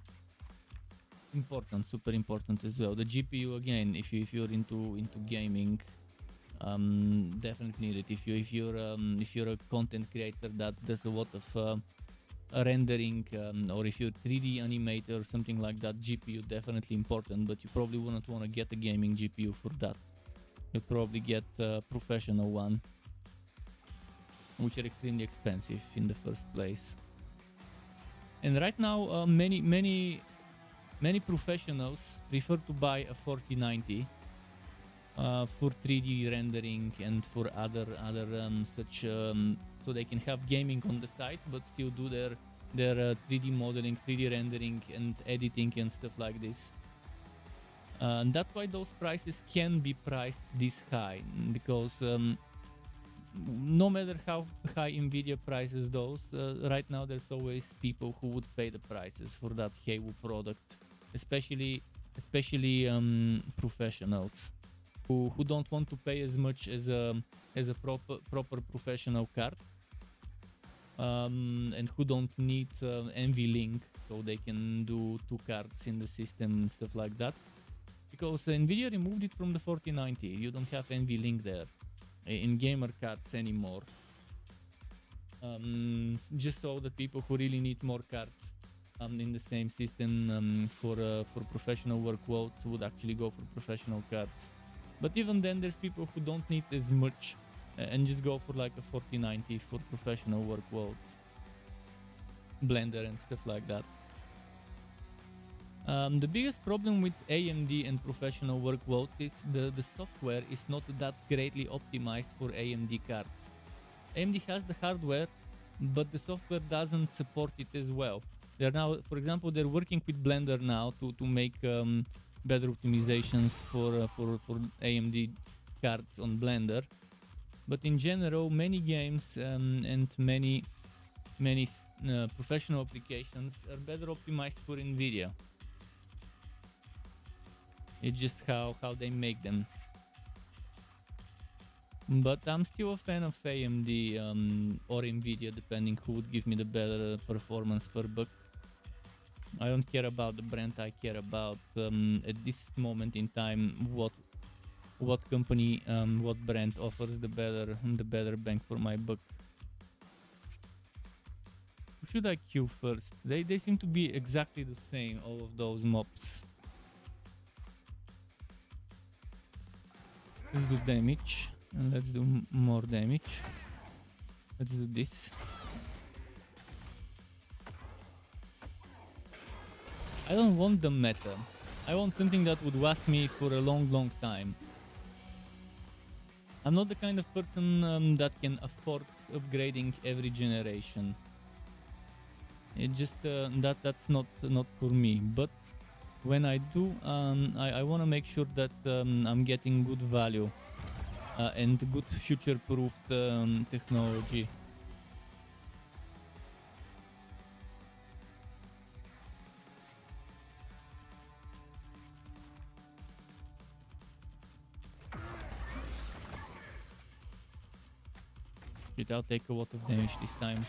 important, super important as well. The GPU again, if you're into gaming, definitely need it. If you're a content creator that does a lot of rendering, or if you're 3D animator or something like that, GPU definitely important. But you probably wouldn't want to get a gaming GPU for that. You'd probably get a professional one, which are extremely expensive in the first place. And right now, many professionals prefer to buy a 4090 for 3D rendering and for other such, so they can have gaming on the side, but still do their 3D modeling, 3D rendering, and editing and stuff like this. And that's why those prices can be priced this high, because no matter how high Nvidia prices those, right now there's always people who would pay the prices for that Halo product, especially professionals who don't want to pay as much as a proper professional card, and who don't need NVLink, so they can do 2 cards in the system and stuff like that, because Nvidia removed it from the 4090. You don't have NVLink there in gamer cards anymore, just so that people who really need more cards in the same system for professional workloads would actually go for professional cards. But even then, there's people who don't need as much and just go for like a 4090 for professional workloads, Blender and stuff like that. The biggest problem with AMD and professional workloads is the software is not that greatly optimized for AMD cards. AMD has the hardware, but the software doesn't support it as well. They're now, for example, they're working with Blender now to make better optimizations for AMD cards on Blender. But in general, many games and many professional applications are better optimized for Nvidia. It's just how they make them. But I'm still a fan of AMD or Nvidia, depending who would give me the better performance per buck. I don't care about the brand. I care about at this moment in time what company, what brand offers the better bang for my buck. Who should I kill first? They seem to be exactly the same, all of those mobs. Let's do damage, and let's do more damage. Let's do this. I don't want the meta. I want something that would last me for a long time. I'm not the kind of person that can afford upgrading every generation. It just that's not for me. But when I do, I want to make sure that I'm getting good value and good future-proofed technology. I'll take a lot of damage this time.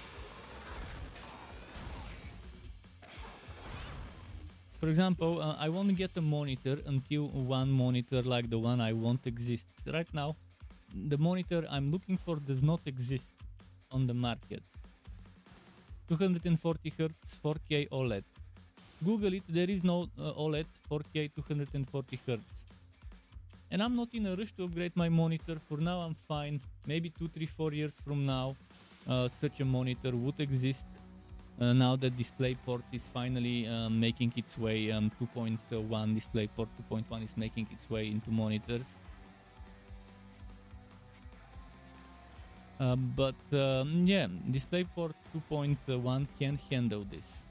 For example, I want to get a monitor until one monitor like the one I want exists. Right now, the monitor I'm looking for does not exist on the market. 240 Hz 4K OLED. Google it, there is no OLED 4K 240 Hz. And I'm not in a rush to upgrade my monitor. For now, I'm fine. Maybe 2, 3, 4 years from now, such a monitor would exist. Now that DisplayPort is finally making its way, 2.1 DisplayPort 2.1 is making its way into monitors. But yeah, DisplayPort 2.1 can handle this.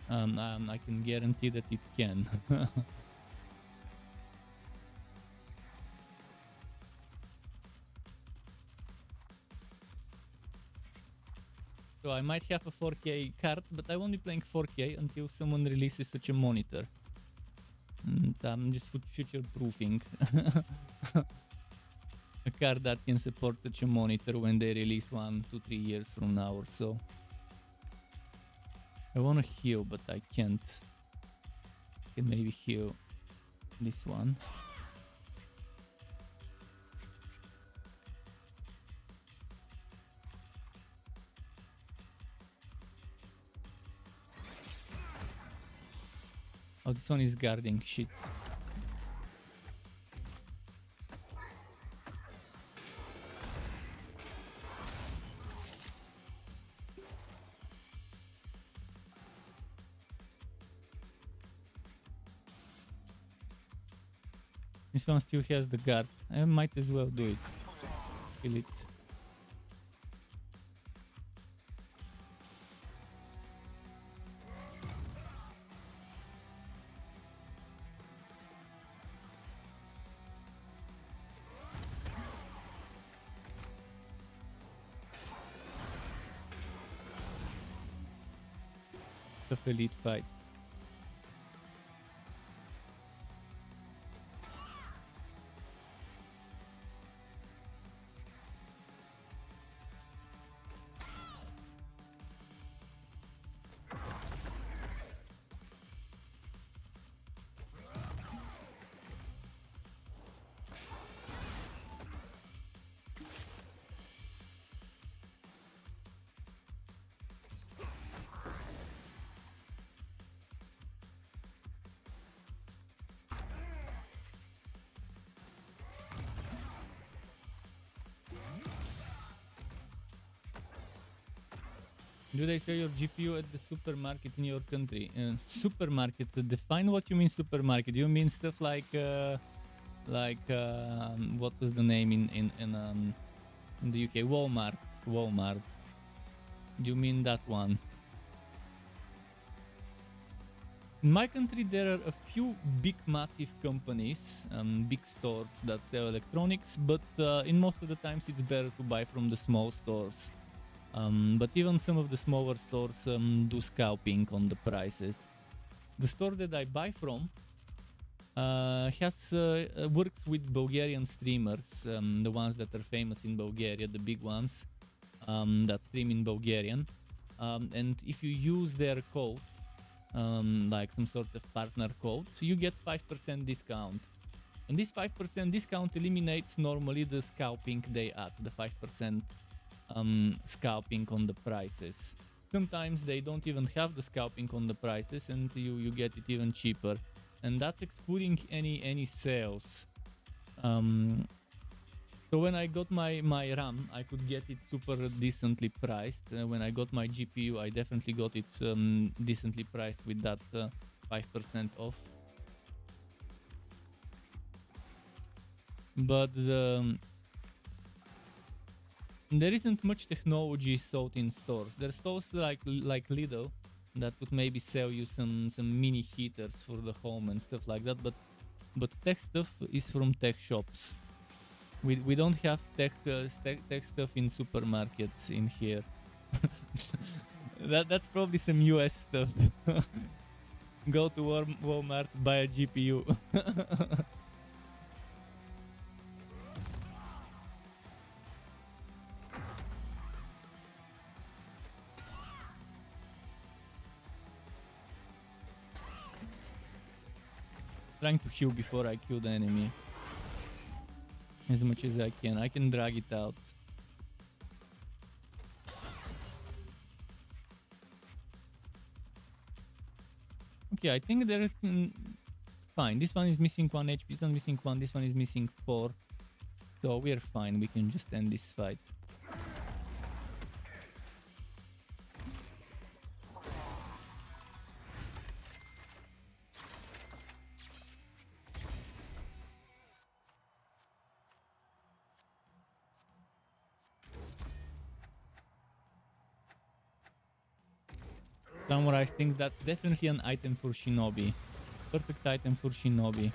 I can guarantee that it can. So I might have a 4K card, but I won't be playing 4K until someone releases such a monitor. And I'm just future-proofing a card that can support such a monitor when they release 1 to 3 years from now or so. I want to heal, but I can't. I can maybe heal this one. Oh, this one is guarding shit. This one still has the guard. I might as well do it. Kill it. Tough elite fight. Do they sell your GPU at the supermarket in your country? Supermarket. Define what you mean supermarket. You mean stuff like what was the name in the UK? Walmart. Walmart. Do you mean that one? In my country, there are a few big, massive companies, big stores that sell electronics, but in most of the times it's better to buy from the small stores. But even some of the smaller stores do scalping on the prices. The store that I buy from works with Bulgarian streamers, the ones that are famous in Bulgaria, the big ones that stream in Bulgarian. And if you use their code, like some sort of partner code, so you get 5% discount. And this 5% discount eliminates normally the scalping they add, the 5% scalping on the prices. Sometimes they don't even have the scalping on the prices and you get it even cheaper. And that's excluding any sales. So when I got my RAM, I could get it super decently priced. When I got my GPU, I definitely got it decently priced with that 5% off. But there isn't much technology sold in stores. There's stores like Lidl that would maybe sell you some mini heaters for the home and stuff like that. But tech stuff is from tech shops. We don't have tech stuff in supermarkets in here. That's probably some US stuff. Go to Walmart, buy a GPU. Trying to heal before I kill the enemy as much as I can. I can drag it out. Okay, I think they're fine. This one is missing 1 HP, this one missing 1, this one is missing 4. So we're fine, we can just end this fight. Samurai think that's definitely an item for Shinobi. Perfect item for Shinobi.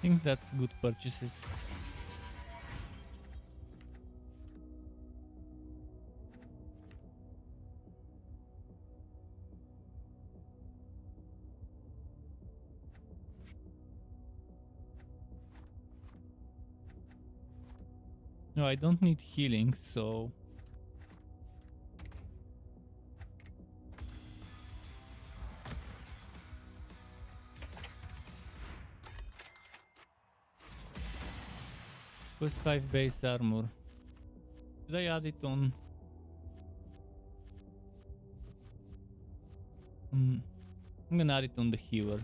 think that's good purchases. No, I don't need healing, so... Plus 5 base armor. Should I add it on? I'm gonna add it on the healer.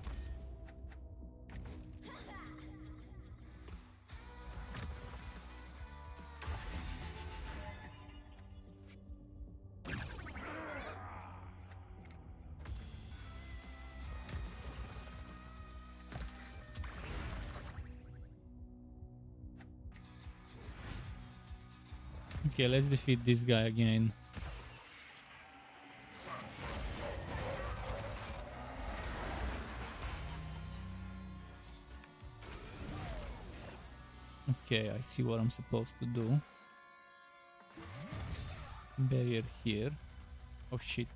Okay, let's defeat this guy again. Okay, I see what I'm supposed to do. Barrier here. Oh shit.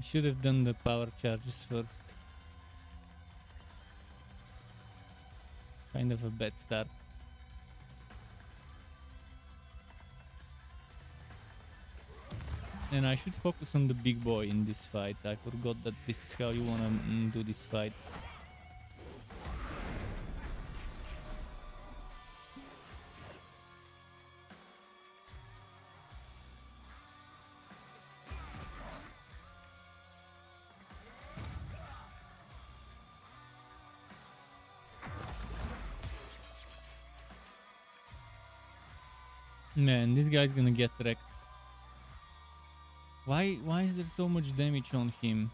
Should have done the power charges first. Kind of a bad start. And I should focus on the big boy in this fight. I forgot that this is how you wanna do this fight. Man, this guy's gonna get wrecked. Why is there so much damage on him?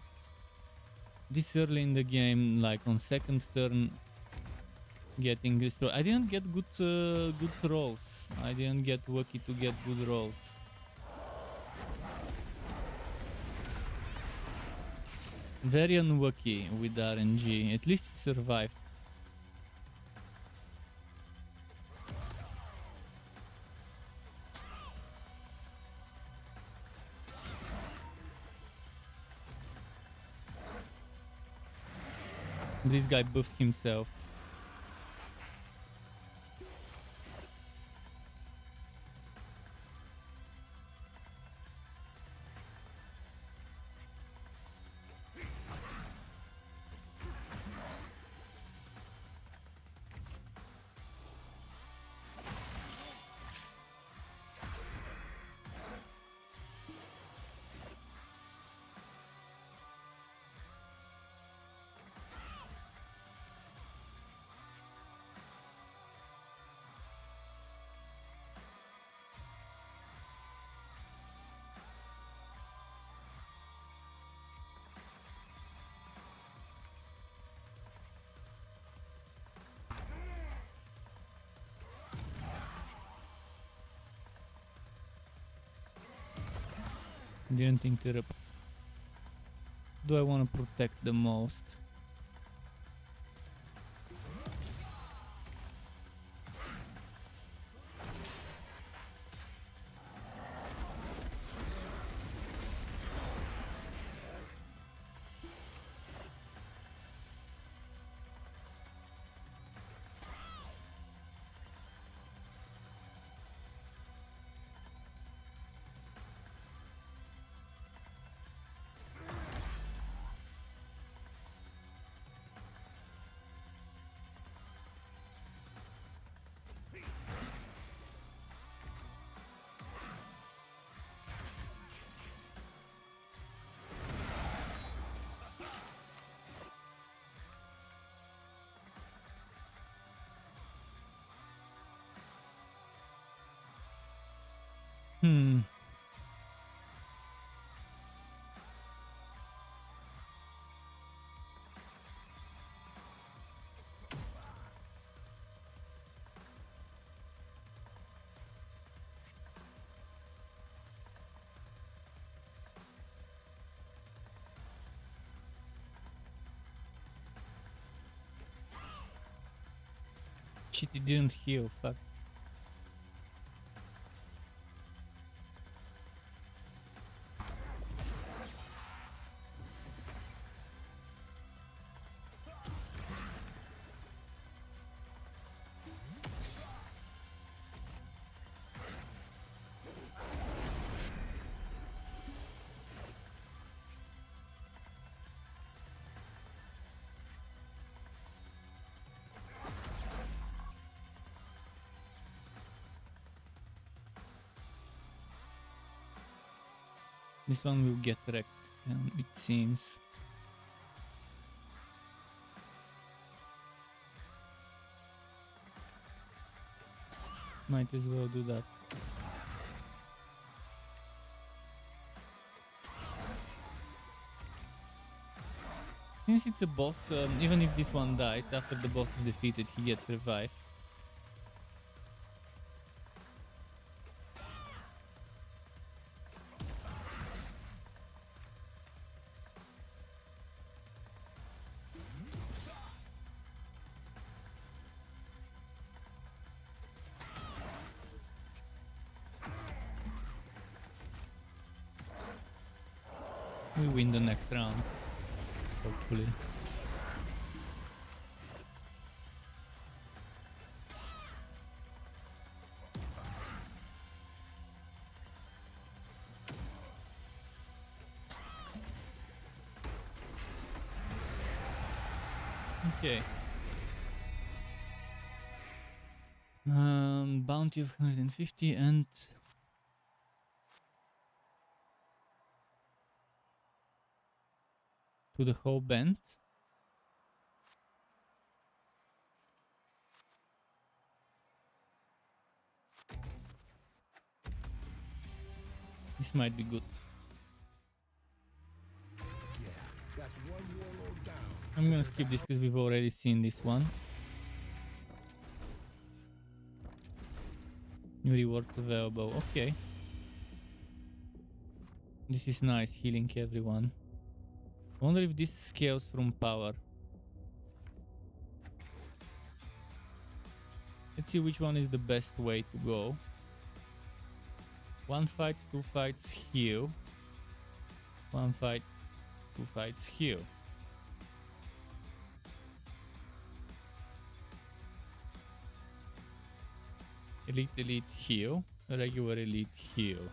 This early in the game, like on second turn, getting destroyed. I didn't get good rolls. I didn't get lucky to get good rolls. Very unlucky with RNG. At least he survived. This guy buffed himself. Didn't interrupt. Do I want to protect the most? Hmm. Shit, it didn't heal, fuck. This one will get wrecked, it seems. Might as well do that. Since it's a boss, even if this one dies, after the boss is defeated, he gets revived. We win the next round, hopefully. Okay. Bounty of 150 and to the whole band. This might be good. Yeah, that's one warlord down. I'm gonna skip this because we've already seen this one. New rewards available. Okay. This is nice, healing everyone. I wonder if this scales from power. Let's see which one is the best way to go. 1 fight, 2 fights, heal. 1 fight, 2 fights, heal. Elite, elite, heal. Regular, elite, heal.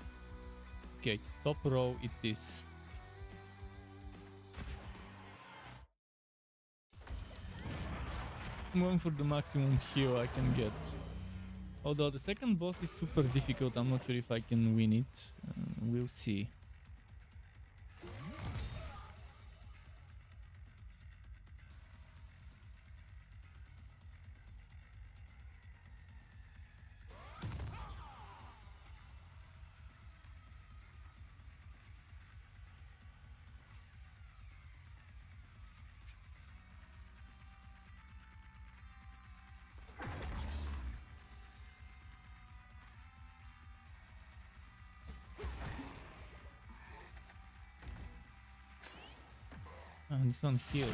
Okay, top row it is. I'm going for the maximum heal I can get. Although the second boss is super difficult, I'm not sure if I can win it. We'll see. This one heals.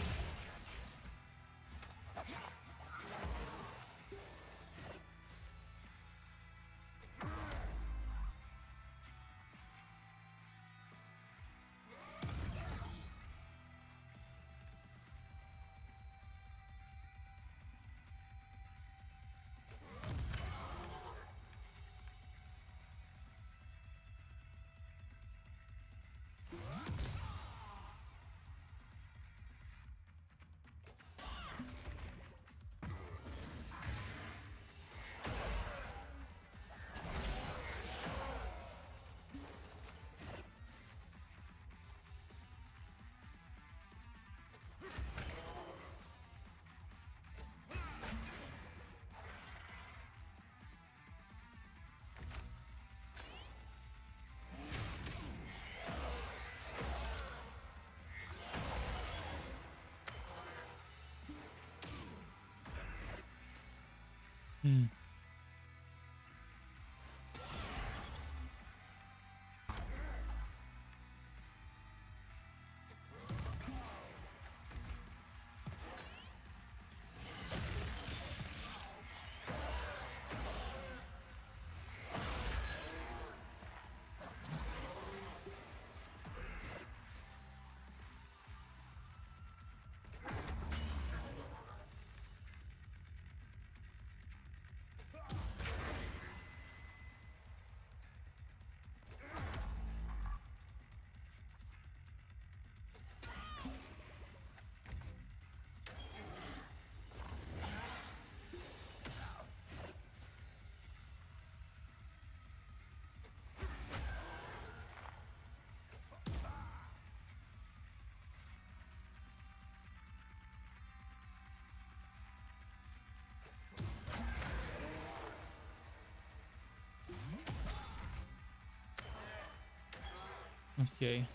Okay.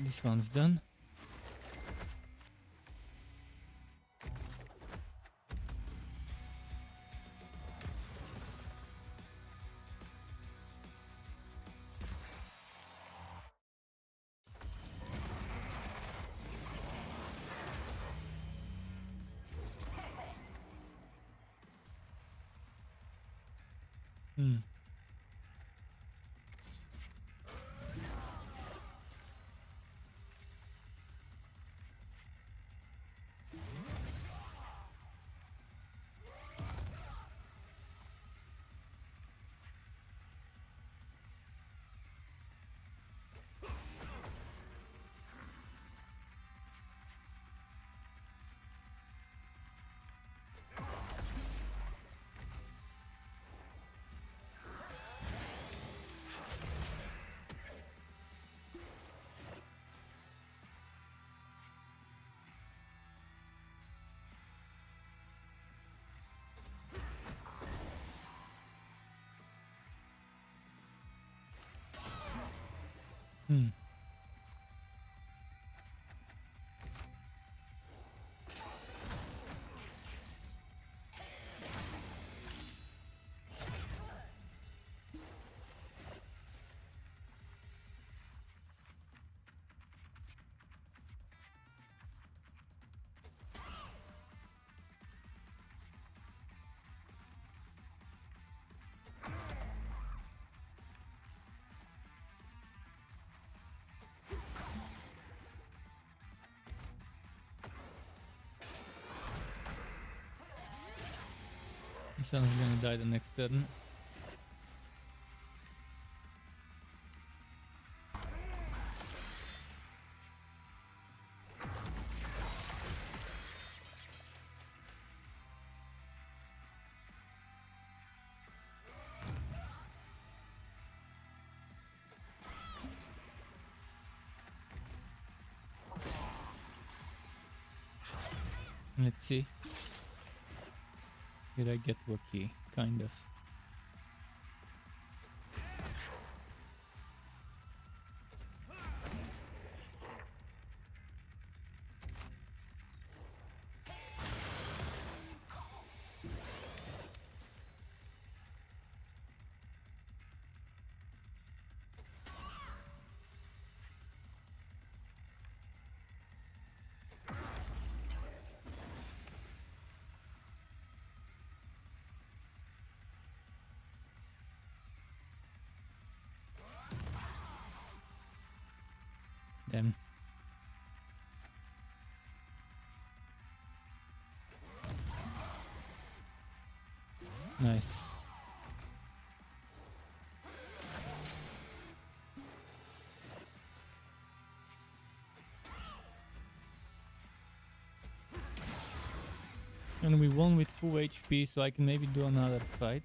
This one's done. Hmm. Hmm. This one's gonna die the next turn. Let's see. Did I get lucky? Kind of. Damn. Nice. And we won with full HP, so I can maybe do another fight.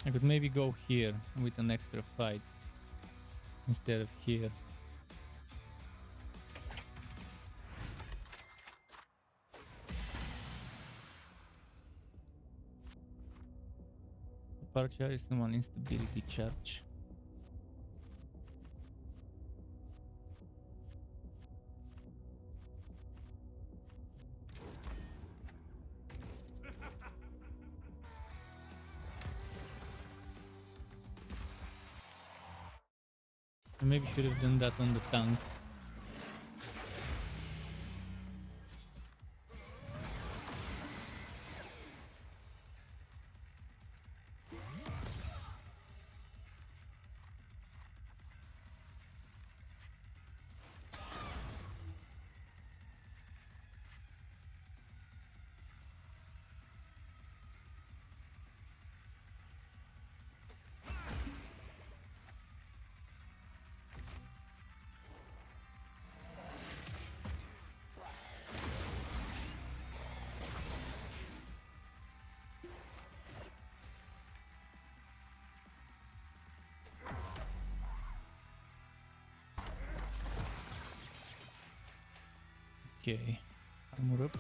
I could maybe go here with an extra fight instead of here. Power charge is one instability charge. I maybe should have done that on the tank. Okay, armor up.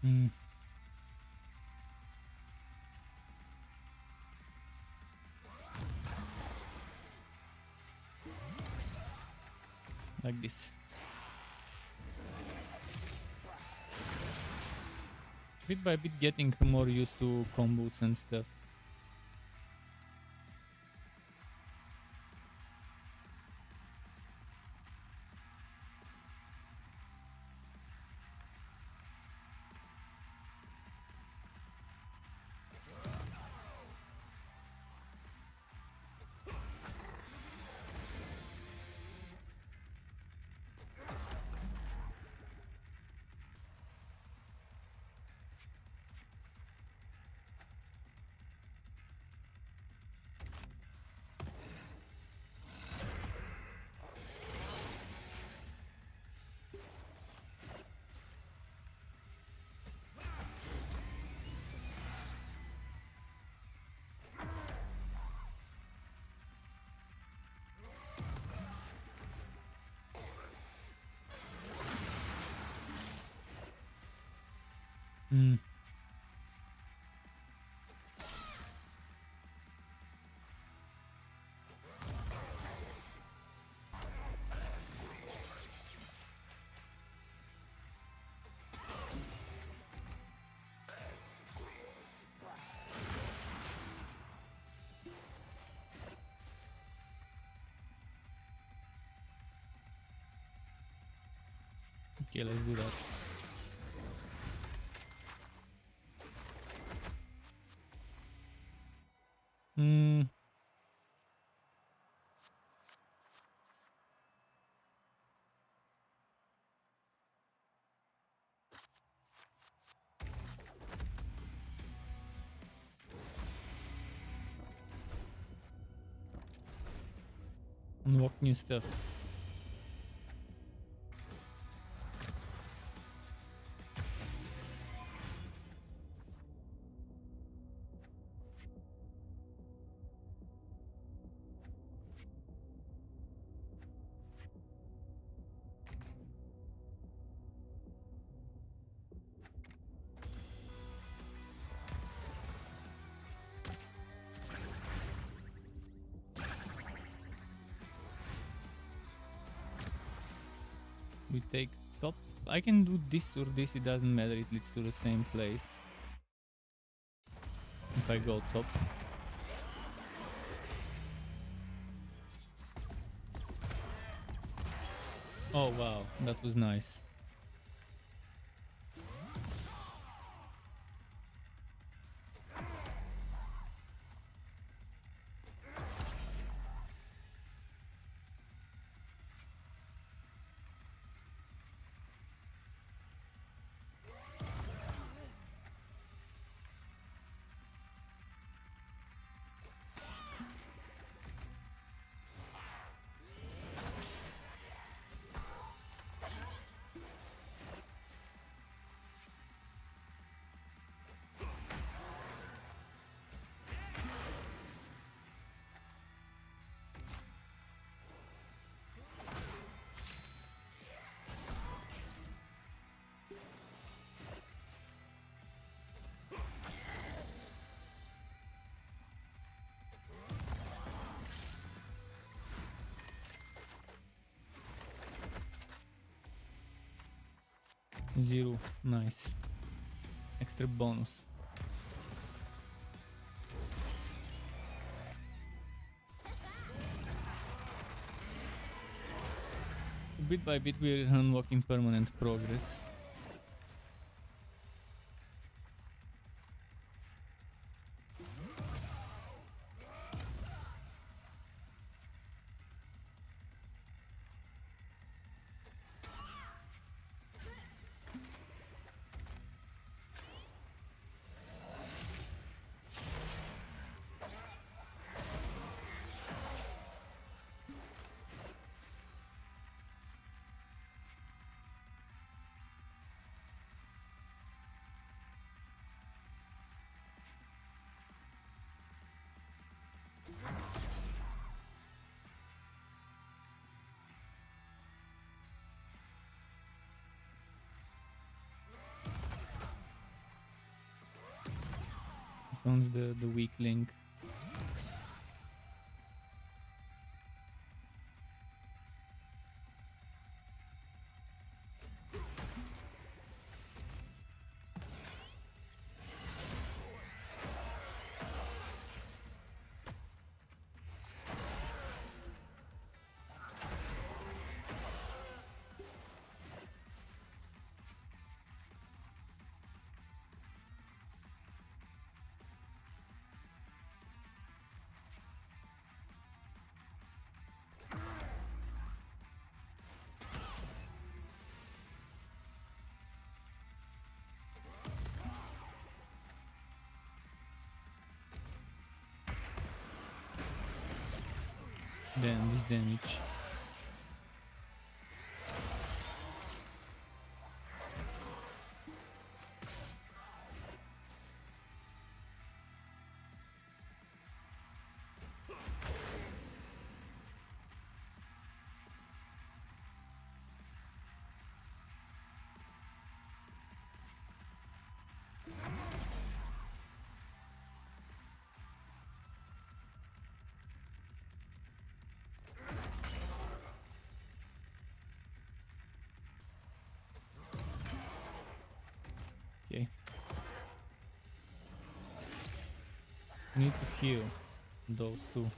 Hmm. Like this. Bit by bit getting more used to combos and stuff. Hmm. Okay, let's do that. Hmm. Unlock new stuff. We take top. I can do this or this, it doesn't matter, it leads to the same place. If I go top. Oh wow, that was nice. Zero, nice. Extra bonus. Bit by bit we're unlocking permanent progress. This one's the weak link. Then this damage. Okay. Need to heal those two.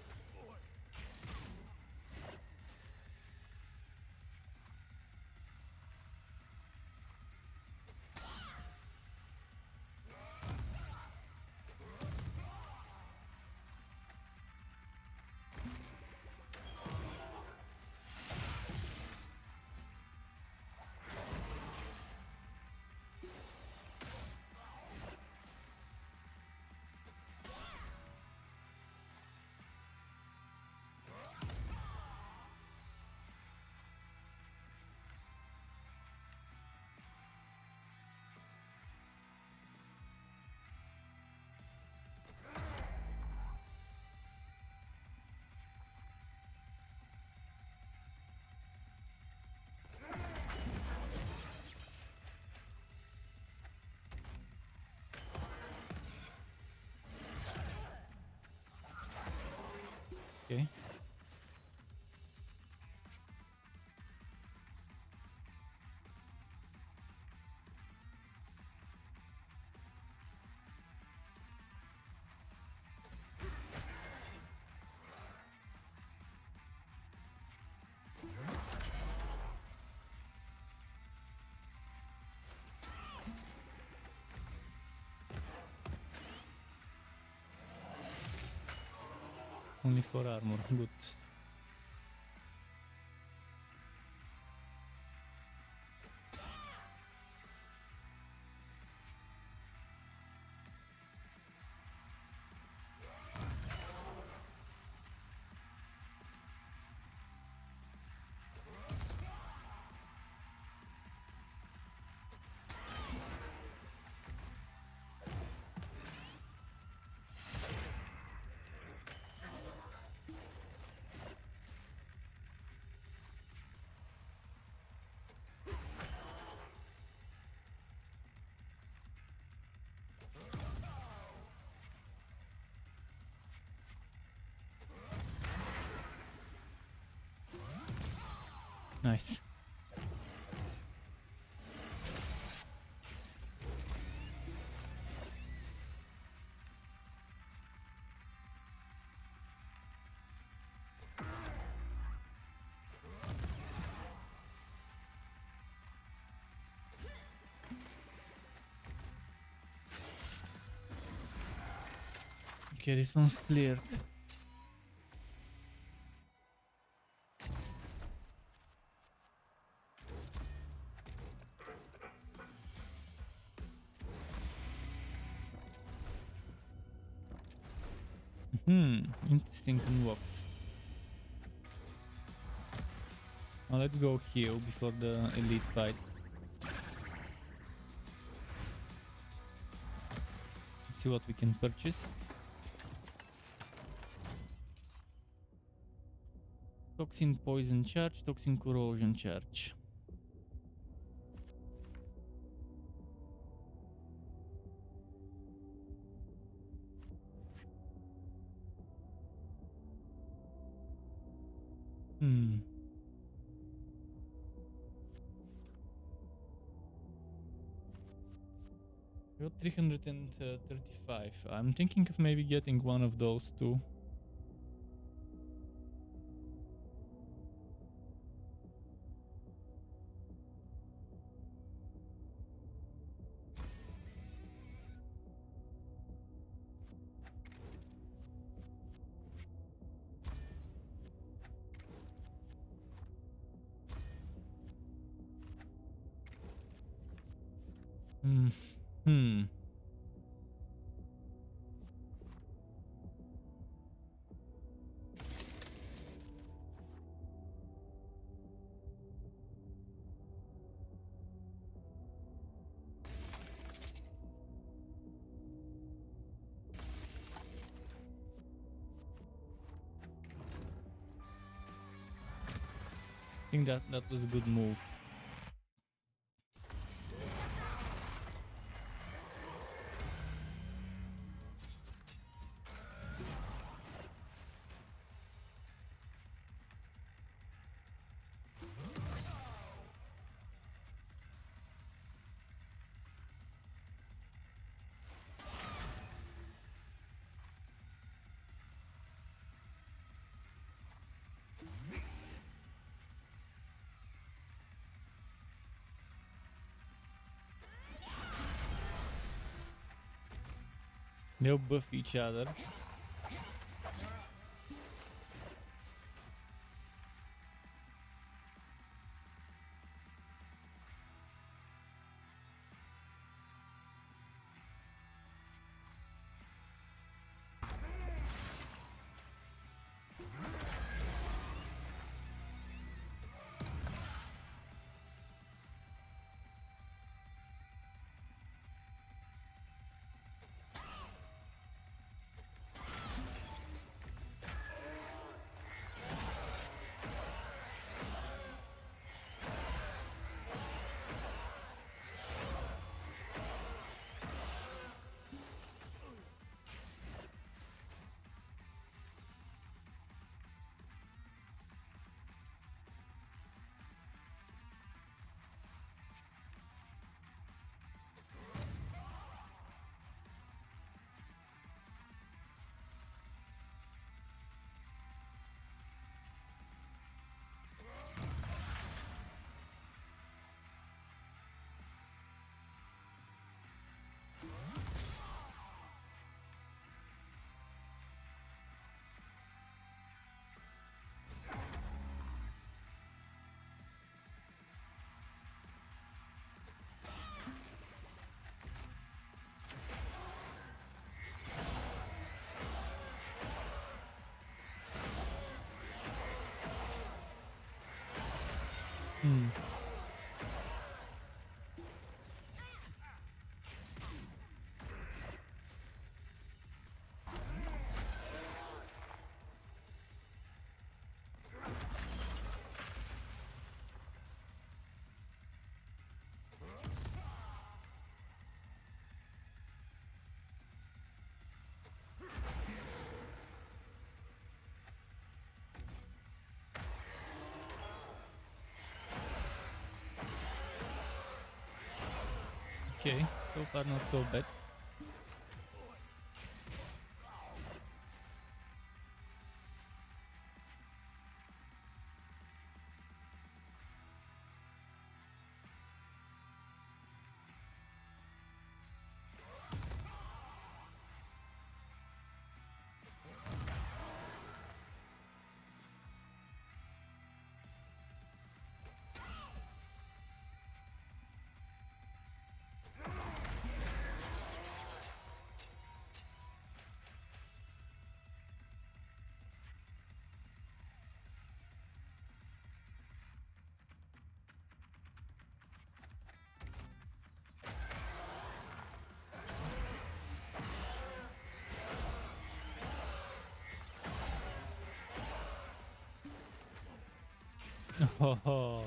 Okay. Only 4 armor, good. Nice. Okay, this one's cleared. Interesting unlocks. Now let's go heal before the elite fight. Let's see what we can purchase. Toxin poison charge, toxin corrosion charge. Got 335. I'm thinking of maybe getting one of those too. I think that was a good move. They'll buff each other. Okay, so far not so bad. Oh,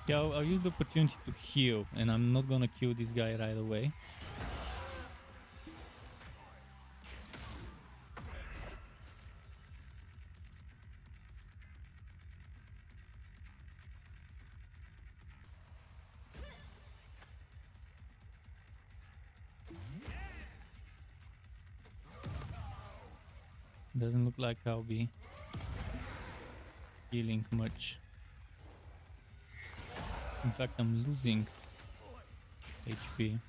yeah, I'll use the opportunity to heal, and I'm not gonna kill this guy right away. Doesn't look like I'll be healing much. In fact, I'm losing HP.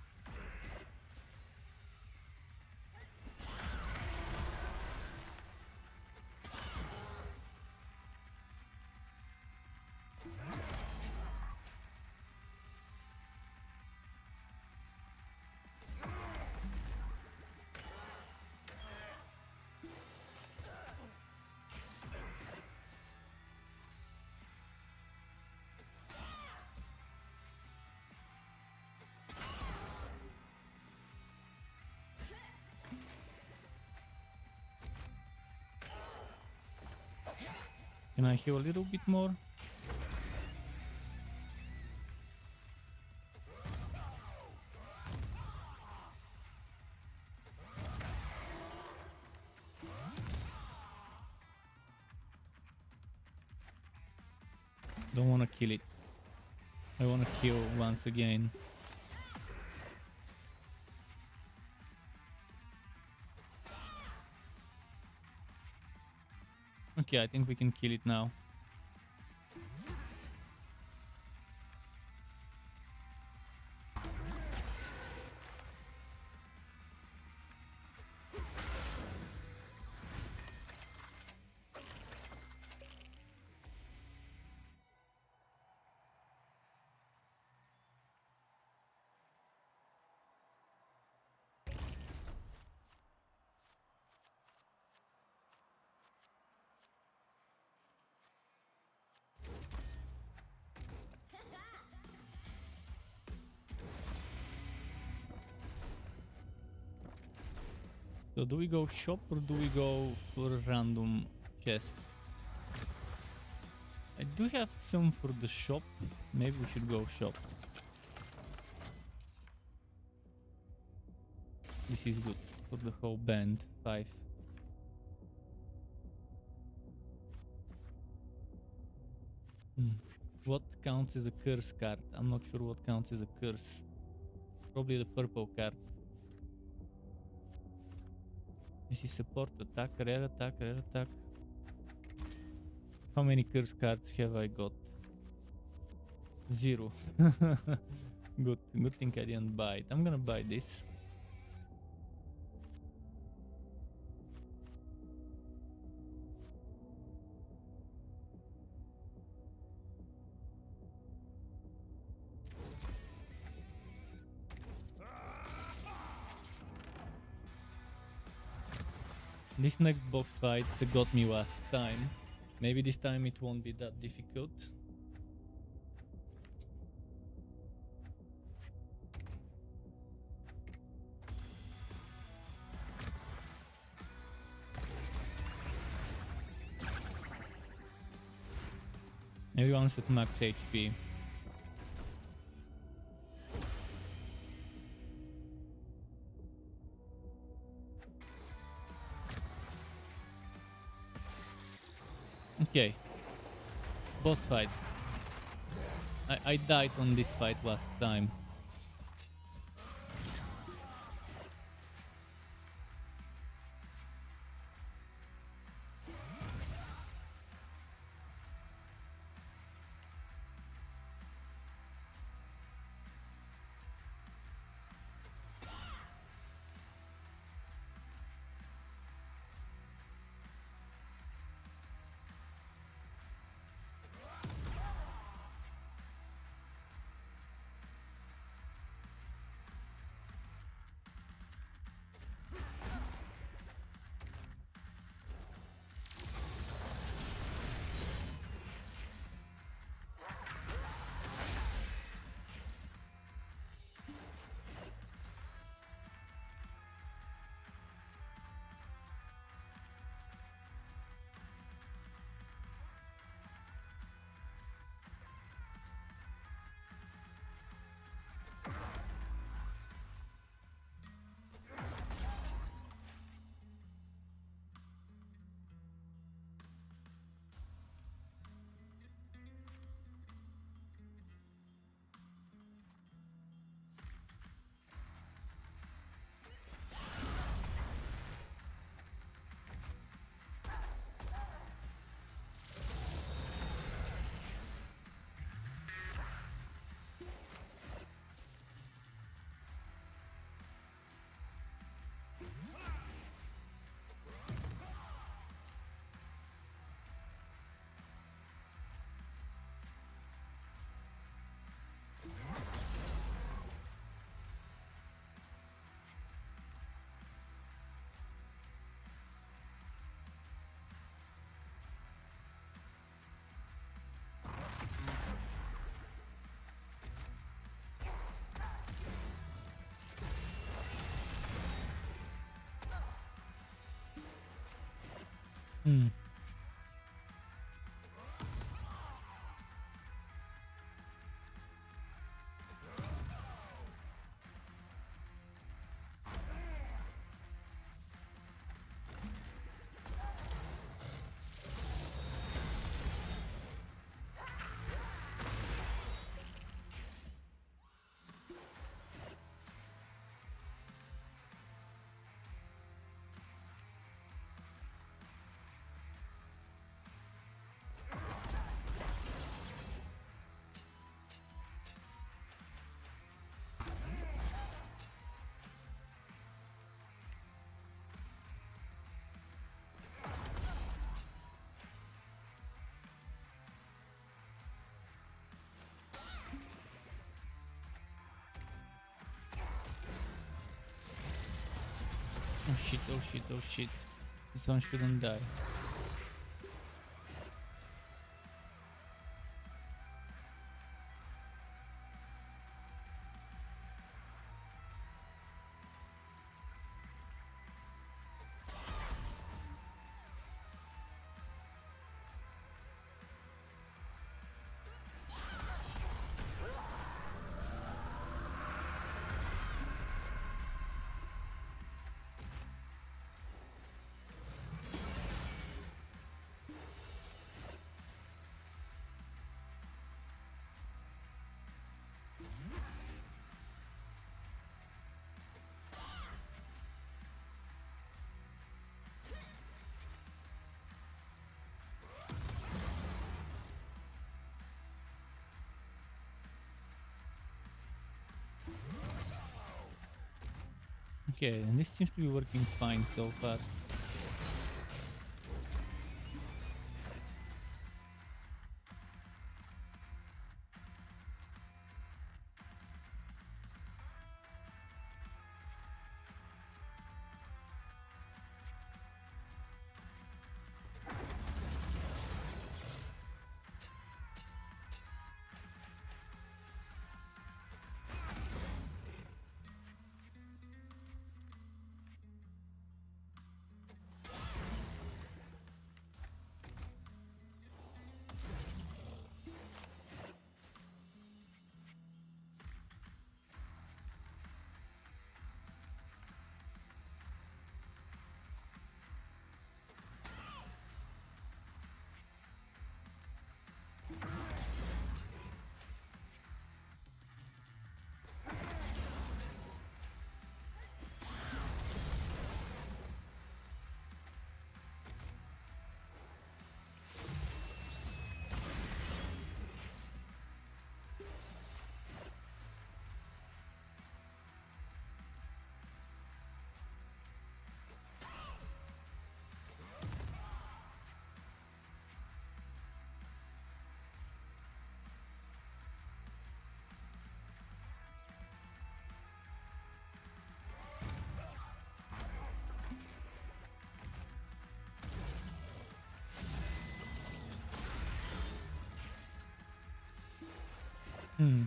Can I heal a little bit more? Don't wanna kill it. I wanna kill once again. Okay, I think we can kill it now. So do we go shop or do we go for a random chest? I do have some for the shop. Maybe we should go shop. This is good for the whole band. 5. What counts as a curse card? I'm not sure what counts as a curse. Probably the purple card. This is support, attack, rare attack, rare attack. How many curse cards have I got? 0. Good thing I didn't buy it. I'm gonna buy this. This next boss fight got me last time. Maybe this time it won't be that difficult. Everyone's at max HP. Okay. Boss fight. I died on this fight last time. Hmm. Oh shit, oh shit, oh shit. This one shouldn't die. Okay, and this seems to be working fine so far. Hmm.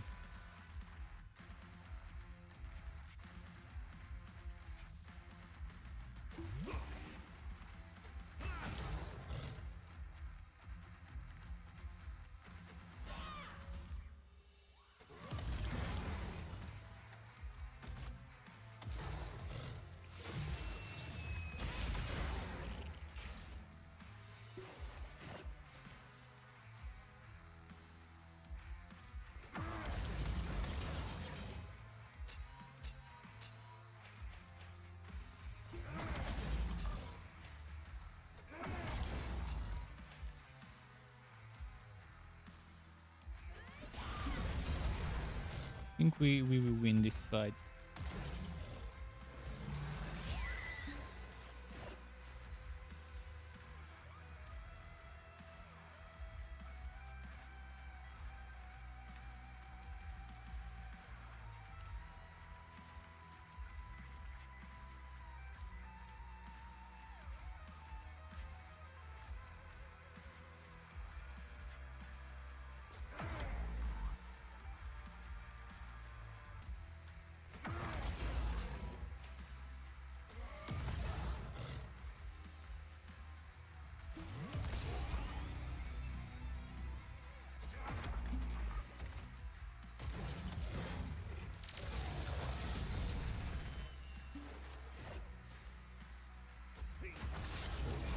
I think we will win this fight.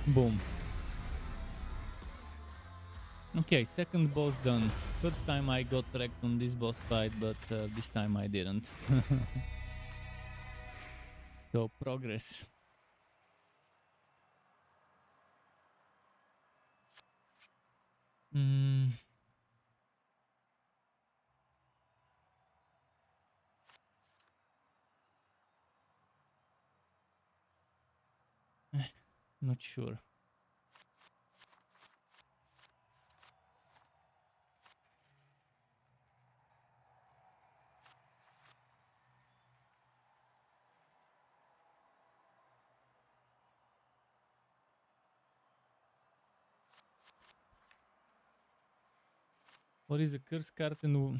Boom. Okay, second boss done. First time I got wrecked on this boss fight, but this time I didn't. So progress. Mm, not sure. What is a curse card and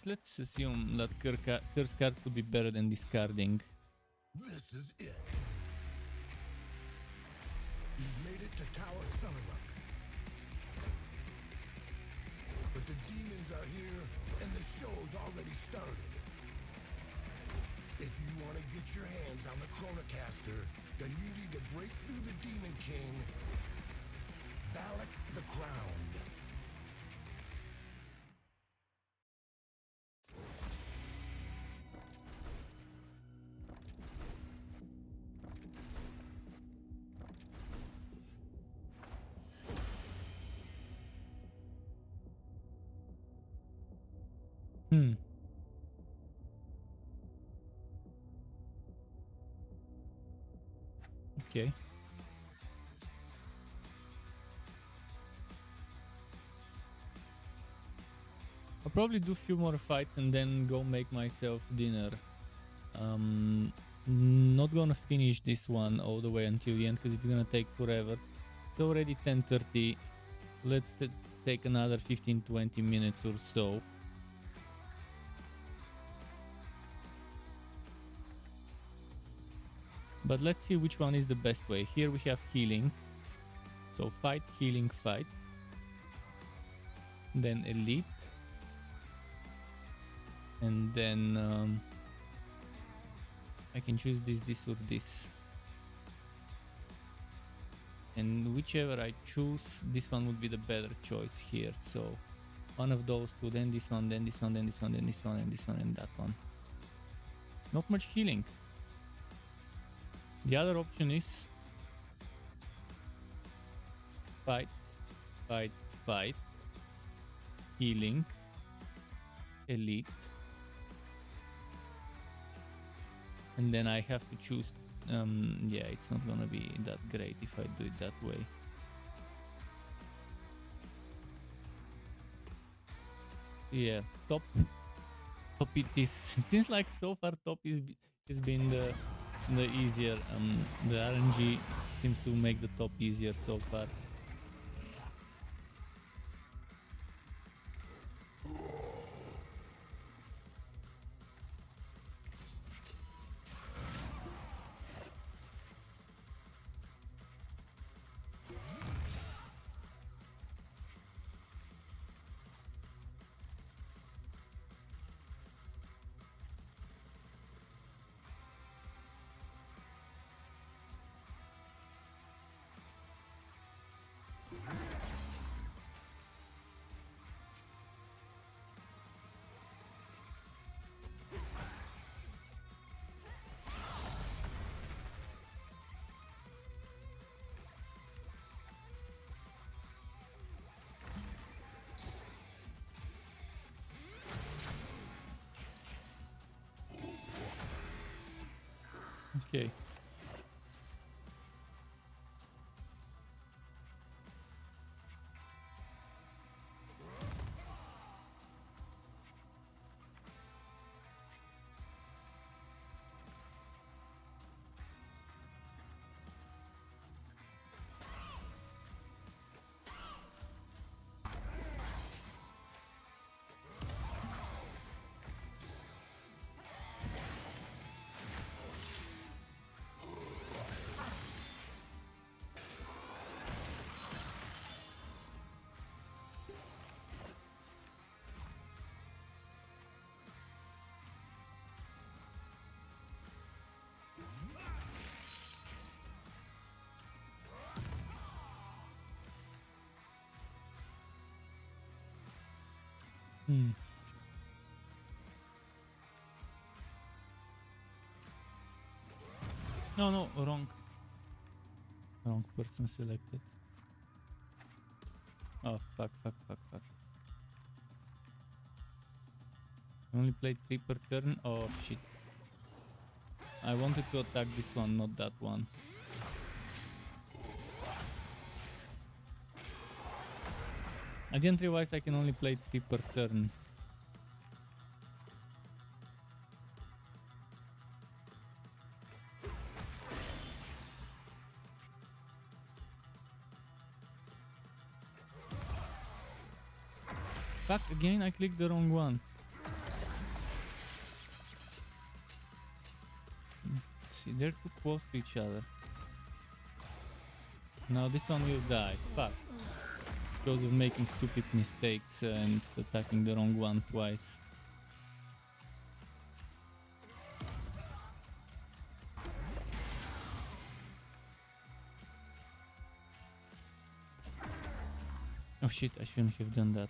let's assume that curse cards could be better than discarding. This is it. You've made it to Tower Summerlock. But the demons are here, and the show's already started. If you want to get your hands on the Chronocaster, then you need to break through the Demon King, Valak the Crowned. Hmm. Okay. I'll probably do a few more fights and then go make myself dinner. Not gonna finish this one all the way until the end because it's gonna take forever. It's already 10:30. Let's take another 15-20 minutes or so. But let's see which one is the best way. Here we have healing. So fight, healing, fight. Then elite. And then I can choose this or this. And whichever I choose, this one would be the better choice here. So one of those two, then this one, then this one, then this one, then this one, and this one, and that one. Not much healing. The other option is fight, fight, fight, healing, elite. And then I have to choose. Yeah, it's not gonna be that great if I do it that way. Yeah, top it is. It seems like so far top is been the easier. The RNG seems to make the top easier so far. Okay. Hmm. No, no, wrong. Wrong person selected. Oh, fuck, fuck, fuck, fuck. Only played 3 per turn? Oh, shit. I wanted to attack this one, not that one. I didn't realize I can only play 3 per turn. Fuck, again I clicked the wrong one. See, they're too close to each other. Now this one will die. Fuck. Because of making stupid mistakes and attacking the wrong one twice. Oh shit, I shouldn't have done that.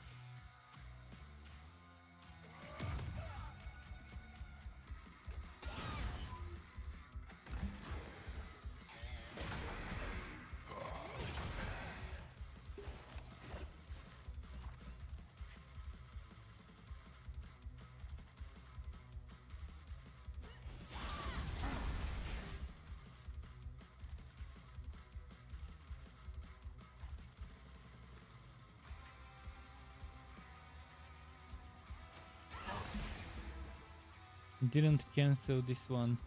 Didn't cancel this one.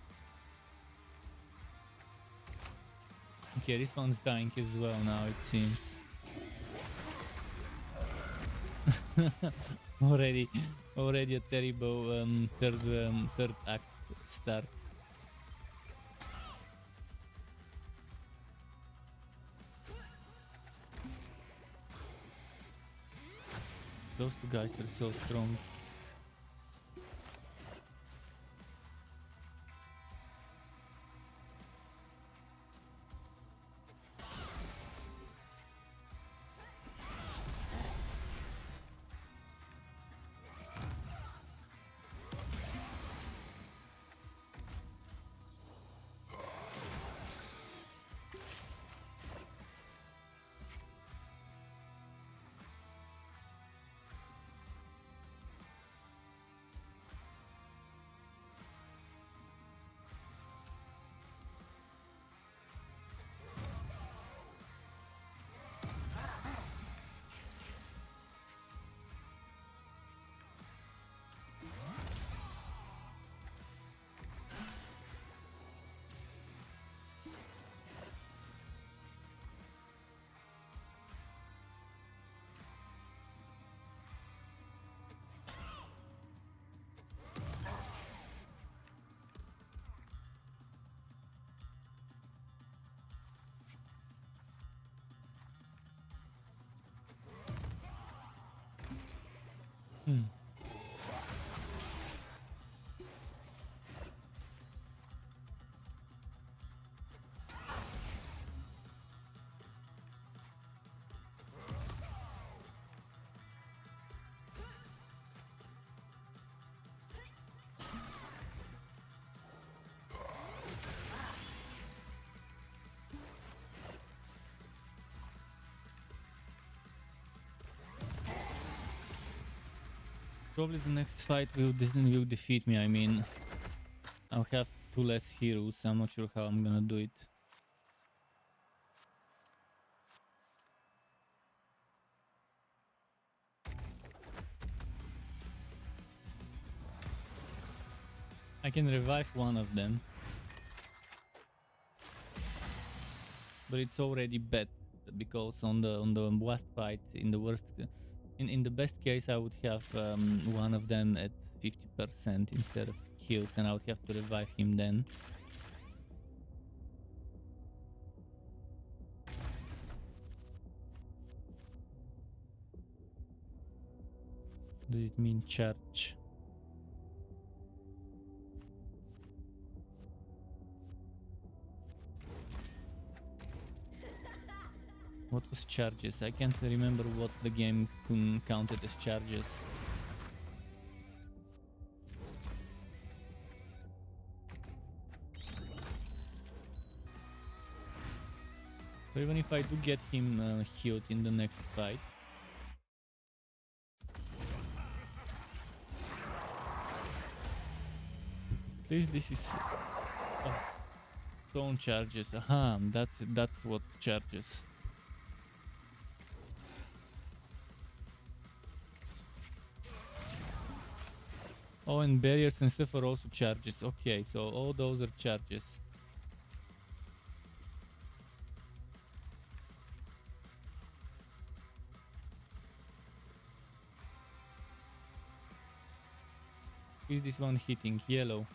Okay, this one's dying as well now, it seems. already a terrible third act start. Those two guys are so strong. Hmm. Probably the next fight will defeat me. I mean, I'll have 2 less heroes. I'm not sure how I'm gonna do it. I can revive one of them, but it's already bad because on the last fight, in the best case, I would have one of them at 50% instead of healed, and I would have to revive him then. Does it mean charge? What was charges? I can't remember what the game counted as charges. So even if I do get him healed in the next fight, at least this is stone charges. Aha, that's what charges. Oh, and barriers and stuff are also charges. Okay, so all those are charges. Is this one hitting? Yellow.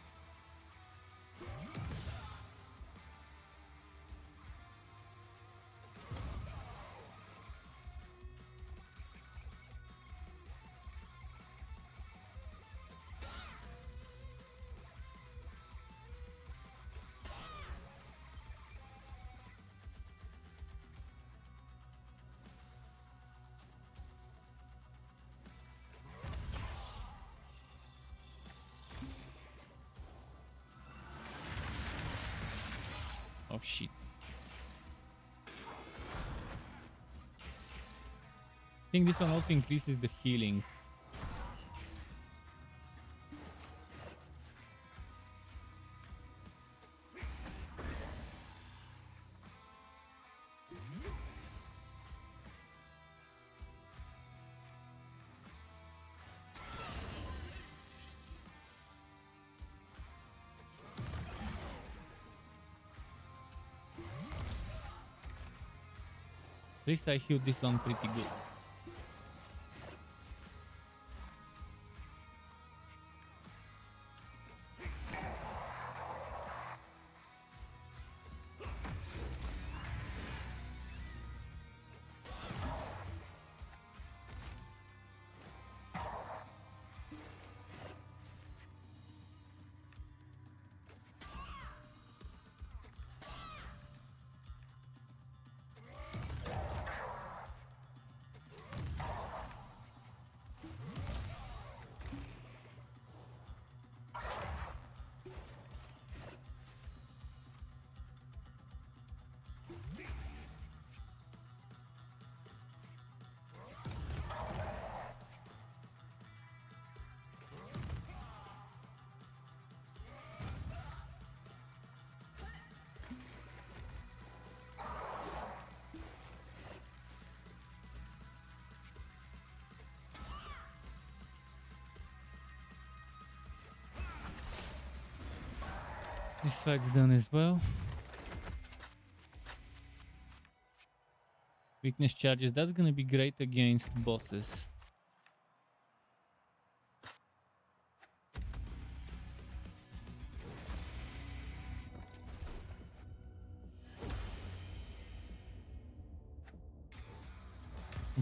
Oh shit. I think this one also increases the healing. At least I healed this one pretty good. This fight's done as well. Weakness charges, that's gonna be great against bosses.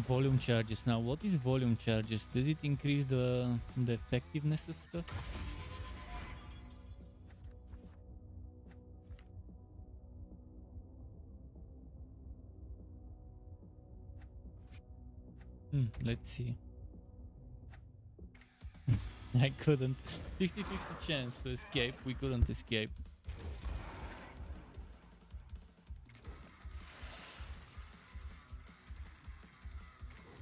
Volume charges. Now what is volume charges? Does it increase the effectiveness of stuff? Let's see. I couldn't. 50-50 chance to escape. We couldn't escape.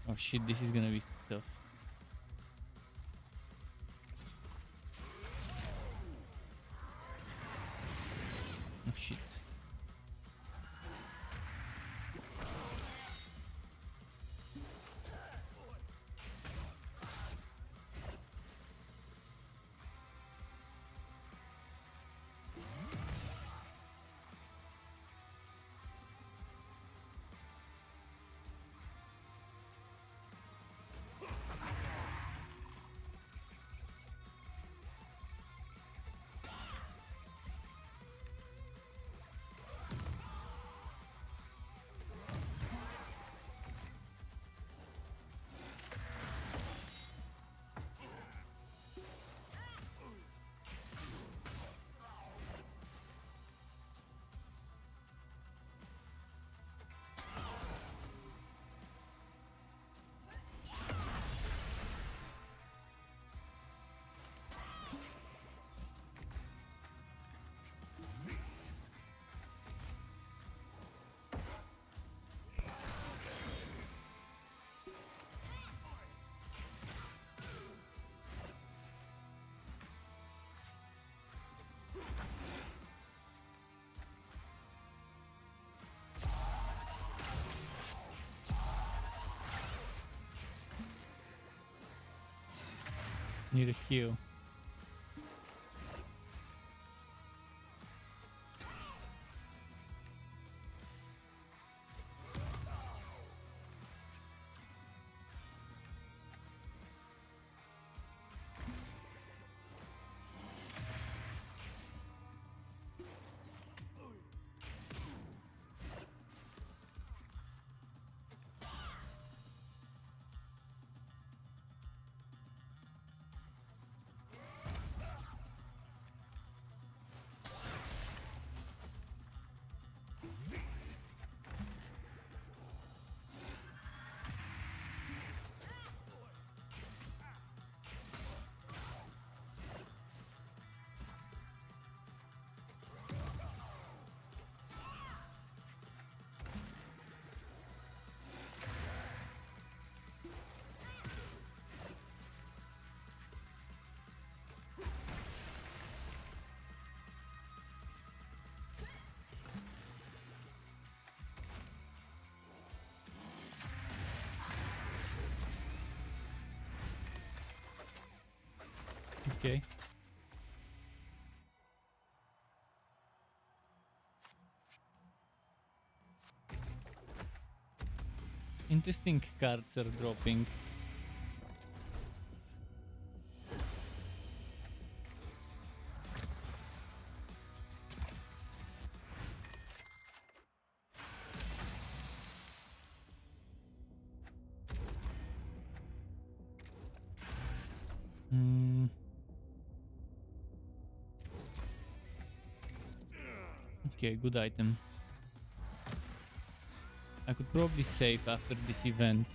Oh shit, this is gonna be tough. Oh shit. Need a heal. Okay. Interesting cards are dropping. Hmm. Okay, good item. I could probably save after this event.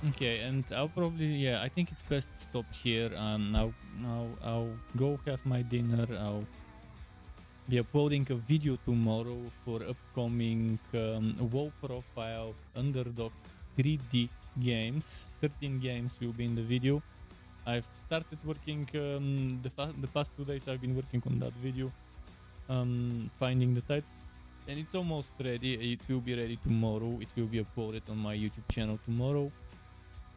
Okay, and I'll probably, yeah, I think it's best to stop here. I'll go have my dinner. I'll be uploading a video tomorrow for upcoming WoW profile underdog 3D games. 13 games will be in the video. I've started working the past 2 days. I've been working on that video, finding the titles, and it's almost ready. It will be ready tomorrow. It will be uploaded on my YouTube channel tomorrow.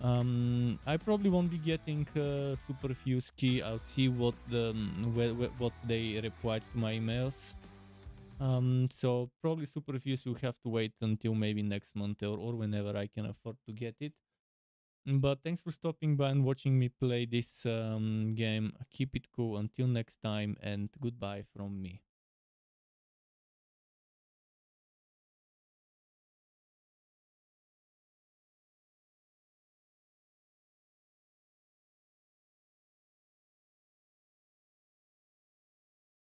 I probably won't be getting super fuse key. I'll see what what they replied to my emails. So probably super fuse will have to wait until maybe next month or whenever I can afford to get it. But thanks for stopping by and watching me play this game. Keep it cool until next time, and goodbye from me.